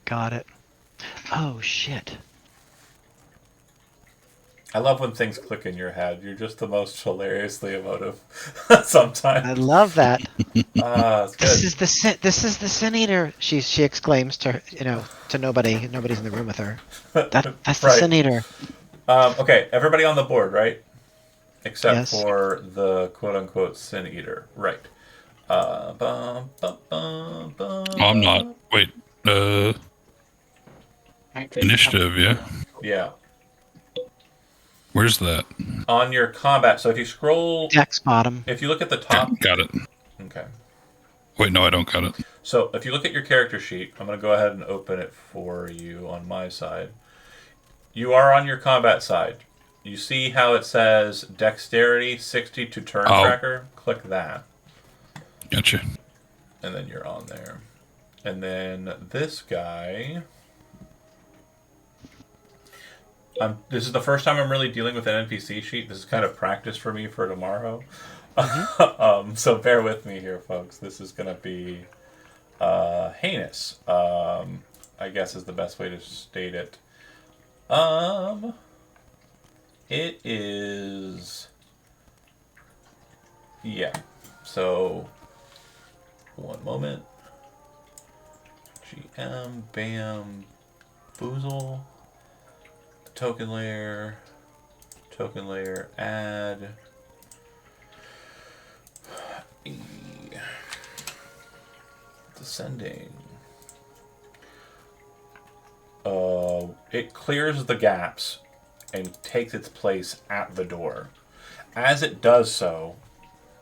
Got it. Oh shit. I love when things click in your head. You're just the most hilariously emotive. Sometimes. I love that. It's good. This is the sin eater. She exclaims to nobody. Nobody's in the room with her. That's the Right. sin eater. Okay, everybody on the board, right? Except Yes. for the quote-unquote sin eater, right? I'm not. Wait. Initiative, yeah? Yeah. Where's that? On your combat, so if you scroll, Dex bottom. if you look at the top, Got it. okay. Wait, no, I don't got it. So if you look at your character sheet, I'm going to go ahead and open it for you on my side. You are on your combat side. You see how it says Dexterity 60 to turn tracker? Click that. Gotcha. And then you're on there. And then this guy... this is the first time I'm really dealing with an NPC sheet. This is kind of practice for me for tomorrow. So bear with me here, folks. This is going to be heinous, I guess is the best way to state it. It is... Yeah. So, one moment. GM, bam, boozle. Token layer, add, descending. It clears the gaps and takes its place at the door. As it does so,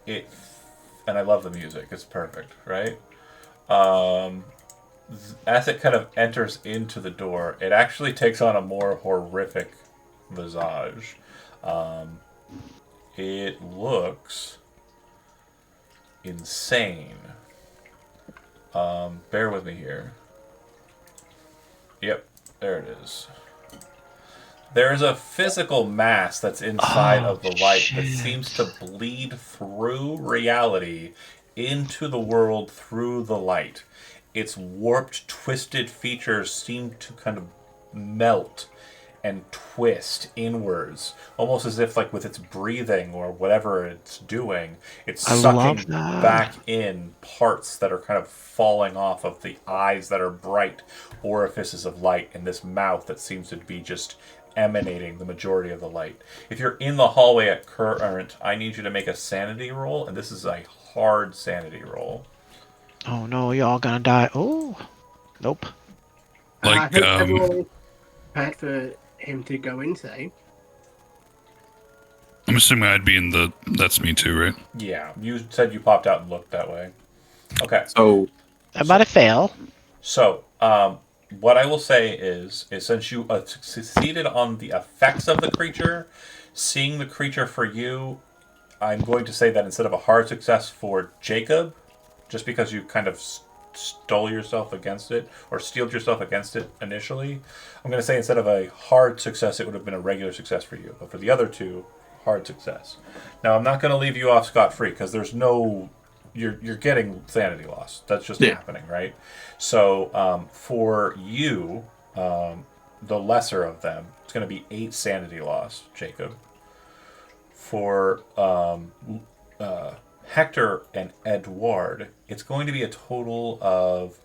and I love the music, it's perfect, right? As it kind of enters into the door, it actually takes on a more horrific visage. It looks insane. Bear with me here. Yep, there it is. There's a physical mass that's inside of the light that seems to bleed through reality into the world through the light. Its warped, twisted features seem to kind of melt and twist inwards, almost as if, like, with its breathing or whatever it's doing, it's sucking back in parts that are kind of falling off of the eyes that are bright orifices of light and this mouth that seems to be just emanating the majority of the light. If you're in the hallway at current, I need you to make a sanity roll, and this is a hard sanity roll. Oh no, y'all gonna die. Oh, nope. I Like, think everyone prepared for him to go insane. I'm assuming I'd be in the. That's me too, right? Yeah, you said you popped out and looked that way. Okay. So I'm about to fail. So, what I will say is since you succeeded on the effects of the creature, seeing the creature for you, I'm going to say that instead of a hard success for Jacob, just because you kind of stole yourself against it, or steeled yourself against it initially, I'm going to say instead of a hard success, it would have been a regular success for you. But for the other two, hard success. Now, I'm not going to leave you off scot-free, because there's no... You're getting sanity loss. That's just happening, right? So, for you, the lesser of them, it's going to be 8 sanity loss, Jacob. For Hector and Edward, it's going to be a total of,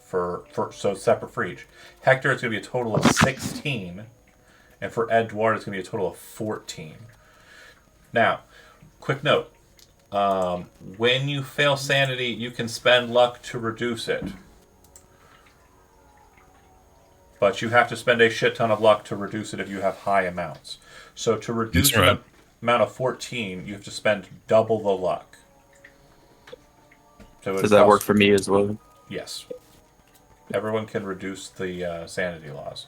so separate for each. Hector, it's going to be a total of 16, and for Edward, it's going to be a total of 14. Now, quick note. When you fail sanity, you can spend luck to reduce it. But you have to spend a shit ton of luck to reduce it if you have high amounts. So to reduce an amount of 14, you have to spend double the luck. So does that work for me as well? Yes. Everyone can reduce the sanity loss.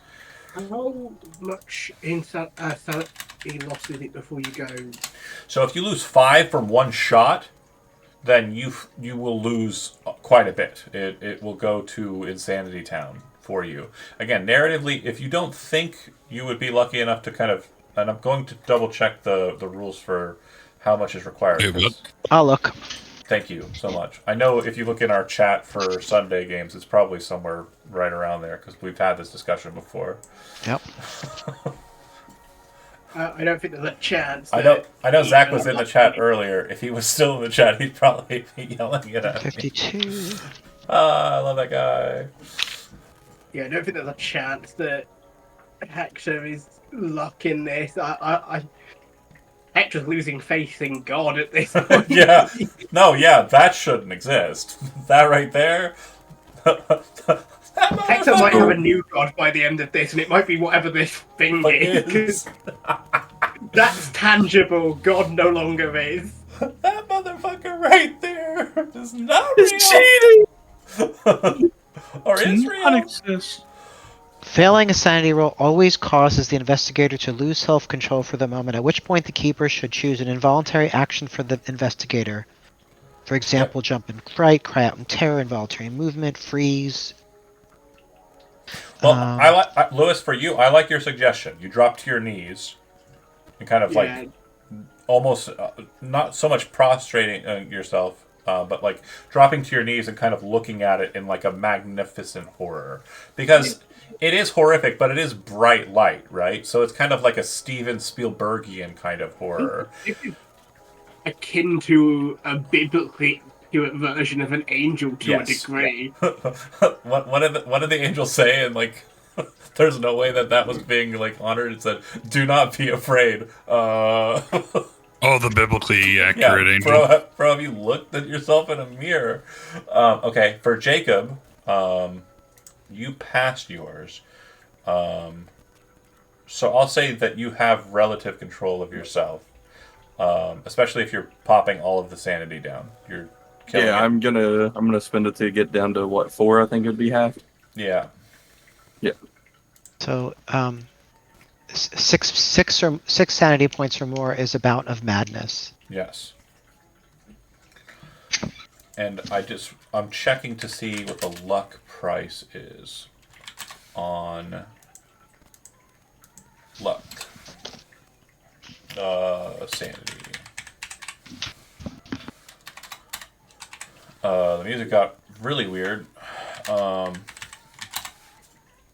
How much sanity loss is it before you go? So if you lose 5 from one shot, then you will lose quite a bit. It will go to Insanity Town for you. Again, narratively, if you don't think you would be lucky enough to kind of... And I'm going to double check the rules for how much is required. I'll look. Thank you so much. I know if you look in our chat for Sunday games, it's probably somewhere right around there, because we've had this discussion before. Yep. I don't think there's a chance. I know Zach was in the chat earlier. If he was still in the chat, he'd probably be yelling it at me. 52. I love that guy. Yeah, I don't think there's a chance that Hector is luck in this. Hector's losing faith in God at this point. Yeah. No, yeah, that shouldn't exist. That right there. Hector might have a new god by the end of this, and it might be whatever this thing is. That's tangible. God no longer is. That motherfucker right there is not real. It's cheating! or Does not Israel? exist. Failing a sanity roll always causes the investigator to lose self-control for the moment, at which point the keeper should choose an involuntary action for the investigator. For example, jump in fright, cry out in terror, involuntary movement, freeze. Well, Lewis, for you, I like your suggestion. You drop to your knees and kind of Yeah, like almost not so much prostrating yourself, but like dropping to your knees and kind of looking at it in like a magnificent horror, because it is horrific, but it is bright light, right? So it's kind of like a Steven Spielbergian kind of horror. it's akin to a biblically accurate version of an angel to a Yes. degree. What did the angel say? And like, there's no way that was being like honored. It said, "Do not be afraid." Oh, the biblically Yeah, accurate angel. bro, have you looked at yourself in a mirror? Okay, for Jacob, you passed yours. So I'll say that you have relative control of yourself, especially if you're popping all of the sanity down. You're killing Yeah, it. I'm gonna spend it to get down to what 4? I think it'd be half. Yeah. Yeah. So, six sanity points or more is a bout of madness. Yes. And I'm checking to see what the luck price is on luck. Sanity. The music got really weird.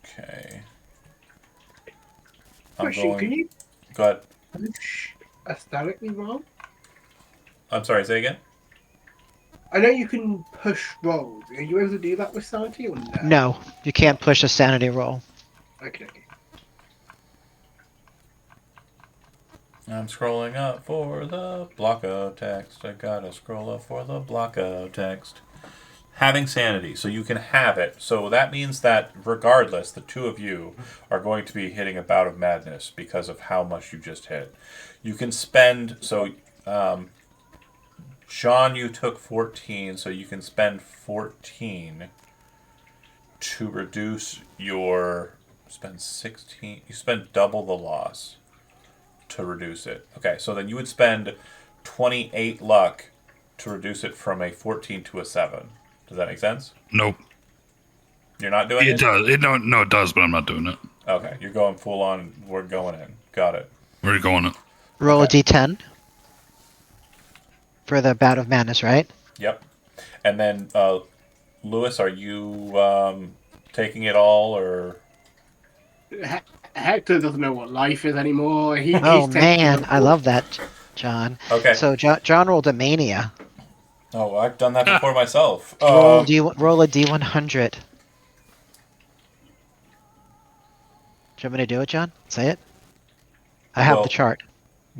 Okay. Question, can you Go ahead. push aesthetically wrong? I'm sorry, say again? I know you can push rolls. Are you able to do that with sanity or no? No, you can't push a sanity roll. Okay. I'm scrolling up for the block of text. I gotta scroll up for the block of text. Having sanity, so you can have it. So that means that regardless, the two of you are going to be hitting a bout of madness because of how much you just hit. You can spend, Sean, you took 14, so you can spend 14 to reduce your, spend 16, you spend double the loss to reduce it. Okay, so then you would spend 28 luck to reduce it from a 14 to a 7. Does that make sense? Nope. You're not doing It it? does. No, it does, but I'm not doing it. Okay, you're going full on, we're going in. Got it. Where are you going? Roll Okay. a d10 for the bout of madness, right? Yep. And then, Lewis, are you taking it all, or? Hector doesn't know what life is anymore. Oh He's taking man, the I love that, John. Okay. So John rolled a mania. Oh, I've done that before myself. Roll a d100. Do you want me to do it, John? Say it. I have Well- the chart.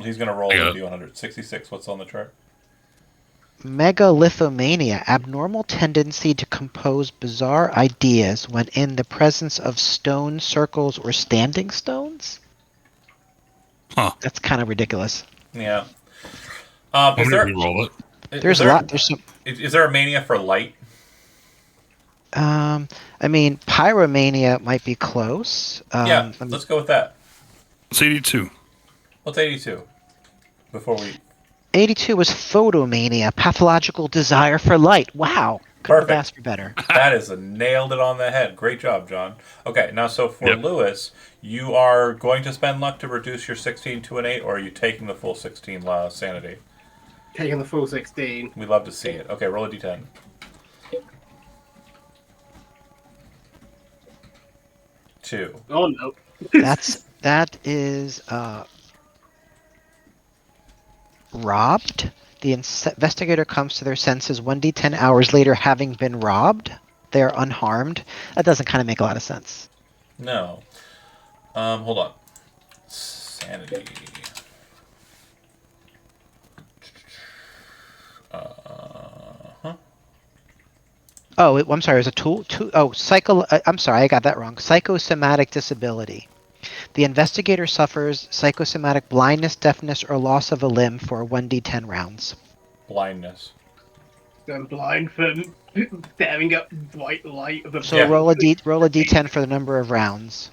He's going to roll I a got it. D100. 66, what's on the chart? Megalithomania, abnormal tendency to compose bizarre ideas when in the presence of stone circles or standing stones? Huh. That's kind of ridiculous. Yeah. I'm Is gonna there, re-roll it. There's a lot. There's some. Is there a mania for light? I mean, pyromania might be close. Yeah, Let me- let's go with that. It's 82. What's 82? Before we... 82 was photomania, pathological desire for light. Wow. Couldn't Perfect. have asked for better. That is nailed it on the head. Great job, John. Okay, now so for Yep. Lewis, you are going to spend luck to reduce your 16 to an 8, or are you taking the full 16 sanity? taking the full 16. We'd love to see it. Okay, roll a d10. Two. Oh no. That is robbed. The investigator comes to their senses 1d10 hours later, having been robbed. They are unharmed. That doesn't kind of make a lot of sense. No. Hold on. Sanity. Oh, I'm sorry. It was a tool. I'm sorry. I got that wrong. Psychosomatic disability. The investigator suffers psychosomatic blindness, deafness, or loss of a limb for 1d10 rounds. Blindness. I'm blind for staring at white light of the. So Yeah. roll a d10 for the number of rounds.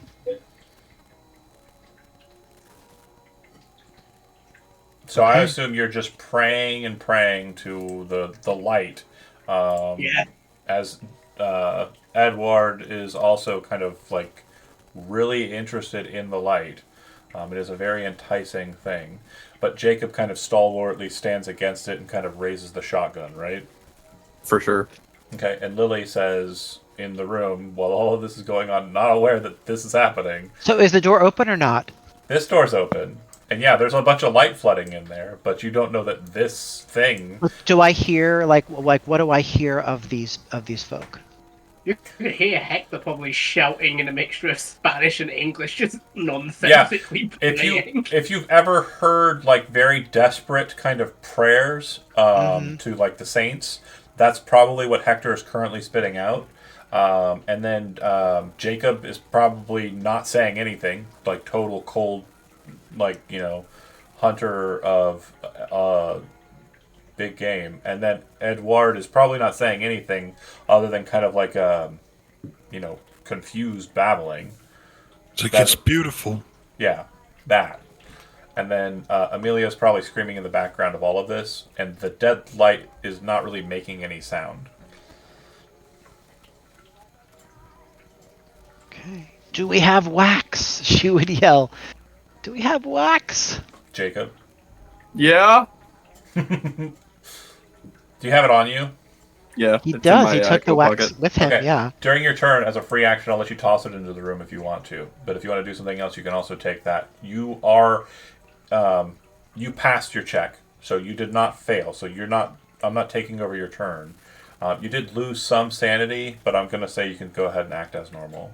So I Okay. assume you're just praying and praying to the light. Yeah. As Edward is also kind of like really interested in the light. It is a very enticing thing. But Jacob kind of stalwartly stands against it and kind of raises the shotgun, right? For sure. Okay, and Lily says in the room, while all of this is going on, not aware that this is happening, So is the door open or not? this door's open. And yeah, there's a bunch of light flooding in there, but you don't know that this thing. Do I hear like what do I hear of these folk? You can hear Hector probably shouting in a mixture of Spanish and English, just nonsensically playing. If you've ever heard like very desperate kind of prayers to like the saints, that's probably what Hector is currently spitting out. And then Jacob is probably not saying anything, like total cold, like hunter of big game. And then Edward is probably not saying anything other than kind of like confused babbling. It's like, it's beautiful. Yeah, that. And then Amelia's probably screaming in the background of all of this, and the dead light is not really making any sound. Okay. Do we have wax? She would yell. Do we have wax? Jacob, Yeah. do you have it on you? Yeah. He it's in does. my, He took the coat wax pocket. with him. Okay. Yeah. During your turn, as a free action, I'll let you toss it into the room if you want to. But if you want to do something else, you can also take that. You are, you passed your check, so you did not fail. So you're not. I'm not taking over your turn. You did lose some sanity, but I'm going to say you can go ahead and act as normal.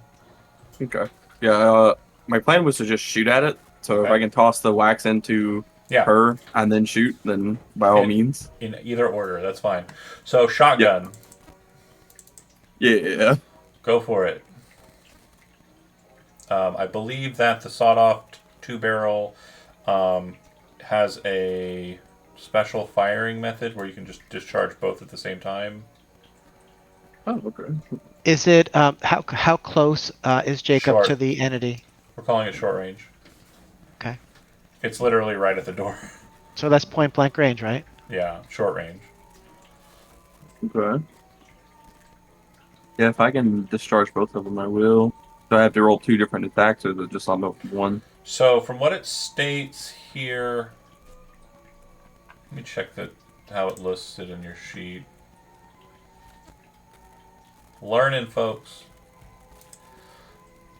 Okay. Yeah. My plan was to just shoot at it. So if Okay. I can toss the wax into Yeah. her and then shoot, then by all Okay. means. In either order, that's fine. So shotgun, Yeah. go for it. I believe that the sawed-off two-barrel has a special firing method where you can just discharge both at the same time. Oh, okay. Is it how close is Jacob Short. to the entity? We're calling it short range. Okay. It's literally right at the door. So that's point blank range, right? Yeah, short range. Okay. Yeah, if I can discharge both of them, I will. Do I have to roll 2 different attacks, or is it just on the one? So from what it states here, let me check how it lists it in your sheet. Learning, folks.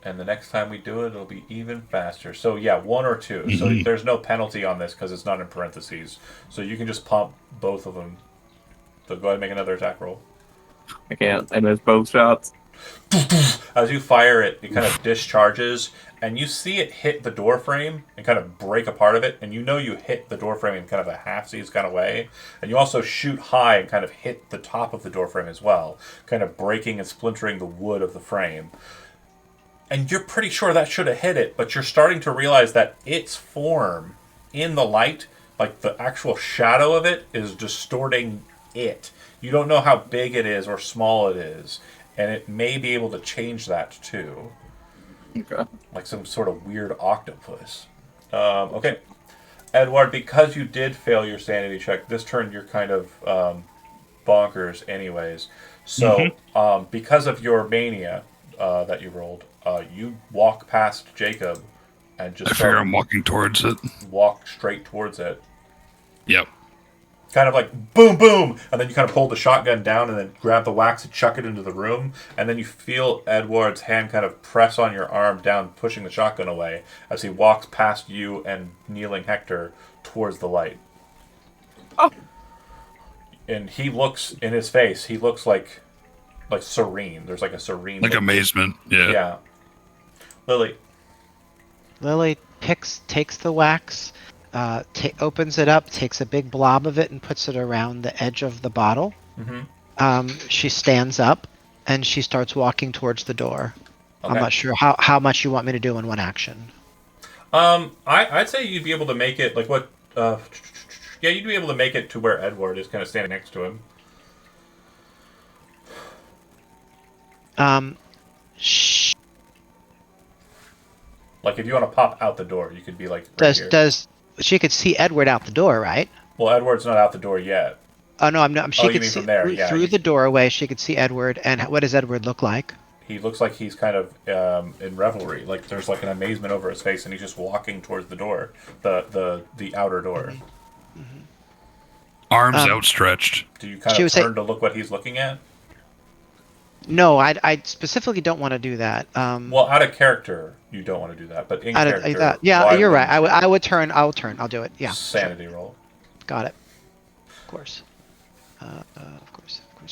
And the next time we do it, it'll be even faster. So yeah, 1 or 2. So there's no penalty on this because it's not in parentheses. So you can just pump both of them. So go ahead and make another attack roll. I can't. And there's both shots. As you fire it, it kind of discharges, and you see it hit the door frame and kind of break a part of it, and you know you hit the door frame in kind of a half-seas kind of way. And you also shoot high and kind of hit the top of the door frame as well, kind of breaking and splintering the wood of the frame. And you're pretty sure that should have hit it, but you're starting to realize that its form in the light, like the actual shadow of it, is distorting it. You don't know how big it is or small it is, and it may be able to change that too. Okay. Like some sort of weird octopus. Okay. Edward, because you did fail your sanity check, this turn you're kind of bonkers anyways. So, because of your mania that you rolled, you walk past Jacob and just I figure I'm walking towards it. walk straight towards it. Yep. Kind of like boom, boom, and then you kind of hold the shotgun down and then grab the wax and chuck it into the room, and then you feel Edward's hand kind of press on your arm down, pushing the shotgun away as he walks past you and kneeling Hector towards the light. Oh. And he looks in his face. He looks like serene. There's like a serene, Like look. amazement. Yeah. Yeah. Lily. Lily takes the wax, opens it up, takes a big blob of it, and puts it around the edge of the bottle. Mm-hmm. She stands up and she starts walking towards the door. Okay. I'm not sure how much you want me to do in one action. I'd say you'd be able to make it like what. Yeah, you'd be able to make it to where Edward is kind of standing next to him. Sh- Like if you want to pop out the door, you could be like right does here. does she could see Edward out the door, right? Well, Edward's not out the door yet. Oh no, I'm not. Oh, She you could mean see from there? Yeah, through the doorway. She could see Edward, and what does Edward look like? he looks like he's kind of in revelry. Like there's like an amazement over his face, and he's just walking towards the door, the outer door. Arms Um, outstretched. Do you kind She of would say- turn to look what he's looking at? No, I specifically don't want to do that. Well, out of character, you don't want to do that, but in character, yeah, why you're right. wouldn't I would turn. I'll turn. I'll do it. Yeah. you? Sanity roll. Got it. Of course. Of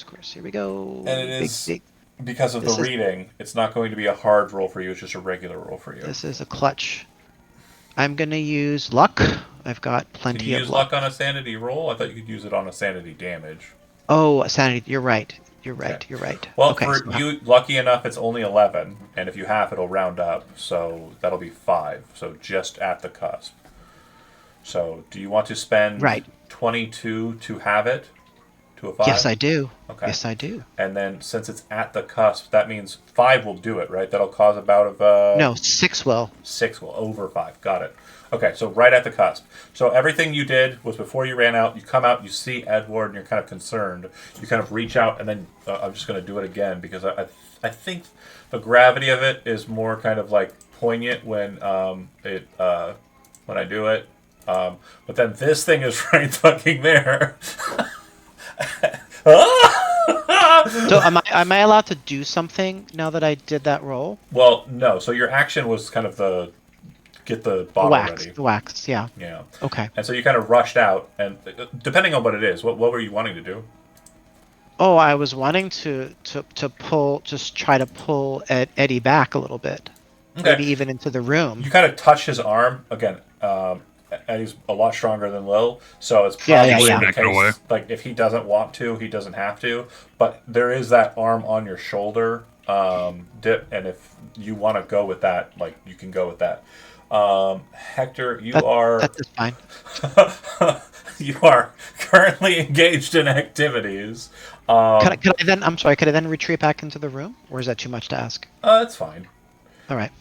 course. Here we go. And it is Big- because of This the is- reading. It's not going to be a hard roll for you. It's just a regular roll for you. This is a clutch. I'm gonna use luck. I've got Can plenty you of use luck. luck on a sanity roll? I thought you could use it on a sanity damage. Oh, sanity. You're right. You're right. Okay. You're right. Well, okay, for so- you, lucky enough, it's only 11, and if you half, it'll round up, so that'll be 5. So just at the cusp. So, do you want to spend Right. 22 to have it to a 5? Yes, I do. Okay. Yes, I do. And then since it's at the cusp, that means 5 will do it, right? That'll cause a bout of No, 6 will. 6 will over 5. Got it. Okay, so right at the cusp. So everything you did was before you ran out. You come out, you see Edward, and you're kind of concerned. You kind of reach out, and then I'm just going to do it again because I think the gravity of it is more kind of like poignant when when I do it. But then this thing is right fucking there. So am I allowed to do something now that I did that roll? Well, no. So your action was kind of get the The bottle wax. ready. The wax. Yeah. Yeah. Okay. And so you kind of rushed out, and depending on what it is, what were you wanting to do? Oh, I was wanting to pull, just try to pull Eddie back a little bit, maybe even into the room. You kind of touch his arm again. Eddie's a lot stronger than Lil, so it's Yeah, probably yeah, the yeah. Back it away. case. Like if he doesn't want to, he doesn't have to. But there is that arm on your shoulder dip, and if you want to go with that, like you can go with that. Hector, you are That's just fine. you are currently engaged in activities. Could I then? I'm sorry. Could I then retreat back into the room, or is that too much to ask? It's fine. All right.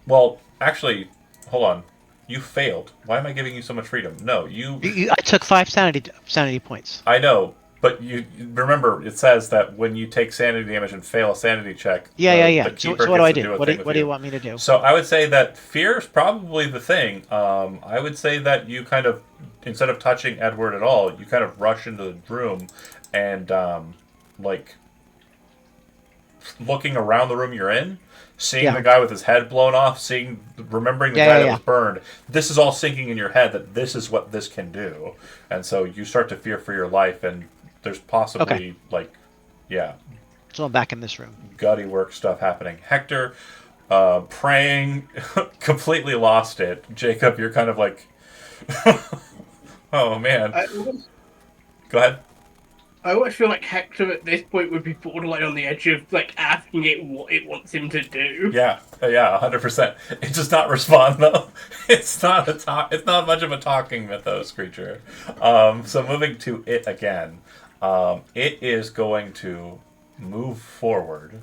Well, actually, hold on. You failed. Why am I giving you so much freedom? No, I took 5 sanity points. I know, but you remember it says that when you take sanity damage and fail a sanity check, Yeah. the So keeper what do I gets to do? a What thing do with you want me to do? So I would say that fear is probably the thing. I would say that you kind of, instead of touching Edward at all, you kind of rush into the room and like looking around the room you're in, seeing the guy with his head blown off, remembering the guy that was burned. This is all sinking in your head that this is what this can do, and so you start to fear for your life. And there's possibly So I'm back in this room. gutty work stuff happening. Hector, praying, completely lost it. Jacob, you're kind of like, oh man. Go ahead. I always feel like Hector at this point would be borderline on the edge of like asking it what it wants him to do. Yeah, 100%. It does not respond though. It's not It's not much of a talking mythos creature. So moving to it again, it is going to move forward,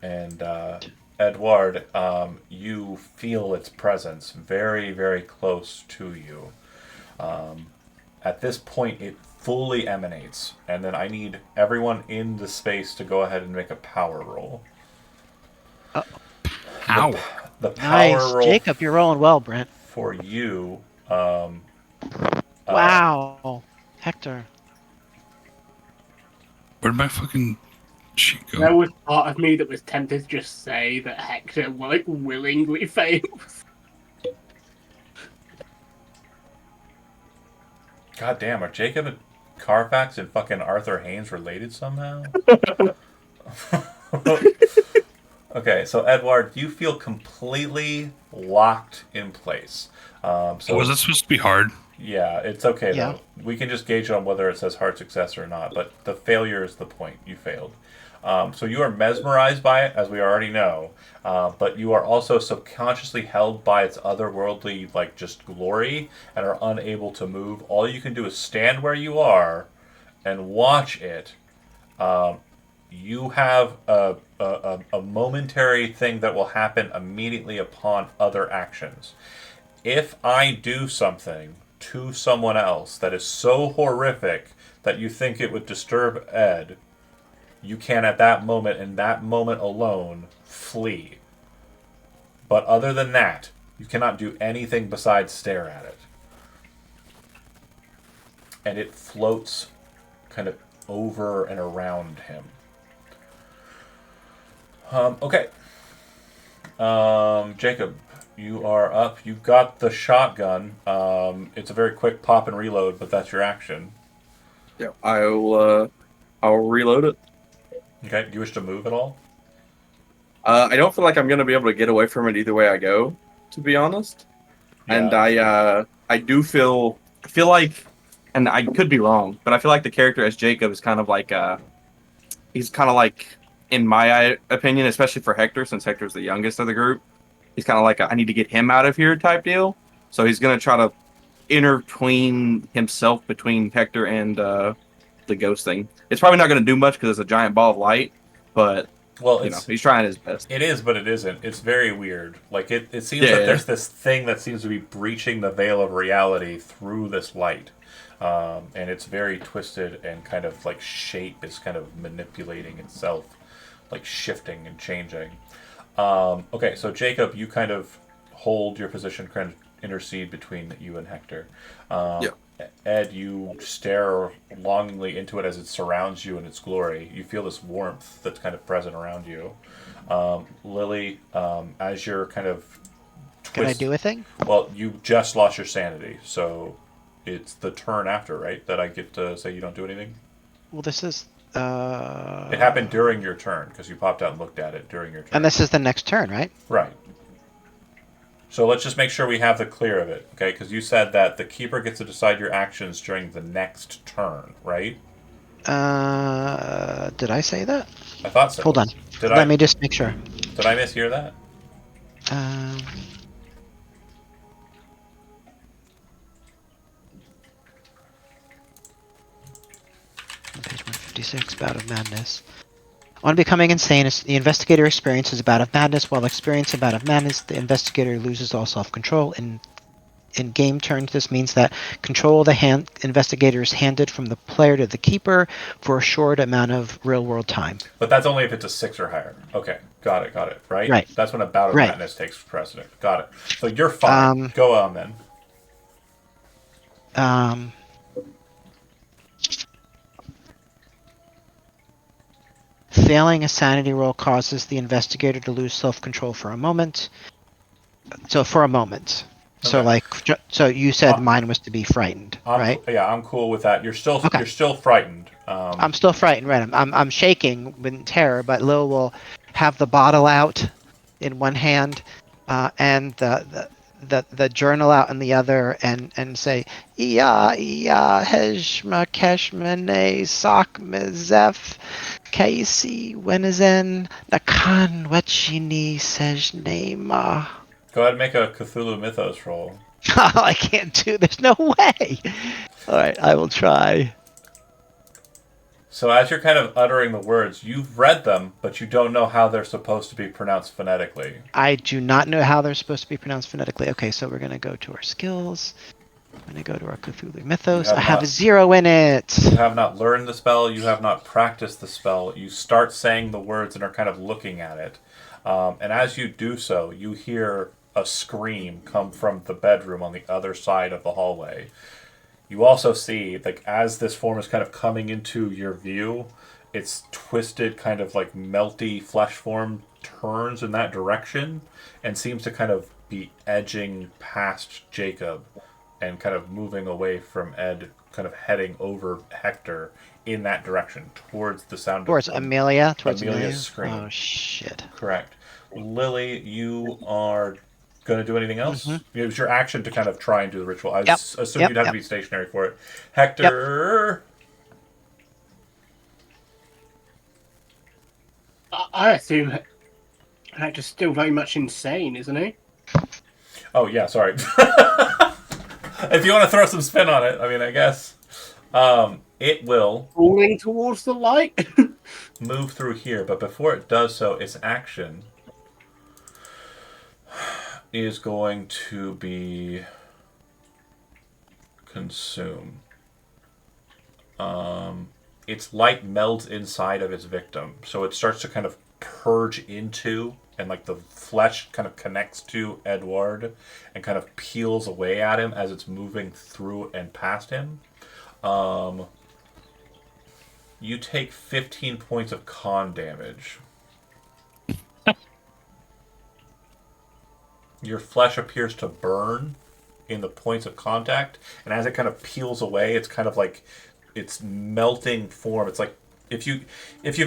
and Edward, you feel its presence very, very close to you. At this point, it fully emanates, and then I need everyone in the space to go ahead and make a power roll. Ow. The power Nice, roll Jacob. You're rolling well, Brent. for you. Wow, Hector. Where'd my fucking sheet go? There was part of me that was tempted to just say that Hector like willingly fails. God damn, are Jacob and Carfax and fucking Arthur Haynes related somehow? Okay, so Edward, you feel completely locked in place. So Was it supposed to be hard? yeah, it's okay Yeah. though. We can just gauge on whether it says hard success or not, but the failure is the point. You failed. So you are mesmerized by it, as we already know, but you are also subconsciously held by its otherworldly, like, just glory, and are unable to move. All you can do is stand where you are and watch it, you have a momentary thing that will happen immediately upon other actions. If I do something to someone else that is so horrific that you think it would disturb Ed, you can at that moment, in that moment alone, flee. But other than that, you cannot do anything besides stare at it. And it floats kind of over and around him. Okay. Jacob, you are up. You've got the shotgun. It's a very quick pop and reload, but that's your action. Yeah, I'll reload it. Okay. Do you wish to move at all? I don't feel like I'm gonna be able to get away from it either way I go, to be honest. Yeah. And I feel like, and I could be wrong, but I feel like the character as Jacob is kind of like he's kind of like, in my opinion, especially for Hector, since Hector's the youngest of the group, he's kind of like I need to get him out of here type deal. So he's gonna try to intertwine himself between Hector and the ghost thing. It's probably not gonna do much because it's a giant ball of light, but Well, he's trying his best. It is, but it isn't. It's very weird. Like it seems that there's this thing that seems to be breaching the veil of reality through this light. And it's very twisted and kind of like shape is kind of manipulating itself, like shifting and changing. Okay, so Jacob, you kind of hold your position, kind of intercede between you and Hector. Ed, you stare longingly into it as it surrounds you in its glory. You feel this warmth that's kind of present around you. Lily, as you're kind of Can I do a thing? Well, you just lost your sanity, so it's the turn after, right? That I get to say you don't do anything? Well, this is... It happened during your turn, because you popped out and looked at it during your turn. And this is the next turn, right? Right. So let's just make sure we have the clear of it, okay? Because you said that the keeper gets to decide your actions during the next turn, right? Did I say that? I thought so. Hold on. Let me just make sure. Did I mishear that? Page 156, Bout of Madness. On becoming insane, the investigator experiences a bout of madness. While experiencing a bout of madness, the investigator loses all self-control. In game turns, this means that control of the investigator is handed from the player to the keeper for a short amount of real-world time. But that's only if it's a 6 or higher. Okay, got it, right? Right. That's when a bout of madness takes precedent. Got it. So you're fine. Go on, then. Failing a sanity roll causes the investigator to lose self-control for a moment. So for a moment. Okay. So you said mine was to be frightened, right? Yeah, I'm cool with that. You're still frightened. I'm still frightened, right? I'm shaking with terror, but Lil will have the bottle out in one hand, and the journal out in the other, and say, "Ya heshma keshmene sak mezef kaisi wenizen nakan wechini sejnema." Go ahead and make a Cthulhu Mythos roll. Oh, I can't do. There's no way. All right, I will try. So as you're kind of uttering the words, you've read them, but you don't know how they're supposed to be pronounced phonetically. I do not know how they're supposed to be pronounced phonetically. Okay, so we're going to go to our skills. I'm going to go to our Cthulhu Mythos. I have a 0 in it. You have not learned the spell. You have not practiced the spell. You start saying the words and are kind of looking at it. And as you do so, you hear a scream come from the bedroom on the other side of the hallway. You also see, like, as this form is kind of coming into your view, its twisted, kind of like melty flesh form turns in that direction and seems to kind of be edging past Jacob and kind of moving away from Ed, kind of heading over Hector in that direction towards the sound towards of Amelia. Amelia's scream. Oh shit! Correct. Lily, you are going to do anything else? Mm-hmm. It was your action to kind of try and do the ritual. I Yep. assumed you'd have to be stationary for it. Hector. I assume Hector's still very much insane, isn't he? Oh yeah, sorry. If you want to throw some spin on it, I mean, I guess It will Falling towards the light. move through here, but before it does so, its action is going to be consume. Its light melds inside of its victim, so it starts to kind of purge into, and like the flesh kind of connects to Edward and kind of peels away at him as it's moving through and past him. You take 15 points of con damage. Your flesh appears to burn in the points of contact, and as it kind of peels away, it's kind of like it's melting form. It's like if you've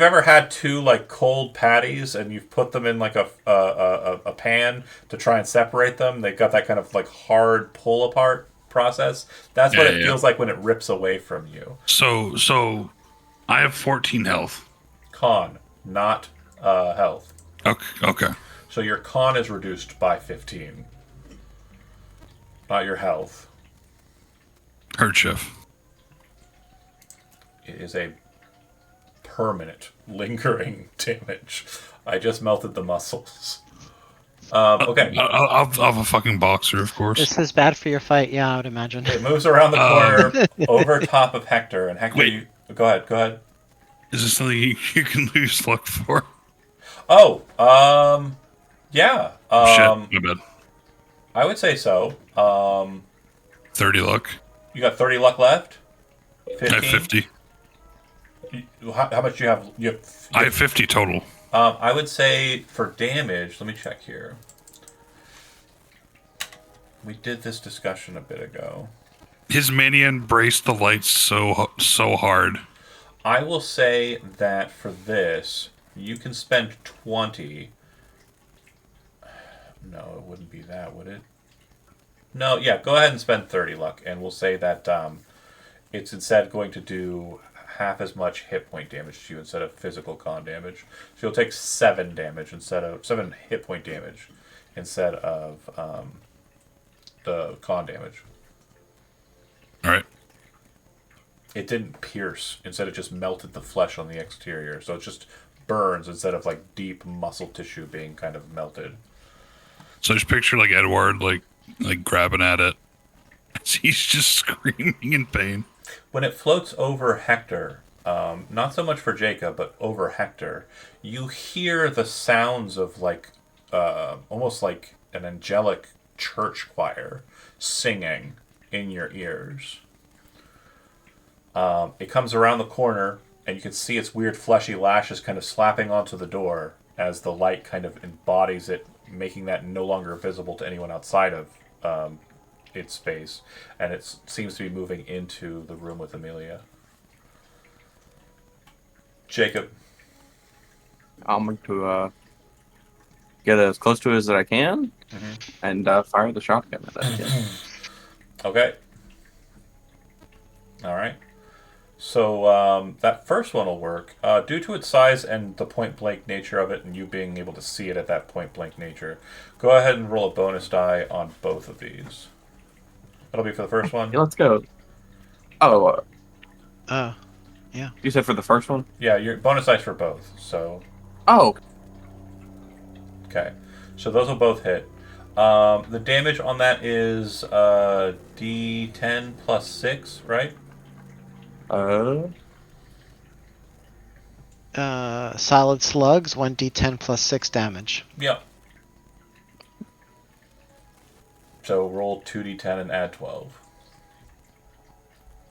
ever had two like cold patties and you've put them in like a pan to try and separate them, they've got that kind of like hard pull apart process. That's what it feels like when it rips away from you. So I have 14 health. Con, not health. Okay. So your con is reduced by 15. Not your health. Hurt Chef. It is a permanent, lingering damage. I just melted the muscles. Okay. I'll have a fucking boxer, of course. This is bad for your fight, yeah, I would imagine. It moves around the corner over top of Hector, and Hector, Wait. Go ahead. Is this something you can lose luck for? Oh, yeah. Shit, my bad. I would say so. 30 luck. You got 30 luck left? I have 50. How much do you have? I have 50 total. I would say for damage, let me check here. We did this discussion a bit ago. His mania embraced the lights so hard. I will say that for this, you can spend 20. No, it wouldn't be that, would it? No, yeah, go ahead and spend 30 luck, and we'll say that it's instead going to do half as much hit point damage to you instead of physical con damage. So you'll take 7 hit point damage instead of the con damage. All right. It didn't pierce. Instead, it just melted the flesh on the exterior. So it just burns instead of like deep muscle tissue being kind of melted. So just picture like Edward like grabbing at it. He's just screaming in pain. When it floats over Hector, not so much for Jacob, but over Hector, you hear the sounds of like almost like an angelic church choir singing in your ears. It comes around the corner, and you can see its weird fleshy lashes kind of slapping onto the door as the light kind of embodies it, making that no longer visible to anyone outside of its space, and it seems to be moving into the room with Amelia. Jacob. I'm going to get as close to it as I can and fire the shotgun at that kid. Okay. All right. So that first one will work. Due to its size and the point-blank nature of it, and you being able to see it at that point-blank nature, go ahead and roll a bonus die on both of these. That'll be for the first one. Yeah, let's go. Oh, yeah. you said for the first one? Yeah, your bonus dice for both. So Oh, okay. So those will both hit. The damage on that is D10 plus 6, right? Solid slugs, 1d10 plus 6 damage. Yep. So roll 2d10 and add 12.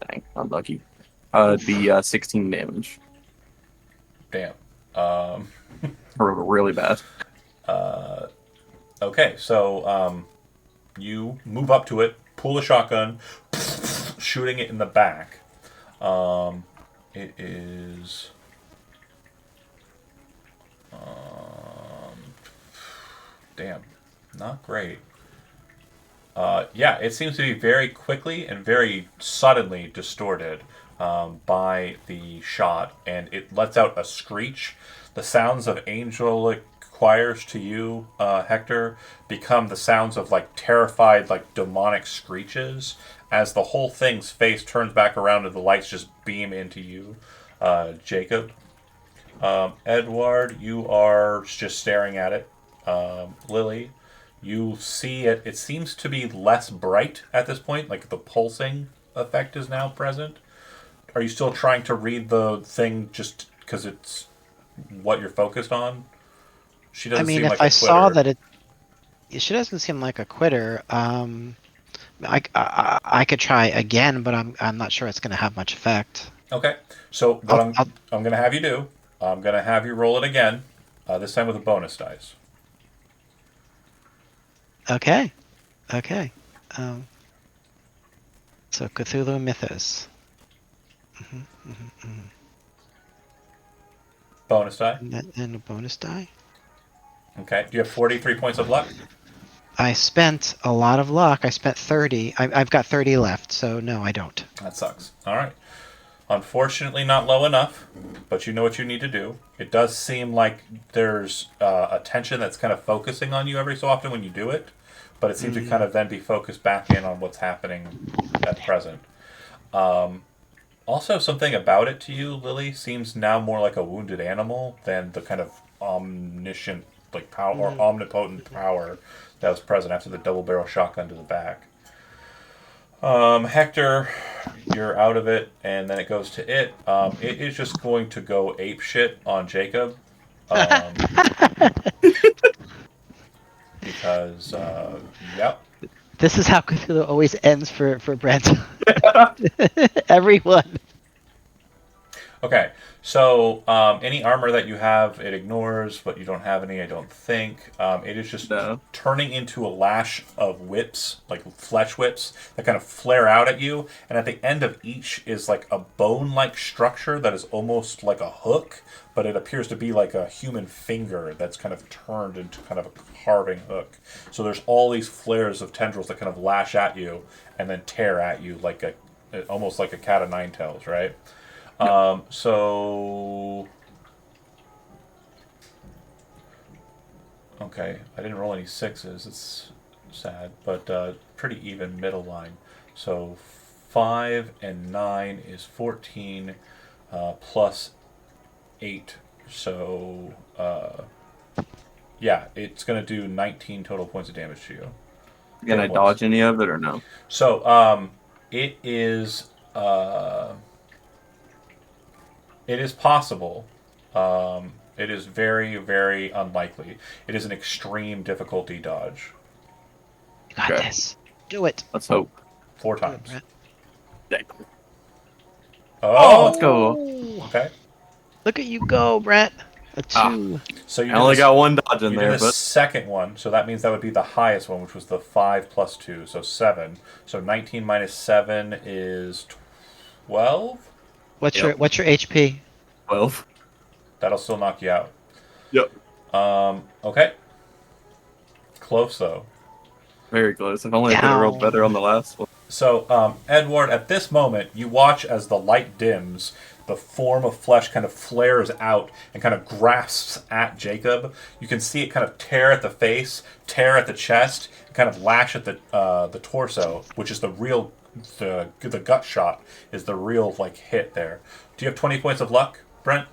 dang, unlucky. The 16 damage. Damn. Really bad. Okay, so you move up to it, pull the shotgun, shooting it in the back. It is... damn, not great. Yeah, it seems to be very quickly and very suddenly distorted by the shot, and it lets out a screech. The sounds of angelic choirs to you, Hector, become the sounds of like terrified, like demonic screeches as the whole thing's face turns back around and the lights just beam into you, Jacob. Edward, you are just staring at it. Lily, you see it. It seems to be less bright at this point, like the pulsing effect is now present. Are you still trying to read the thing just because it's what you're focused on? She doesn't I mean, seem if like I a saw quitter. that she doesn't seem like a quitter. I could try again, but I'm not sure it's going to have much effect. Okay, so what I'll I'm going to have you do, I'm going to have you roll it again, this time with a bonus dice. okay. So Cthulhu Mythos. Bonus die. And a bonus die. Okay, do you have 43 points of luck? I spent a lot of luck. I spent 30. I've got 30 left, so no, I don't. That sucks. All right. Unfortunately, not low enough, but you know what you need to do. It does seem like there's a tension that's kind of focusing on you every so often when you do it, but it seems to kind of then be focused back in on what's happening at present. Also, something about it to you, Lily, seems now more like a wounded animal than the kind of omniscient, like power or omnipotent power that was present after the double barrel shotgun to the back. Hector, you're out of it, and then it goes to it. It is just going to go ape shit on Jacob. Because, yep. This is how Cthulhu always ends for Brent. Everyone. Okay, so any armor that you have, it ignores, but you don't have any, I don't think. It is just turning into a lash of whips, like flesh whips, that kind of flare out at you, and at the end of each is like a bone-like structure that is almost like a hook, but it appears to be like a human finger that's kind of turned into kind of a carving hook. So there's all these flares of tendrils that kind of lash at you and then tear at you like almost like a cat of nine tails, right? So okay, I didn't roll any sixes. It's sad, but pretty even middle line. So 5 and 9 is 14 plus 8. So yeah, it's gonna do 19 total points of damage to you. Can I dodge any of it or no? So it is possible. It is very, very unlikely. It is an extreme difficulty dodge. You got this. Do it. Let's hope. 4 Do it, times. Brent. Oh, let's go. okay. Look at you go, Brent. A 2. So you I only got one dodge in you there, did the but second one, so that means that would be the highest one, which was the 5 plus 2, so 7. So 19 minus 7 is 12. What's your HP? 12. That'll still knock you out. Yep. Okay. Close though. Very close. If only I could have rolled better on the last one. So, Edward, at this moment, you watch as the light dims, the form of flesh kind of flares out and kind of grasps at Jacob. You can see it kind of tear at the face, tear at the chest, kind of lash at the torso, which is the real, the gut shot is the real, like, hit there. Do you have 20 points of luck, Brent?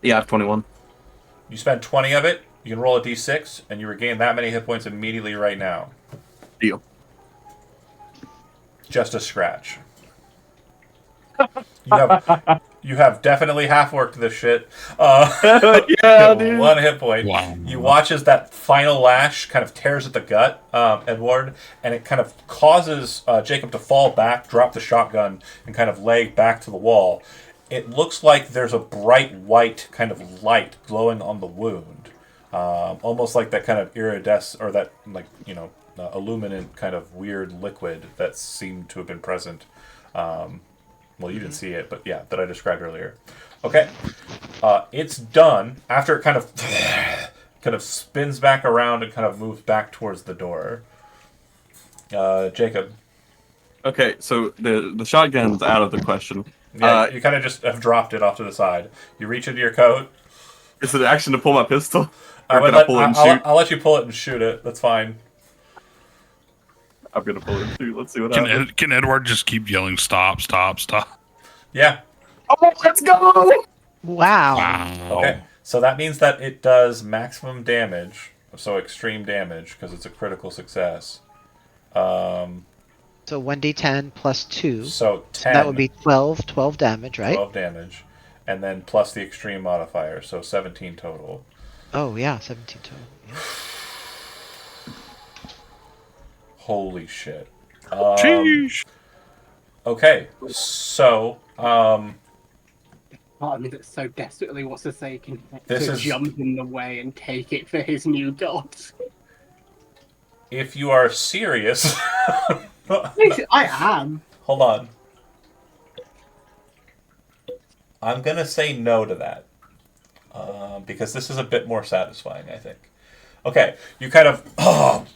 Yeah, I have 21. You spend 20 of it, you can roll a d6, and you regain that many hit points immediately right now. Deal. Just a scratch. You have definitely half worked this shit. Yeah, dude. 1 hit point. Wow. You watch as that final lash kind of tears at the gut, Edward, and it kind of causes Jacob to fall back, drop the shotgun, and kind of lay back to the wall. It looks like there's a bright white kind of light glowing on the wound, almost like that kind of iridescent or that illuminant kind of weird liquid that seemed to have been present. Well, you didn't see it, but yeah, that I described earlier. Okay, it's done after it kind of spins back around and kind of moves back towards the door. Jacob. Okay, so the shotgun's out of the question. Yeah, you kind of just have dropped it off to the side. You reach into your coat. Is it an action to pull my pistol? Or can I pull it and shoot? I'll let you pull it and shoot it. That's fine. I'm gonna pull him too. Let's see what happens. Can Edward just keep yelling stop, stop, stop? Yeah. Oh, let's go! Wow. Wow. Okay. So that means that it does maximum damage, so extreme damage, because it's a critical success. So 1d10 plus 2. So 10. That would be 12 damage, right? 12 damage. And then plus the extreme modifier, so 17 total. Oh, yeah, 17 total. Yeah. Holy shit. Sheesh. Okay, so Part of me that so desperately wants to say can This to is- jump in the way and take it for his new god. if you are serious, I am. hold on. I'm gonna say no to that because this is a bit more satisfying, I think. Okay, you kind of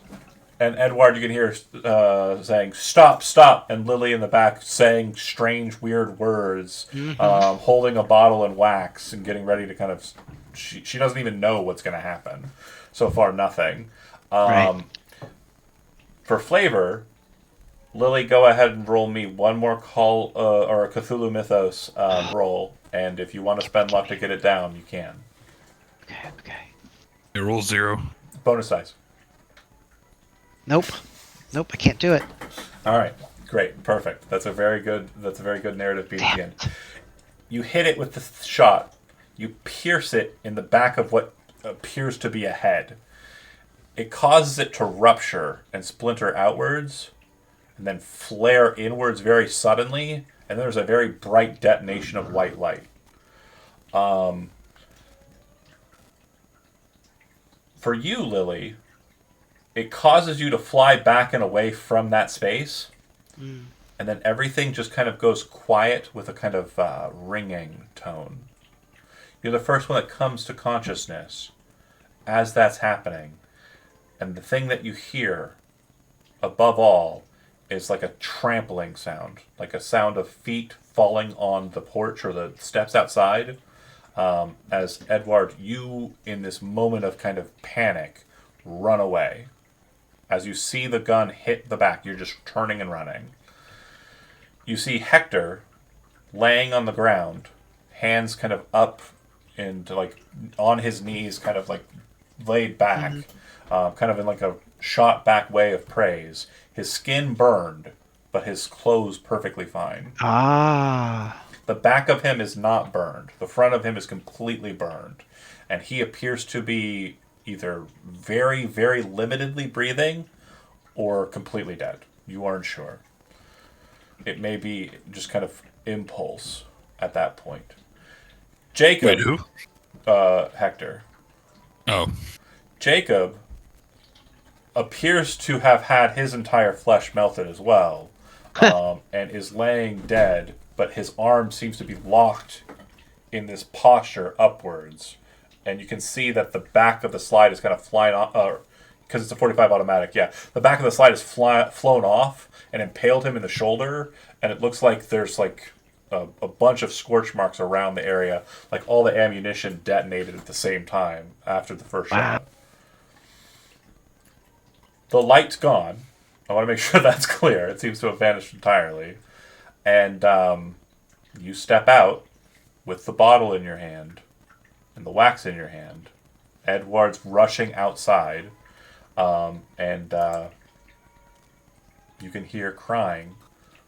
and Edward, you can hear saying "stop, stop," and Lily in the back saying strange, weird words, holding a bottle and wax and getting ready to kind of. She doesn't even know what's going to happen. So far, nothing. Right. For flavor, Lily, go ahead and roll me one more call or a Cthulhu Mythos roll, and if you want to spend luck to get it down, you can. Okay. It rolls 0. Bonus dice. Nope, I can't do it. All right, great, perfect. That's a very good narrative beat again. You hit it with the shot. You pierce it in the back of what appears to be a head. It causes it to rupture and splinter outwards, and then flare inwards very suddenly. And there's a very bright detonation of white light. For you, Lily, it causes you to fly back and away from that space, and then everything just kind of goes quiet with a kind of ringing tone. You're the first one that comes to consciousness as that's happening, and the thing that you hear, above all, is like a trampling sound, like a sound of feet falling on the porch or the steps outside. As Edward, you, in this moment of kind of panic, run away. As you see the gun hit the back, you're just turning and running. You see Hector laying on the ground, hands kind of up into like on his knees, kind of like laid back, kind of in like a shot back way of praise. His skin burned, but his clothes perfectly fine. Ah. The back of him is not burned. The front of him is completely burned. And he appears to be either very, very limitedly breathing or completely dead. You aren't sure. It may be just kind of impulse at that point. Jacob. Wait, who? Hector. Oh. Jacob appears to have had his entire flesh melted as well, and is laying dead, but his arm seems to be locked in this posture upwards, and you can see that the back of the slide is kind of flying off, because it's a 45 automatic, yeah. The back of the slide is flown off and impaled him in the shoulder, and it looks like there's like a bunch of scorch marks around the area, like all the ammunition detonated at the same time after the first shot. The light's gone. I want to make sure that's clear. It seems to have vanished entirely. And you step out with the bottle in your hand and the wax in your hand. Edward's rushing outside. And you can hear crying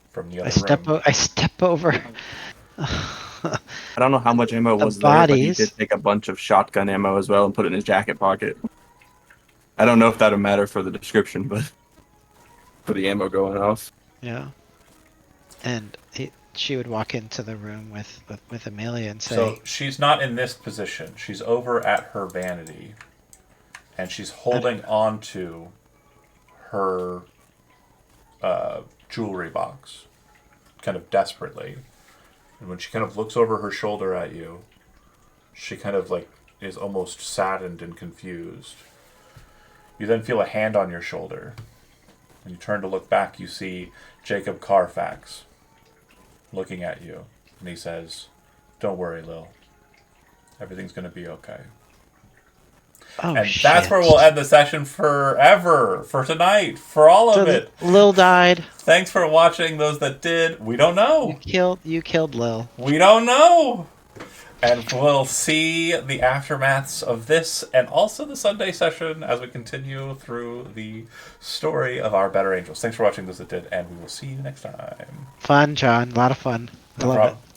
from the other room. I step over. I don't know how much ammo The was there, but he bodies. did take a bunch of shotgun ammo as well and put it in his jacket pocket. I don't know if that would matter for the description, but for the ammo going off. Yeah. And she would walk into the room with Amelia and say, So she's not in this position. She's over at her vanity. And she's holding on to her jewelry box, kind of desperately. And when she kind of looks over her shoulder at you, she kind of like is almost saddened and confused. You then feel a hand on your shoulder. When you turn to look back, you see Jacob Carfax looking at you. And he says, "Don't worry, Lil. Everything's going to be okay." Oh, and shit. that's where we'll end the session forever, for tonight, for all of So it. Lil died. Thanks for watching. Those that did, we don't know. You killed Lil. We don't know. And we'll see the aftermaths of this and also the Sunday session as we continue through the story of our better angels. Thanks for watching those that did, and we will see you next time. Fun, John. A lot of fun. I No love problem. it.